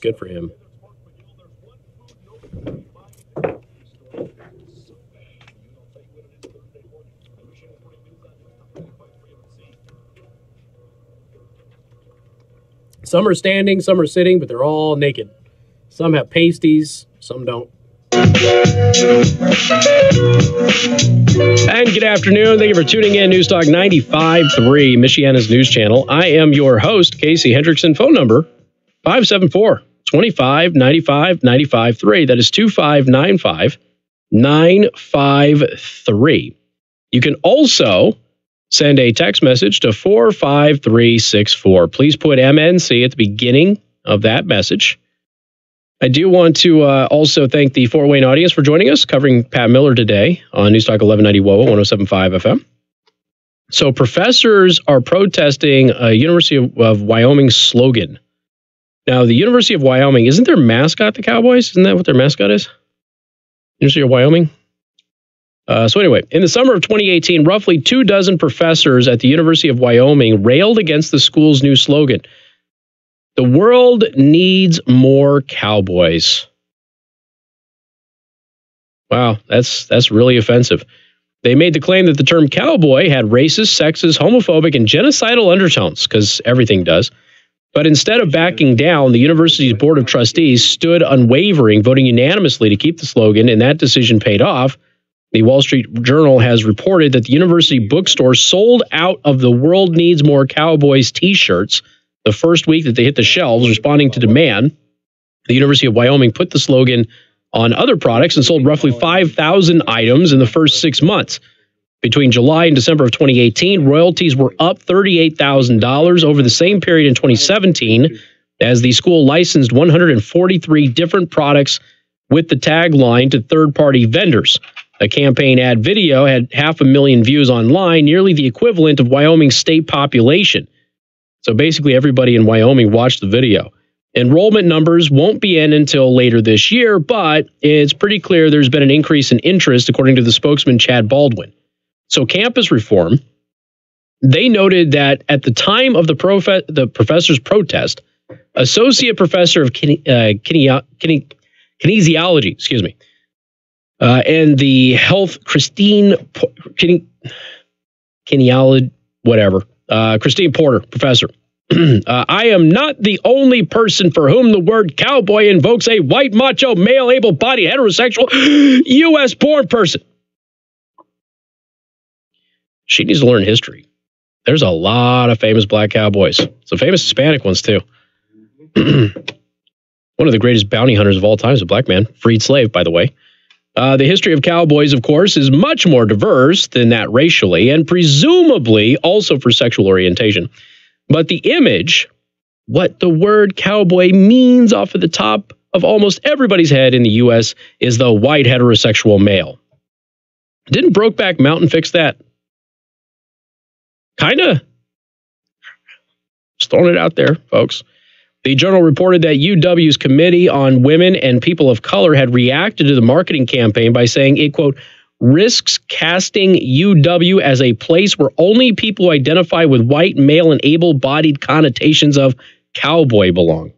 Good for him. Some are standing, some are sitting, but they're all naked. Some have pasties, some don't. And good afternoon. Thank you for tuning in. News Talk 95.3, Michiana's news channel. I am your host, Casey Hendrickson. Phone number 574-2595-95.3. That is 2595-953. You can also send a text message to 45364. Please put MNC at the beginning of that message. I do want to also thank the Fort Wayne audience for joining us, covering Pat Miller today on News Talk 1190 WOWO 107.5 FM. So professors are protesting a University of Wyoming slogan. Now, the University of Wyoming, isn't their mascot the Cowboys? Isn't that what their mascot is? University of Wyoming? So anyway, in the summer of 2018, roughly 24 professors at the University of Wyoming railed against the school's new slogan. The world needs more cowboys. Wow, that's really offensive. They made the claim that the term cowboy had racist, sexist, homophobic, and genocidal undertones, because everything does. But instead of backing down, the university's board of trustees stood unwavering, voting unanimously to keep the slogan, and that decision paid off. The Wall Street Journal has reported that the university bookstore sold out of the World Needs More Cowboys t-shirts, the first week that they hit the shelves, responding to demand, the University of Wyoming put the slogan on other products and sold roughly 5,000 items in the first 6 months. Between July and December of 2018, royalties were up $38,000 over the same period in 2017, as the school licensed 143 different products with the tagline to third-party vendors. A campaign ad video had 500,000 views online, nearly the equivalent of Wyoming's state population. So basically everybody in Wyoming watched the video. Enrollment numbers won't be in until later this year, but it's pretty clear there's been an increase in interest, according to the spokesman Chad Baldwin. So campus reform, they noted that at the time of the professor's protest, Associate Professor of Kinesiology, and the health Christine Porter, professor. I am not the only person for whom the word cowboy invokes a white, macho, male, able-bodied, heterosexual, U.S.-born person. She needs to learn history. There's a lot of famous black cowboys. Some famous Hispanic ones, too. One of the greatest bounty hunters of all time is a black man, freed slave, by the way. The history of cowboys, of course, is much more diverse than that racially, and presumably also for sexual orientation. But the image, what the word cowboy means off of the top of almost everybody's head in the U.S. is the white heterosexual male. Didn't Brokeback Mountain fix that? Kinda. Just throwing it out there, folks. The Journal reported that UW's Committee on Women and People of Color had reacted to the marketing campaign by saying it, quote, risks casting UW as a place where only people who identify with white, male, and able-bodied connotations of cowboy belong.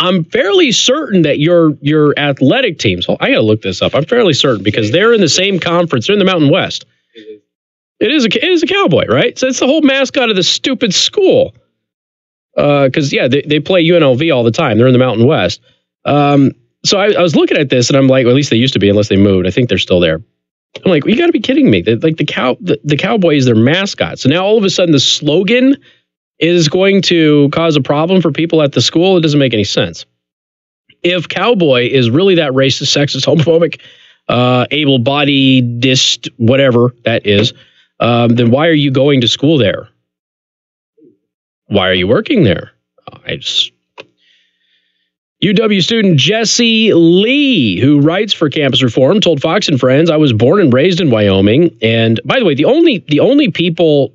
I'm fairly certain that your athletic teams, I got to look this up. I'm fairly certain because they're in the same conference. They're in the Mountain West. It is a cowboy, right? So it's the whole mascot of the stupid school. Because, yeah, they play UNLV all the time. They're in the Mountain West. So I was looking at this, and I'm like, well, at least they used to be, unless they moved. I think they're still there. I'm like, well, you got to be kidding me. Like the cowboy is their mascot. So now all of a sudden the slogan is going to cause a problem for people at the school. It doesn't make any sense. If cowboy is really that racist, sexist, homophobic, able-bodied, whatever that is, then why are you going to school there? Why are you working there? UW student Jesse Lee, who writes for Campus Reform, told Fox and Friends, I was born and raised in Wyoming. And by the way, the only people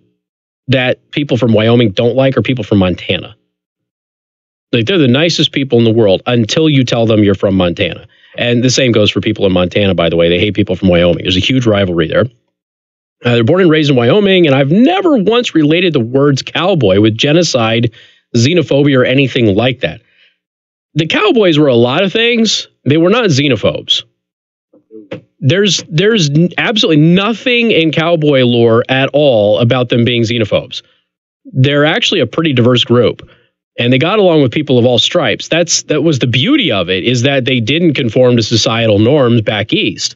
that people from Wyoming don't like are people from Montana. Like, they're the nicest people in the world until you tell them you're from Montana. And the same goes for people in Montana, by the way. They hate people from Wyoming. There's a huge rivalry there. They're born and raised in Wyoming, and I've never once related the words cowboy with genocide, xenophobia, or anything like that. The cowboys were a lot of things. They were not xenophobes. There's absolutely nothing in cowboy lore at all about them being xenophobes. They're actually a pretty diverse group, and they got along with people of all stripes. That was the beauty of it, is that they didn't conform to societal norms back east.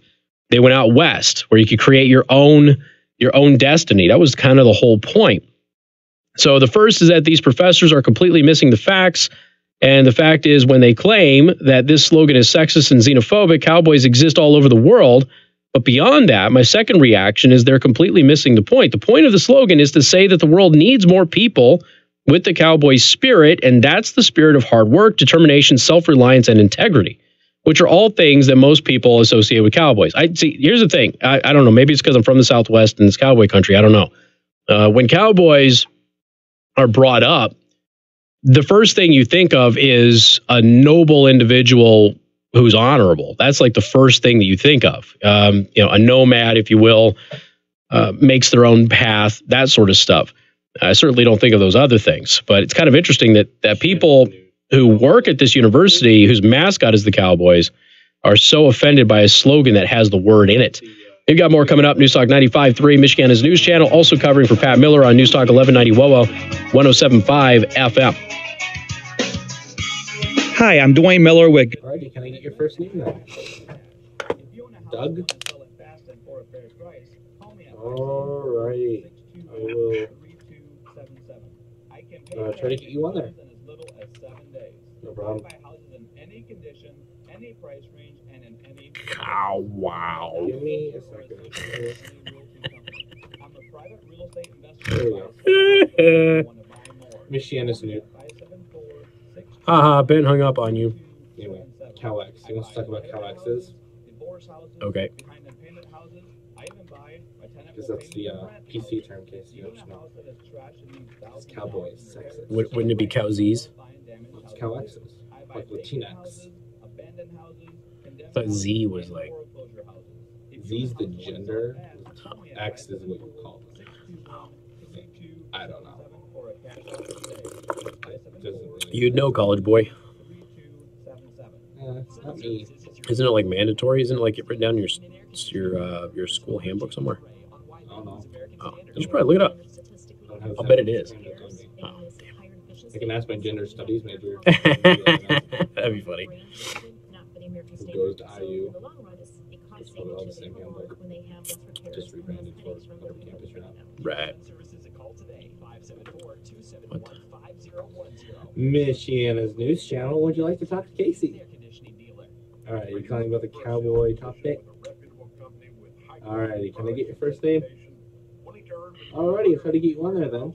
They went out west, where you could create your own destiny. That was kind of the whole point. So the first is that these professors are completely missing the facts. And the fact is, when they claim that this slogan is sexist and xenophobic, cowboys exist all over the world. But beyond that, my second reaction is they're completely missing the point. The point of the slogan is to say that the world needs more people with the cowboy spirit, and that's the spirit of hard work, determination, self-reliance, and integrity, which are all things that most people associate with cowboys. Here's the thing. I don't know. Maybe it's because I'm from the Southwest and it's cowboy country. I don't know. When cowboys are brought up, the first thing you think of is a noble individual who's honorable. That's like the first thing that you think of. A nomad, if you will, makes their own path, that sort of stuff. I certainly don't think of those other things, but it's kind of interesting that people who work at this university, whose mascot is the Cowboys, are so offended by a slogan that has the word in it. We've got more coming up. Newstalk 95.3, Michiana's news channel, also covering for Pat Miller on Newstalk 1190 WOWO, 107.5 FM. Hi, I'm Dwayne Miller with... Alrighty, can I get your first name then? Doug? Alrighty. I will... Try to get you on there. In as little as 7 days. No problem. Buy houses in any condition, any price range, and in any. Oh, wow. Give me a second. I'm a private real estate investor. There we go. Michiana's new. Haha, Ben hung up on you. Anyway, CalX. You want to talk about CalX's? Okay. Because that's the PC term, in case you don't know. It's cowboys, sexist. Wouldn't it be cowsies? It's CalX's. Like Latinx. I thought Z was like. Z's the gender. X is what you call it. I don't know. You'd know, college boy. Not me. Isn't it like mandatory? Isn't it like written down in your school handbook somewhere? I don't know. Oh, you should probably look it up. I'll bet it is. Oh, I can ask my gender studies major. That'd be funny. Who goes to IU? It's probably all the same handbook. Just rebranded for whatever campus you're at. Right. What? Michiana's news channel. Would you like to talk to Casey? All right, you're talking about the cowboy topic. All righty, can I get your first name? All righty, I'll try to get you on there then.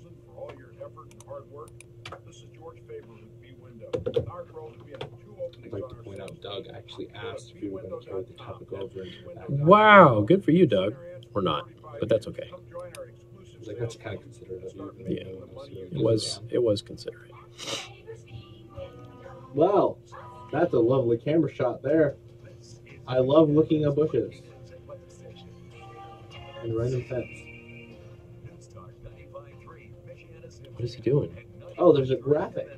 I'd like to point out Doug actually asked if you were going to carry the topic over into the back. Wow, good for you, Doug. Or not, but that's okay. Like, that's kind of considerate of you. Yeah, it was considerate. Wow, that's a lovely camera shot there. I love looking at bushes and random fence. What is he doing? Oh, there's a graphic.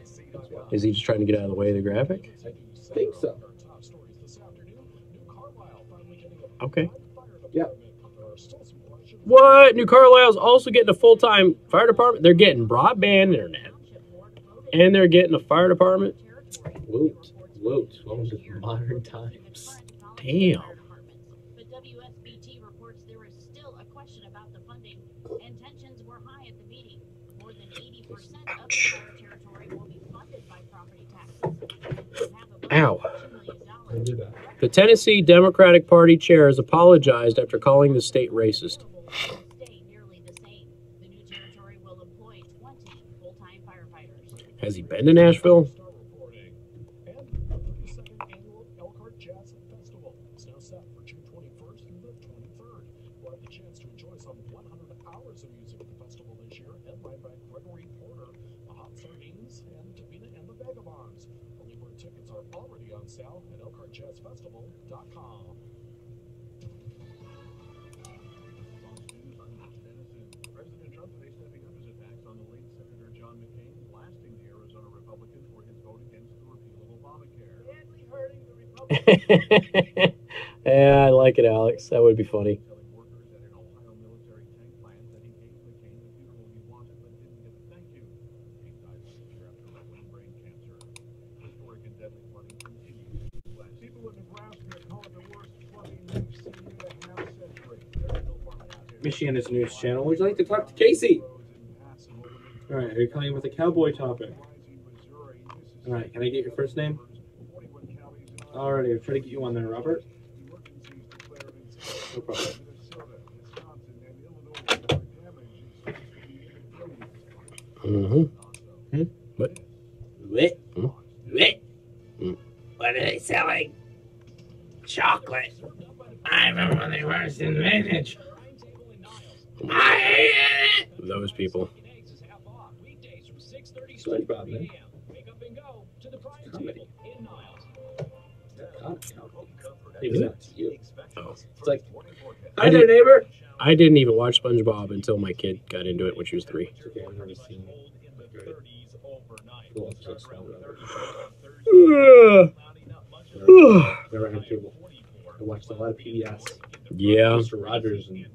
Is he just trying to get out of the way of the graphic? I think so. Okay. Yep. What? New Carlisle's also getting a full-time fire department? They're getting broadband internet. And they're getting a fire department? Woot. Welcome to modern times. Damn. But WSBT reports there is still a question about the funding, and tensions were high at the meeting. More than 80% of the fire territory will be funded by property taxes. Ow. The Tennessee Democratic Party chair has apologized after calling the state racist. Has he been to Nashville? Yeah, I like it, Alex. That would be funny. Michiana's news channel. Would you like to talk to Casey? All right, are you calling with a cowboy topic? All right, can I get your first name? Alrighty, I'll try to get you on there, Robert. No problem. What? What? What are they selling? Chocolate. I remember when they first invented. I hate it. Those people. SpongeBob, man. Comedy. Maybe not to you. Oh. It's like, hi there, neighbor. I didn't even watch SpongeBob until my kid got into it when she was 3. Okay, I've already seen it. Never had cable. I watched a lot of PBS. Yeah. Mr. Rogers and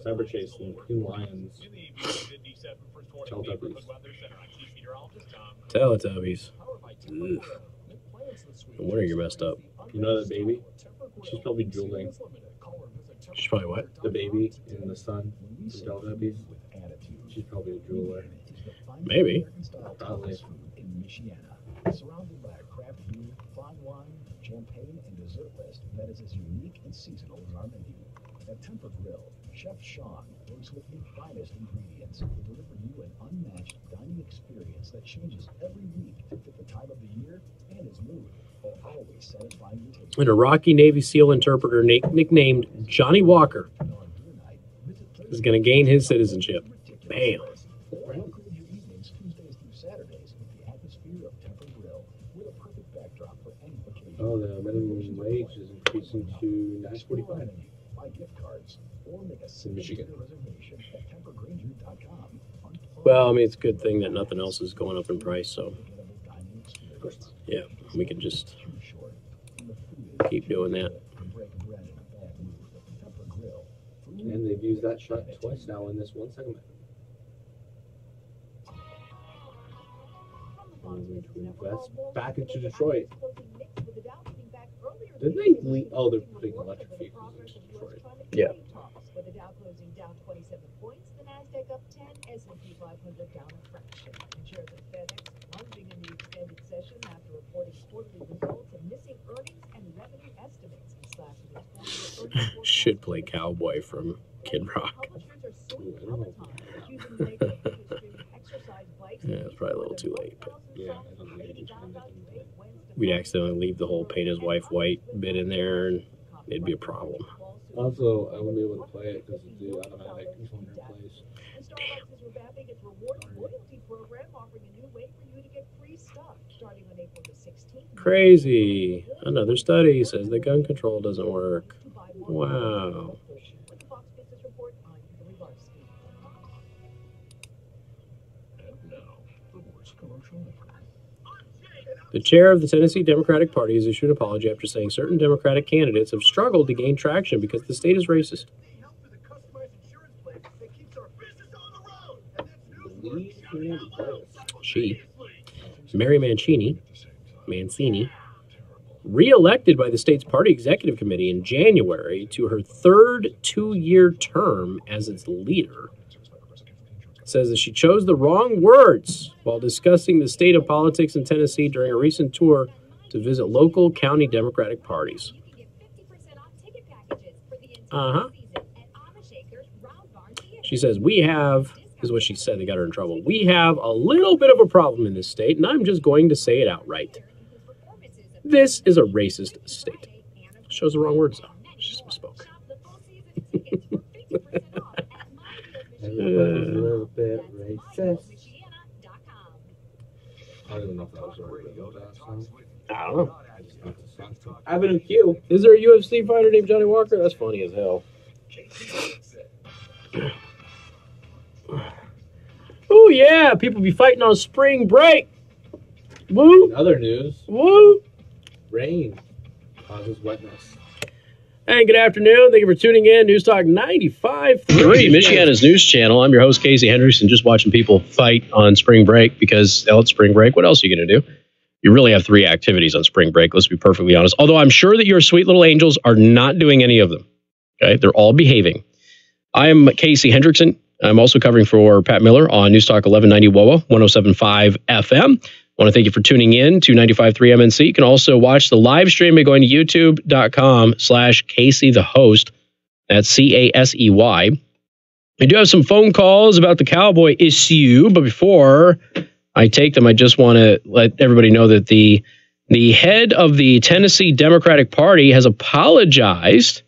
Cyber Chase and Queen Lions. Teletubbies. Teletubbies. Ugh. No wonder you're messed up. You know that baby? She's probably drooling. She's probably what? The baby in the sun from Teletubbies. She's probably a drooler. Maybe. In Mishawaka, surrounded by a craft beer, fine wine, champagne, and dessert list that is as unique and seasonal as our menu. At Temper Grill, Chef Sean works with the finest ingredients to deliver you an unmatched dining experience that changes every week to fit the time of the year and his mood, while always satisfying your taste. And a Rocky Navy SEAL interpreter nicknamed Johnny Walker is going to gain his citizenship. Bam. Oh, the minimum wage is increasing to $9.45. Buy gift cards or make a in Michigan. reservation at tempergranger.com. Well, I mean, it's a good thing that nothing else is going up in price, so yeah, we can just keep doing that. And they've used that shot twice now in this one segment. West back into Detroit. Did they leave? Oh, they're putting electric vehicles into Detroit. Yeah. With the Dow closing down 27 points, the Nasdaq up 10, S&P 500 down a fraction. And shares of FedEx plunging in the extended session after reporting quarterly results and missing earnings and revenue estimates. Should play Cowboy from Kid Rock. Yeah, it's probably a little too late, but yeah, we'd accidentally leave the whole paint his wife white bit in there, and it'd be a problem. Also, I won't be able to play it because it's the automatic controller plays. Crazy. Another study says that gun control doesn't work. Wow. The chair of the Tennessee Democratic Party has issued an apology after saying certain Democratic candidates have struggled to gain traction because the state is racist. She, Mary Mancini, re-elected by the state's party executive committee in January to her third two-year term as its leader, says that she chose the wrong words while discussing the state of politics in Tennessee during a recent tour to visit local county Democratic parties. She says, we have, this is what she said, they got her in trouble. We have a little bit of a problem in this state, and I'm just going to say it outright. This is a racist state. Shows the wrong words, though. She just misspoke. Everybody's a little bit racist. I don't even know if that was a radio song. I don't know. Avenue Q. Is there a UFC fighter named Johnny Walker? That's funny as hell. Oh, yeah. People be fighting on spring break. Woo. In other news. Woo. Rain causes wetness. And good afternoon. Thank you for tuning in. News Talk 95.3, Michiana's news channel. I'm your host, Casey Hendrickson, just watching people fight on spring break because, it's spring break. What else are you going to do? You really have 3 activities on spring break. Let's be perfectly honest. Although I'm sure that your sweet little angels are not doing any of them. Okay, they're all behaving. I am Casey Hendrickson. I'm also covering for Pat Miller on News Talk 1190 WOWA, 107.5 FM. I want to thank you for tuning in to 95.3 MNC. You can also watch the live stream by going to youtube.com/Casey the host. That's CASEY. I do have some phone calls about the Cowboy issue, but before I take them, I just want to let everybody know that the head of the Tennessee Democratic Party has apologized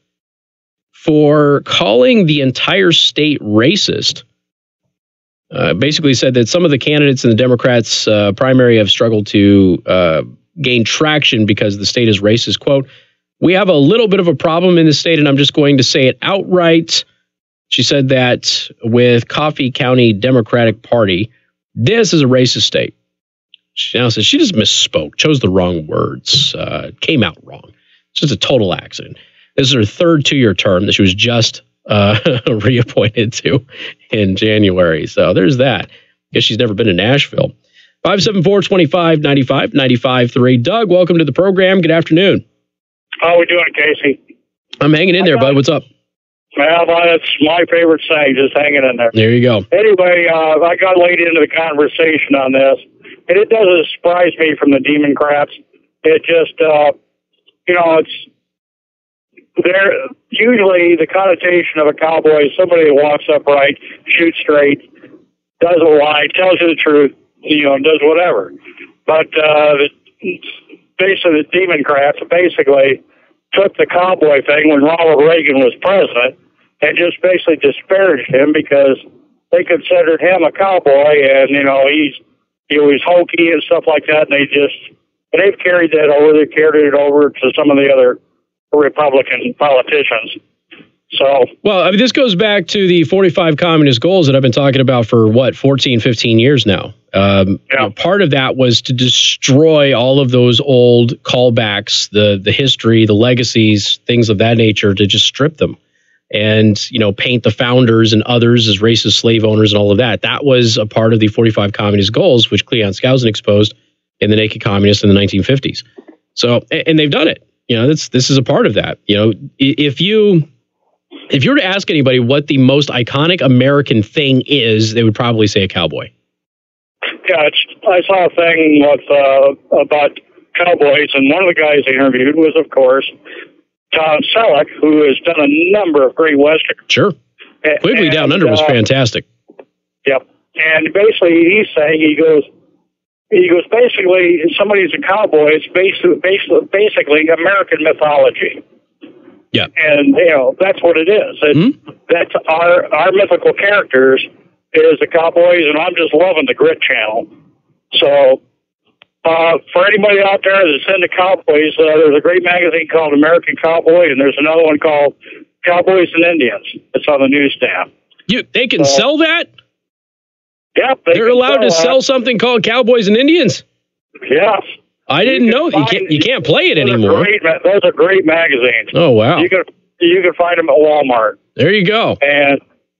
for calling the entire state racist. Basically said that some of the candidates in the Democrats' primary have struggled to gain traction because the state is racist. Quote, we have a little bit of a problem in the state, and I'm just going to say it outright. She said that with Coffee County Democratic Party, this is a racist state. She now says she just misspoke, chose the wrong words, came out wrong. It's just a total accident. This is her third two-year term that she was just reappointed to in January. So there's that. Guess she's never been to Nashville. 574-25-95-95-3. Doug, welcome to the program. Good afternoon. How are we doing, Casey? I'm hanging in there, bud. What's up? Well, that's my favorite saying, just hanging in there. There you go. Anyway, I got laid into the conversation on this, and it doesn't surprise me from the Democrats. It just, it's there. Usually the connotation of a cowboy is somebody that walks upright, shoots straight, doesn't lie, tells you the truth, does whatever. But basically the Democrats basically took the cowboy thing when Ronald Reagan was president and just basically disparaged him because they considered him a cowboy, and he was hokey and stuff like that. And they've carried that over. They carried it over to some of the other Republican politicians. So, well, I mean, this goes back to the 45 communist goals that I've been talking about for 14, 15 years now. Part of that was to destroy all of those old callbacks, the history, the legacies, things of that nature, to just strip them and, paint the founders and others as racist slave owners and all of that. That was a part of the 45 communist goals, which Cleon Skousen exposed in The Naked Communist in the 1950s. So, and they've done it. This is a part of that. If you were to ask anybody what the most iconic American thing is, they would probably say a cowboy. Yeah, I saw a thing about cowboys, and one of the guys I interviewed was, of course, Tom Selleck, who has done a number of great westerns. Sure. Quigley Down Under was fantastic. Yep. And basically, he's saying, he goes, basically, somebody's a cowboy, it's basically American mythology. Yeah. And, that's what it is. That's our mythical characters is the cowboys, and I'm just loving the Grit channel. So, for anybody out there that's into cowboys, there's a great magazine called American Cowboy, and there's another one called Cowboys and Indians. It's on the newsstand. They can sell that? Yep. They're allowed to sell something called Cowboys and Indians? Yes. I didn't know. You can't play it anymore. Those are great magazines. Oh, wow. You can find them at Walmart. There you go. And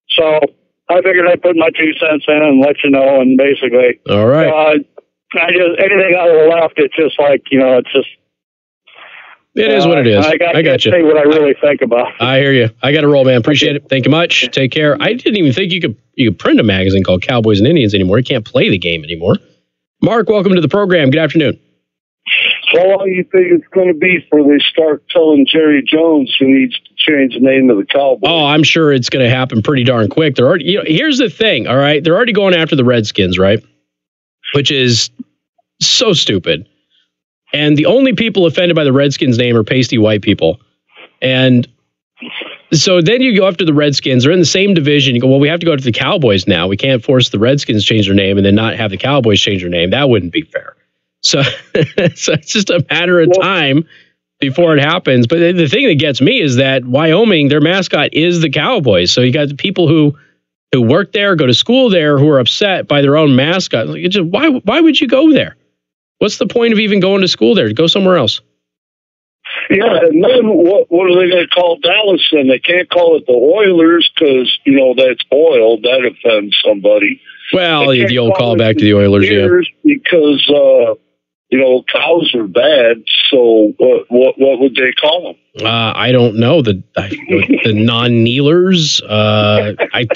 so I figured I'd put my 2 cents in and let you know. And basically, all right. Anything on the left, it's just like, it's just. It is what it is. I got you. Say what I really think about. I hear you. I got to roll, man. Appreciate it. Thank you much. Take care. I didn't even think you could print a magazine called Cowboys and Indians anymore. You can't play the game anymore. Mark, welcome to the program. Good afternoon. How long do you think it's going to be before they start telling Jerry Jones he needs to change the name of the Cowboys? Oh, I'm sure it's going to happen pretty darn quick. They're already. Here's the thing. All right, they're already going after the Redskins, right? Which is so stupid. And the only people offended by the Redskins name are pasty white people. And so then you go after the Redskins. They're in the same division. You go, well, we have to go to the Cowboys now. We can't force the Redskins to change their name and then not have the Cowboys change their name. That wouldn't be fair. So it's just a matter of time before it happens. But the thing that gets me is that Wyoming, their mascot is the Cowboys. So you got the people who work there, go to school there, who are upset by their own mascot. Like, it's just, why would you go there? What's the point of even going to school there? Go somewhere else. Yeah, and then what are they going to call Dallas then? They can't call it the Oilers because, that's oil. That offends somebody. Well, the old callback to the Oilers, yeah. Because, cows are bad, so what would they call them? I don't know. The non-kneelers? I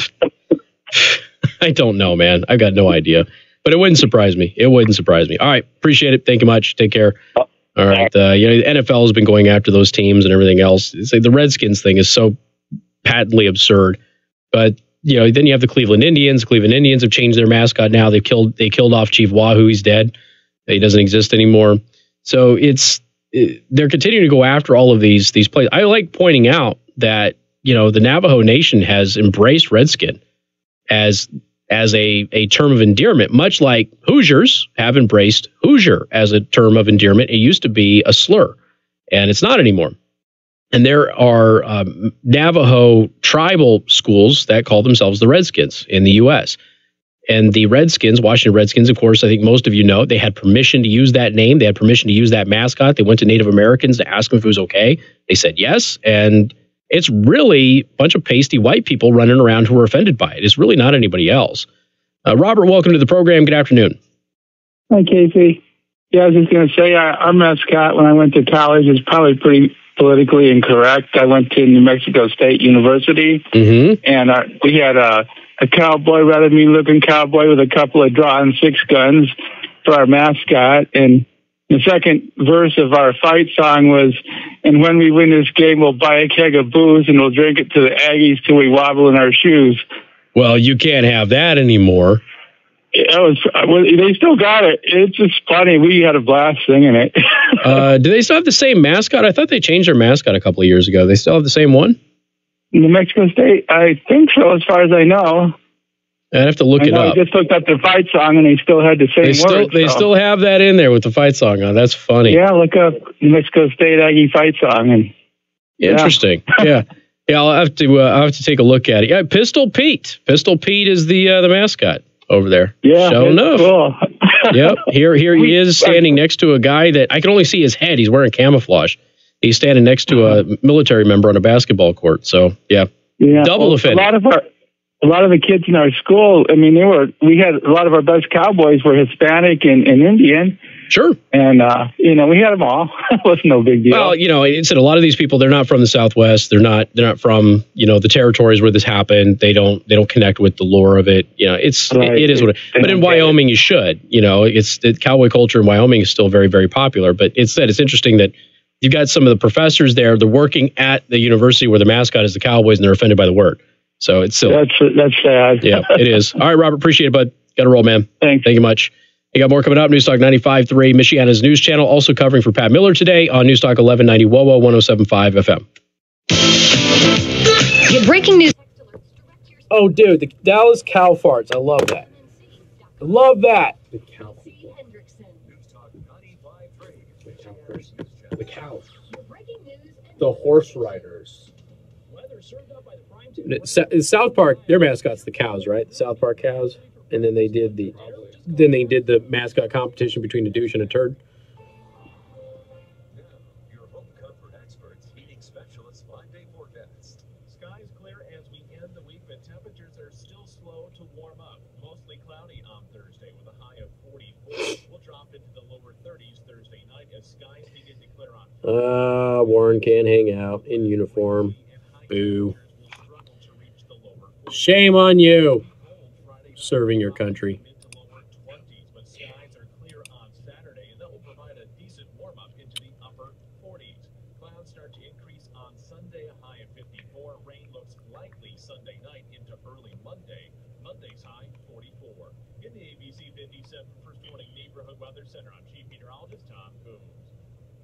don't know, man. I've got no idea. But it wouldn't surprise me. It wouldn't surprise me. All right. Appreciate it. Thank you much. Take care. All right. The NFL has been going after those teams and everything else. It's like the Redskins thing is so patently absurd. But, then you have the Cleveland Indians. Cleveland Indians have changed their mascot now. They killed off Chief Wahoo. He's dead. He doesn't exist anymore. So they're continuing to go after all of these plays. I like pointing out that, the Navajo Nation has embraced Redskin as a term of endearment, much like Hoosiers have embraced Hoosier as a term of endearment. It used to be a slur, and it's not anymore. And there are Navajo tribal schools that call themselves the Redskins in the U.S. And the Redskins, Washington Redskins, of course, I think most of you know, they had permission to use that name. They had permission to use that mascot. They went to Native Americans to ask them if it was okay. They said yes. And it's really a bunch of pasty white people running around who are offended by it. It's really not anybody else. Robert, welcome to the program. Good afternoon. Hi, Casey. Yeah, I was just going to say our mascot when I went to college is probably politically incorrect. I went to New Mexico State University, and we had a cowboy, rather mean-looking cowboy with a couple of drawn 6 guns for our mascot. And the second verse of our fight song was, and when we win this game, we'll buy a keg of booze and we'll drink it to the Aggies till we wobble in our shoes. Well, you can't have that anymore. They still got it. It's just funny. We had a blast singing it. Do they still have the same mascot? I thought they changed their mascot a couple of years ago. They still have the same one? New Mexico State? I think so, as far as I know. I'd have to look it up. I just looked up their fight song, and they still had the same words. They still have that in there with the fight song on. That's funny. Yeah, look up New Mexico State Aggie fight song. And interesting. Yeah. Yeah, I'll have to take a look at it. Yeah, Pistol Pete. Pistol Pete is the mascot over there. Yeah, sure enough. Cool. Yep. Here he is standing next to a guy that I can only see his head. He's wearing camouflage. He's standing next to a military member on a basketball court. So double offending. A lot of the kids in our school, I mean, we had a lot of our best cowboys were Hispanic and Indian. Sure. And, we had them all. It was no big deal. Well, it's a lot of these people, they're not from the Southwest. They're not from, the territories where this happened. They don't connect with the lore of it. It is what it is. But in Wyoming, you should, it's the cowboy culture in Wyoming is still very, very popular. But it's interesting that you've got some of the professors there. They're working at the university where the mascot is the Cowboys and they're offended by the word. So it's silly. That's sad. Yeah, it is. All right, Robert, appreciate it, bud. Got to roll, man. Thanks. Thank you much. You got more coming up. Newstalk 95.3, Michiana's news channel. Also covering for Pat Miller today on Newstalk 1190 WOWO 107.5 FM. Your breaking news. Oh, dude, the Dallas cow farts. I love that. I love that. The cow. The cows. The horse riders. South Park, their mascot's the cows, right? The South Park cows. And then they did the mascot competition between a douche and a turd. Your home comfort experts, heating specialists, 5-day forecast. Skies clear as we end the week, but temperatures are still slow to warm up. Mostly cloudy on Thursday with a high of 44. We'll drop into the lower 30s Thursday night as skies begin to clear on. Warren can't hang out in uniform. Boo. Shame on you. Serving your country. But skies are clear on Saturday, and that will provide a decent warm-up into the upper 40s. Clouds start to increase on Sunday, a high of 54. Rain looks likely Sunday night into early Monday. Monday's high, 44. In the ABC 57 First Warning Neighborhood Weather Center, I'm Chief Meteorologist Tom Coombs.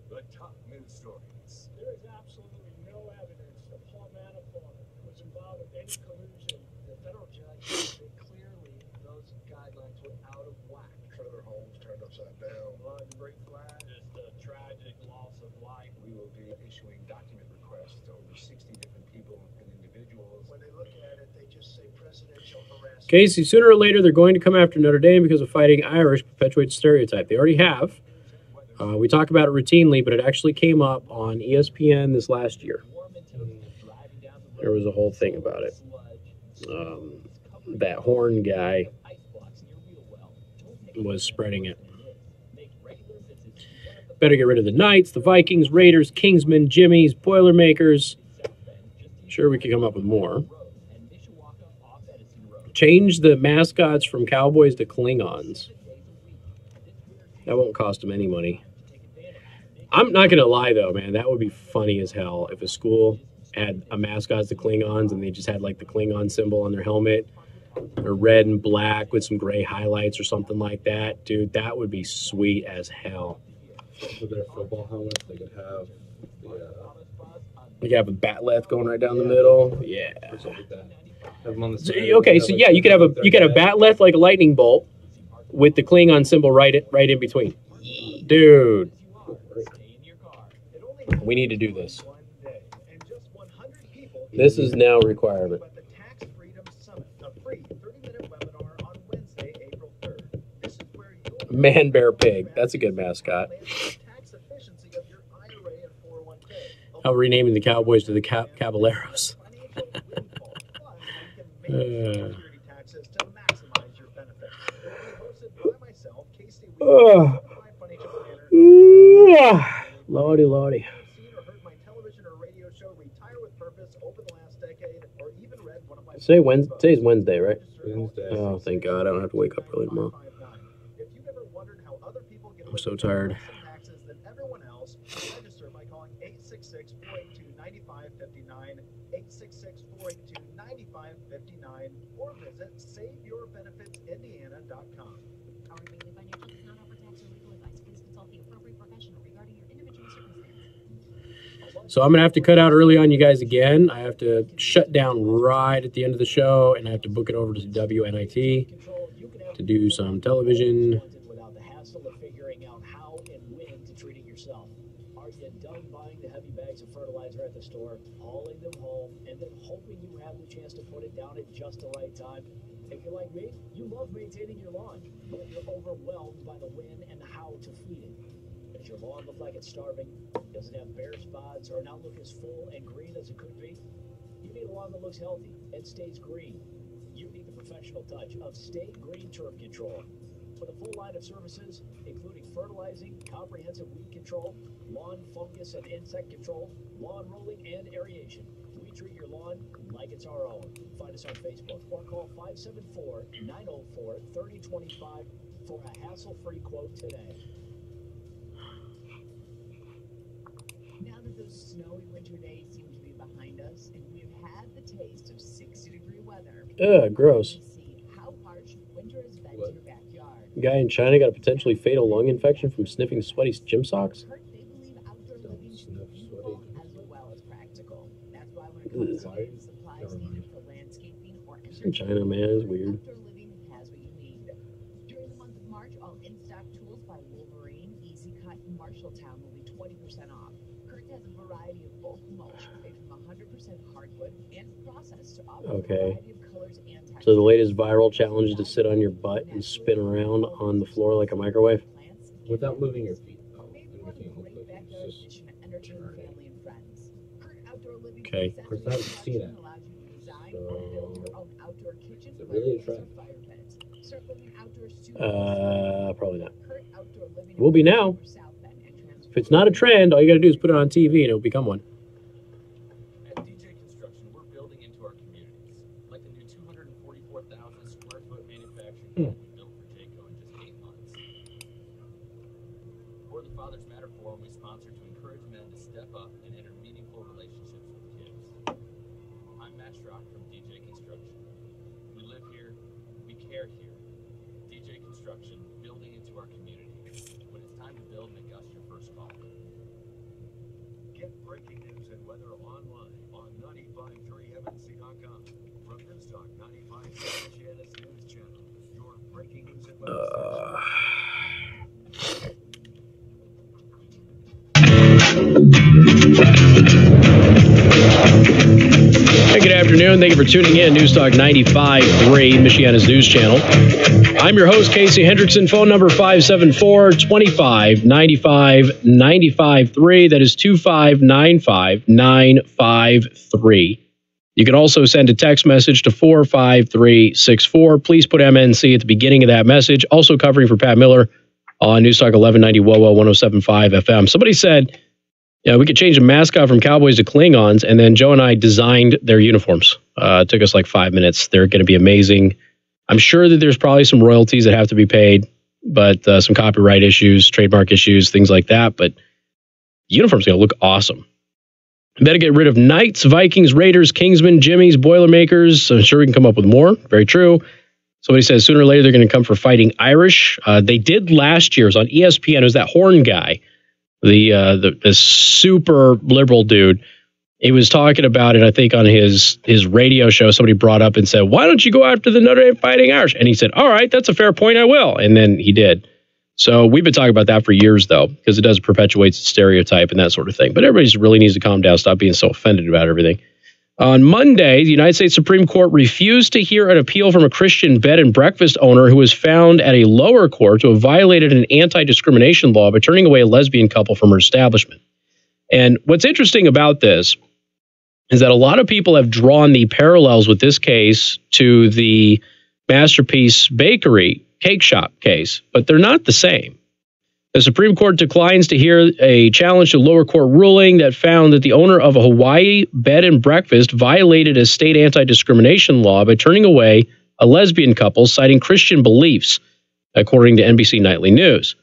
The top news stories. There is absolutely no evidence that Paul Manafort was involved with any collusion. The federal judge said clearly those guidelines were out of whack. Trailer homes turned upside down. Blood and break flag. Just a tragic loss of life. We will be issuing document requests to over 60 different people and individuals. When they look at it, they just say presidential harassment. Casey, sooner or later, they're going to come after Notre Dame because of fighting Irish perpetuates stereotype. They already have. We talk about it routinely, but it actually came up on ESPN this last year. There was a whole thing about it. That Horn guy was spreading it. Better get rid of the Knights, the Vikings, Raiders, Kingsmen, Jimmies, Boilermakers. Sure, we could come up with more. Change the mascots from Cowboys to Klingons. That won't cost them any money. I'm not going to lie, though, man. That would be funny as hell if a school had a mascot as the Klingons and they just had, like, the Klingon symbol on their helmet. Or red and black with some gray highlights or something like that. Dude, that would be sweet as hell. With their football helmets, they could have You could have a batleth going right down the middle. Yeah. Or something like that. Have them on the So, side, okay, have, so like, yeah, you could have a their batleth like a lightning bolt with the Klingon symbol right in between. Dude. We need to do this. This is now a requirement. Man, bear, pig. That's a good mascot. I'm renaming the Cowboys to the Caballeros. Lordy, lordy. Today's Wednesday, right? Wednesday. Oh, thank God. I don't have to wake up early tomorrow. I'm so tired. Register by calling 866-482-9559, 866-482-9559, or visit SaveYourBenefitsIndiana.com. Our daily financial does not offer tax or legal advice. Please consult the appropriate professional regarding your individual circumstances. So I'm going to have to cut out early on you guys again. I have to shut down right at the end of the show, and I have to book it over to WNIT to do some television. Without the hassle of figuring out how and when to treat it yourself. Are you done buying the heavy bags of fertilizer at the store, hauling them home, and then hoping you have the chance to put it down at just the right time? If you're like me, you love maintaining your lawn, but you're overwhelmed by the when and how to feed it. Does your lawn look like it's starving? Does it have bare spots or not look as full and green as it could be? You need a lawn that looks healthy and stays green. You need the professional touch of Stay Green Turf Control. With a full line of services, including fertilizing, comprehensive weed control, lawn fungus and insect control, lawn rolling, and aeration. We treat your lawn like it's our own. Find us on Facebook or call 574-904-3025 for a hassle-free quote today. Now that those snowy winter days seem to be behind us and we've had the taste of 60-degree weather, Ugh, gross. see how harsh winter has been to your backyard. Guy in China got a potentially fatal lung infection from sniffing sweaty gym socks. They believe outdoor living should be beautiful as well as practical. That's why when it comes to getting supplies needed for landscaping or In China, man, it's weird. outdoor living has what you need. During the month of March, all in-stock tools by Wolverine, Easy Cut, and Marshalltown will be 20% off. Kurt has a variety of bulk mulch made from 100% hardwood and processed to offer a Okay. variety of colors and textures. So the latest viral challenge is to sit on your butt and spin around on the floor like a microwave. Without moving your feet. Okay. Of course, I haven't seen it. So, is it really attractive? Probably not. Will be now. If it's not a trend, all you got to do is put it on TV and it'll become one. At DJ Construction, we're building into our communities, like the new 244,000 square foot manufacturing home we built for Jayco in just 8 months. Or the Fathers Matter Forum we sponsored to encourage men to step up and enter meaningful relationships with kids. I'm Matt Schrock from DJ Construction. We live here, we care here. DJ Construction, building into our community. When it's time to build, make us your first call. Get breaking news and weather online on 953mnc.com. From Newstalk 95 Michiana's News Channel. Your breaking news and weather Hey, good afternoon. Thank you for tuning in. News Talk 95.3, Michiana's News Channel. I'm your host, Casey Hendrickson. Phone number 574-25-95-95.3. That is 2595-953. You can also send a text message to 45364. Please put MNC at the beginning of that message. Also covering for Pat Miller on News Talk 1190 WOWO 107.5 FM. Somebody said, yeah, we could change the mascot from Cowboys to Klingons, and then Joe and I designed their uniforms. It took us like 5 minutes. They're going to be amazing. I'm sure that there's probably some royalties that have to be paid, but some copyright issues, trademark issues, things like that. But the uniform's going to look awesome. Better get rid of Knights, Vikings, Raiders, Kingsmen, Jimmies, Boilermakers. I'm sure we can come up with more. Very true. Somebody says sooner or later they're going to come for Fighting Irish. They did last year. It was on ESPN. It was that Horn guy. The super liberal dude, he was talking about it, I think, on his radio show. Somebody brought up and said, why don't you go after the Notre Dame Fighting Irish? And he said, all right, that's a fair point, I will. And then he did. So we've been talking about that for years, though, because it does perpetuate stereotype and that sort of thing. But everybody really needs to calm down, stop being so offended about everything. On Monday, the United States Supreme Court refused to hear an appeal from a Christian bed and breakfast owner who was found at a lower court to have violated an anti-discrimination law by turning away a lesbian couple from her establishment. And what's interesting about this is that a lot of people have drawn the parallels with this case to the Masterpiece Bakery cake shop case, but they're not the same. The Supreme Court declines to hear a challenge to lower court ruling that found that the owner of a Hawaii bed and breakfast violated a state anti-discrimination law by turning away a lesbian couple citing Christian beliefs, according to NBC Nightly News.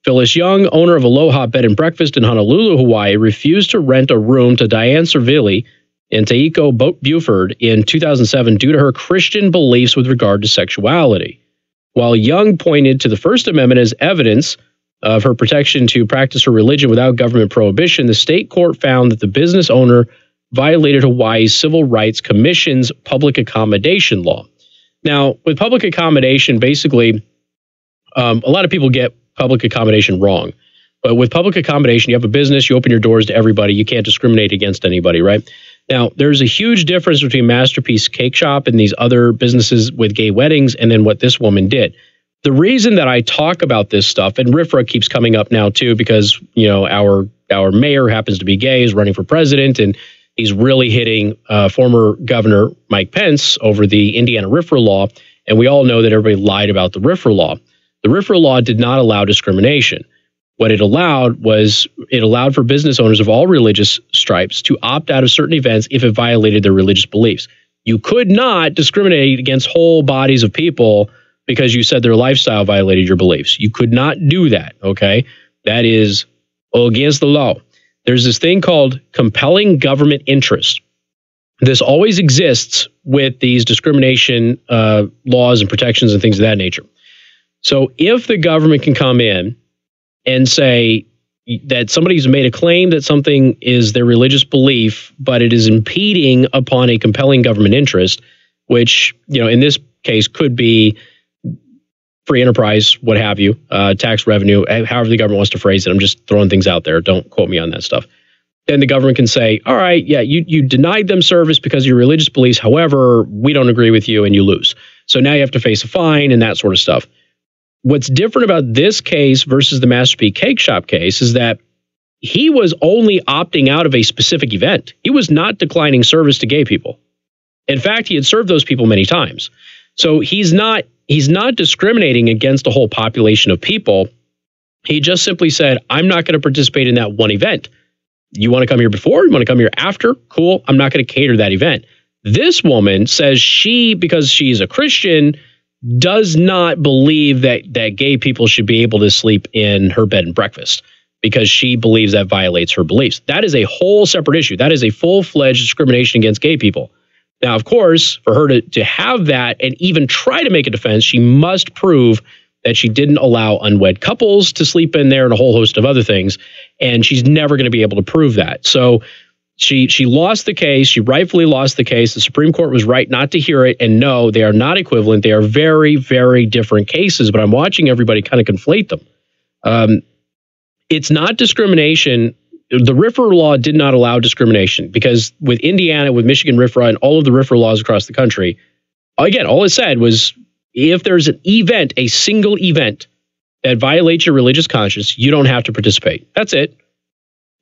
Phyllis Young, owner of Aloha Bed and Breakfast in Honolulu, Hawaii, refused to rent a room to Diane Servilli and Taiko Buford in 2007 due to her Christian beliefs with regard to sexuality. While Young pointed to the First Amendment as evidence of her protection to practice her religion without government prohibition, the state court found that the business owner violated Hawaii's Civil Rights Commission's public accommodation law. Now, with public accommodation, basically, a lot of people get public accommodation wrong. But with public accommodation, you have a business, you open your doors to everybody, you can't discriminate against anybody, right? Now, there's a huge difference between Masterpiece Cake Shop and these other businesses with gay weddings and then what this woman did. The reason that I talk about this stuff, and RFRA keeps coming up now too, because, you know, our mayor happens to be gay, is running for president, and he's really hitting former Governor Mike Pence over the Indiana RFRA law. And we all know that everybody lied about the RFRA law. The RFRA law did not allow discrimination. What it allowed was it allowed for business owners of all religious stripes to opt out of certain events if it violated their religious beliefs. You could not discriminate against whole bodies of people because you said their lifestyle violated your beliefs. You could not do that, okay? That is against the law. There's this thing called compelling government interest. This always exists with these discrimination laws and protections and things of that nature. So if the government can come in and say that somebody's made a claim that something is their religious belief, but it is impeding upon a compelling government interest, which, you know, in this case could be free enterprise, what have you, tax revenue, however the government wants to phrase it. I'm just throwing things out there. Don't quote me on that stuff. Then the government can say, all right, yeah, you denied them service because of your religious beliefs. However, we don't agree with you and you lose. So now you have to face a fine and that sort of stuff. What's different about this case versus the Masterpiece Cake Shop case is that he was only opting out of a specific event. He was not declining service to gay people. In fact, he had served those people many times. So he's not discriminating against a whole population of people. He just simply said, I'm not going to participate in that one event. You want to come here before? You want to come here after? Cool. I'm not going to cater that event. This woman says she, because she's a Christian, does not believe that gay people should be able to sleep in her bed and breakfast because she believes that violates her beliefs. That is a whole separate issue. That is a full-fledged discrimination against gay people. Now, of course, for her to have that and even try to make a defense, she must prove that she didn't allow unwed couples to sleep in there and a whole host of other things. And she's never going to be able to prove that. So she lost the case. She rightfully lost the case. The Supreme Court was right not to hear it. And no, they are not equivalent. They are very, very different cases. But I'm watching everybody kind of conflate them. It's not discrimination. The RFRA law did not allow discrimination because with Indiana, with Michigan RFRA, and all of the RFRA laws across the country, again, all it said was if there's an event, a single event that violates your religious conscience, you don't have to participate. That's it.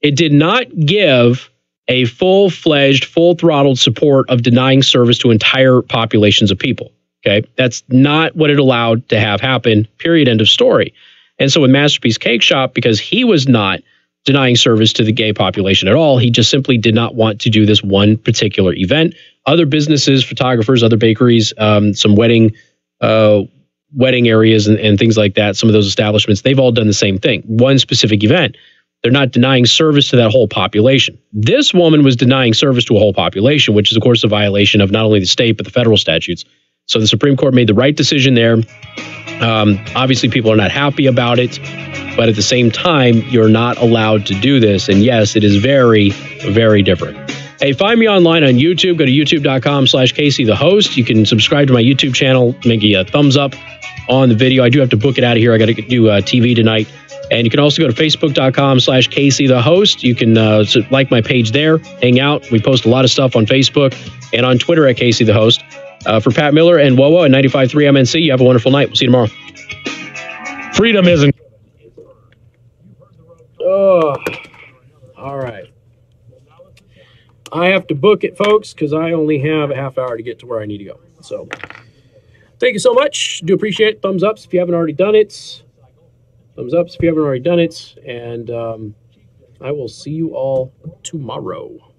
It did not give a full-fledged, full-throttled support of denying service to entire populations of people. Okay, that's not what it allowed to have happen, period, end of story. And so with Masterpiece Cake Shop, because he was not denying service to the gay population at all, he just simply did not want to do this one particular event. Other businesses, photographers, other bakeries, some wedding areas and things like that, some of those establishments, they've all done the same thing. One specific event. They're not denying service to that whole population. This woman was denying service to a whole population, which is, of course, a violation of not only the state, but the federal statutes. So the Supreme Court made the right decision there. Obviously, people are not happy about it, but at the same time, you're not allowed to do this. And yes, it is very, very different. Hey, find me online on YouTube. Go to youtube.com/Casey the host. You can subscribe to my YouTube channel, make a thumbs up on the video. I do have to book it out of here. I got to do TV tonight. And you can also go to facebook.com/Casey the host. You can like my page there, hang out. We post a lot of stuff on Facebook and on Twitter at Casey the host. For Pat Miller and Wowo at 95.3 MNC, you have a wonderful night. We'll see you tomorrow. Freedom isn't. Oh, all right. I have to book it, folks, because I only have a half hour to get to where I need to go. So thank you so much. Do appreciate it. Thumbs ups if you haven't already done it. Thumbs up if you haven't already done it. And I will see you all tomorrow.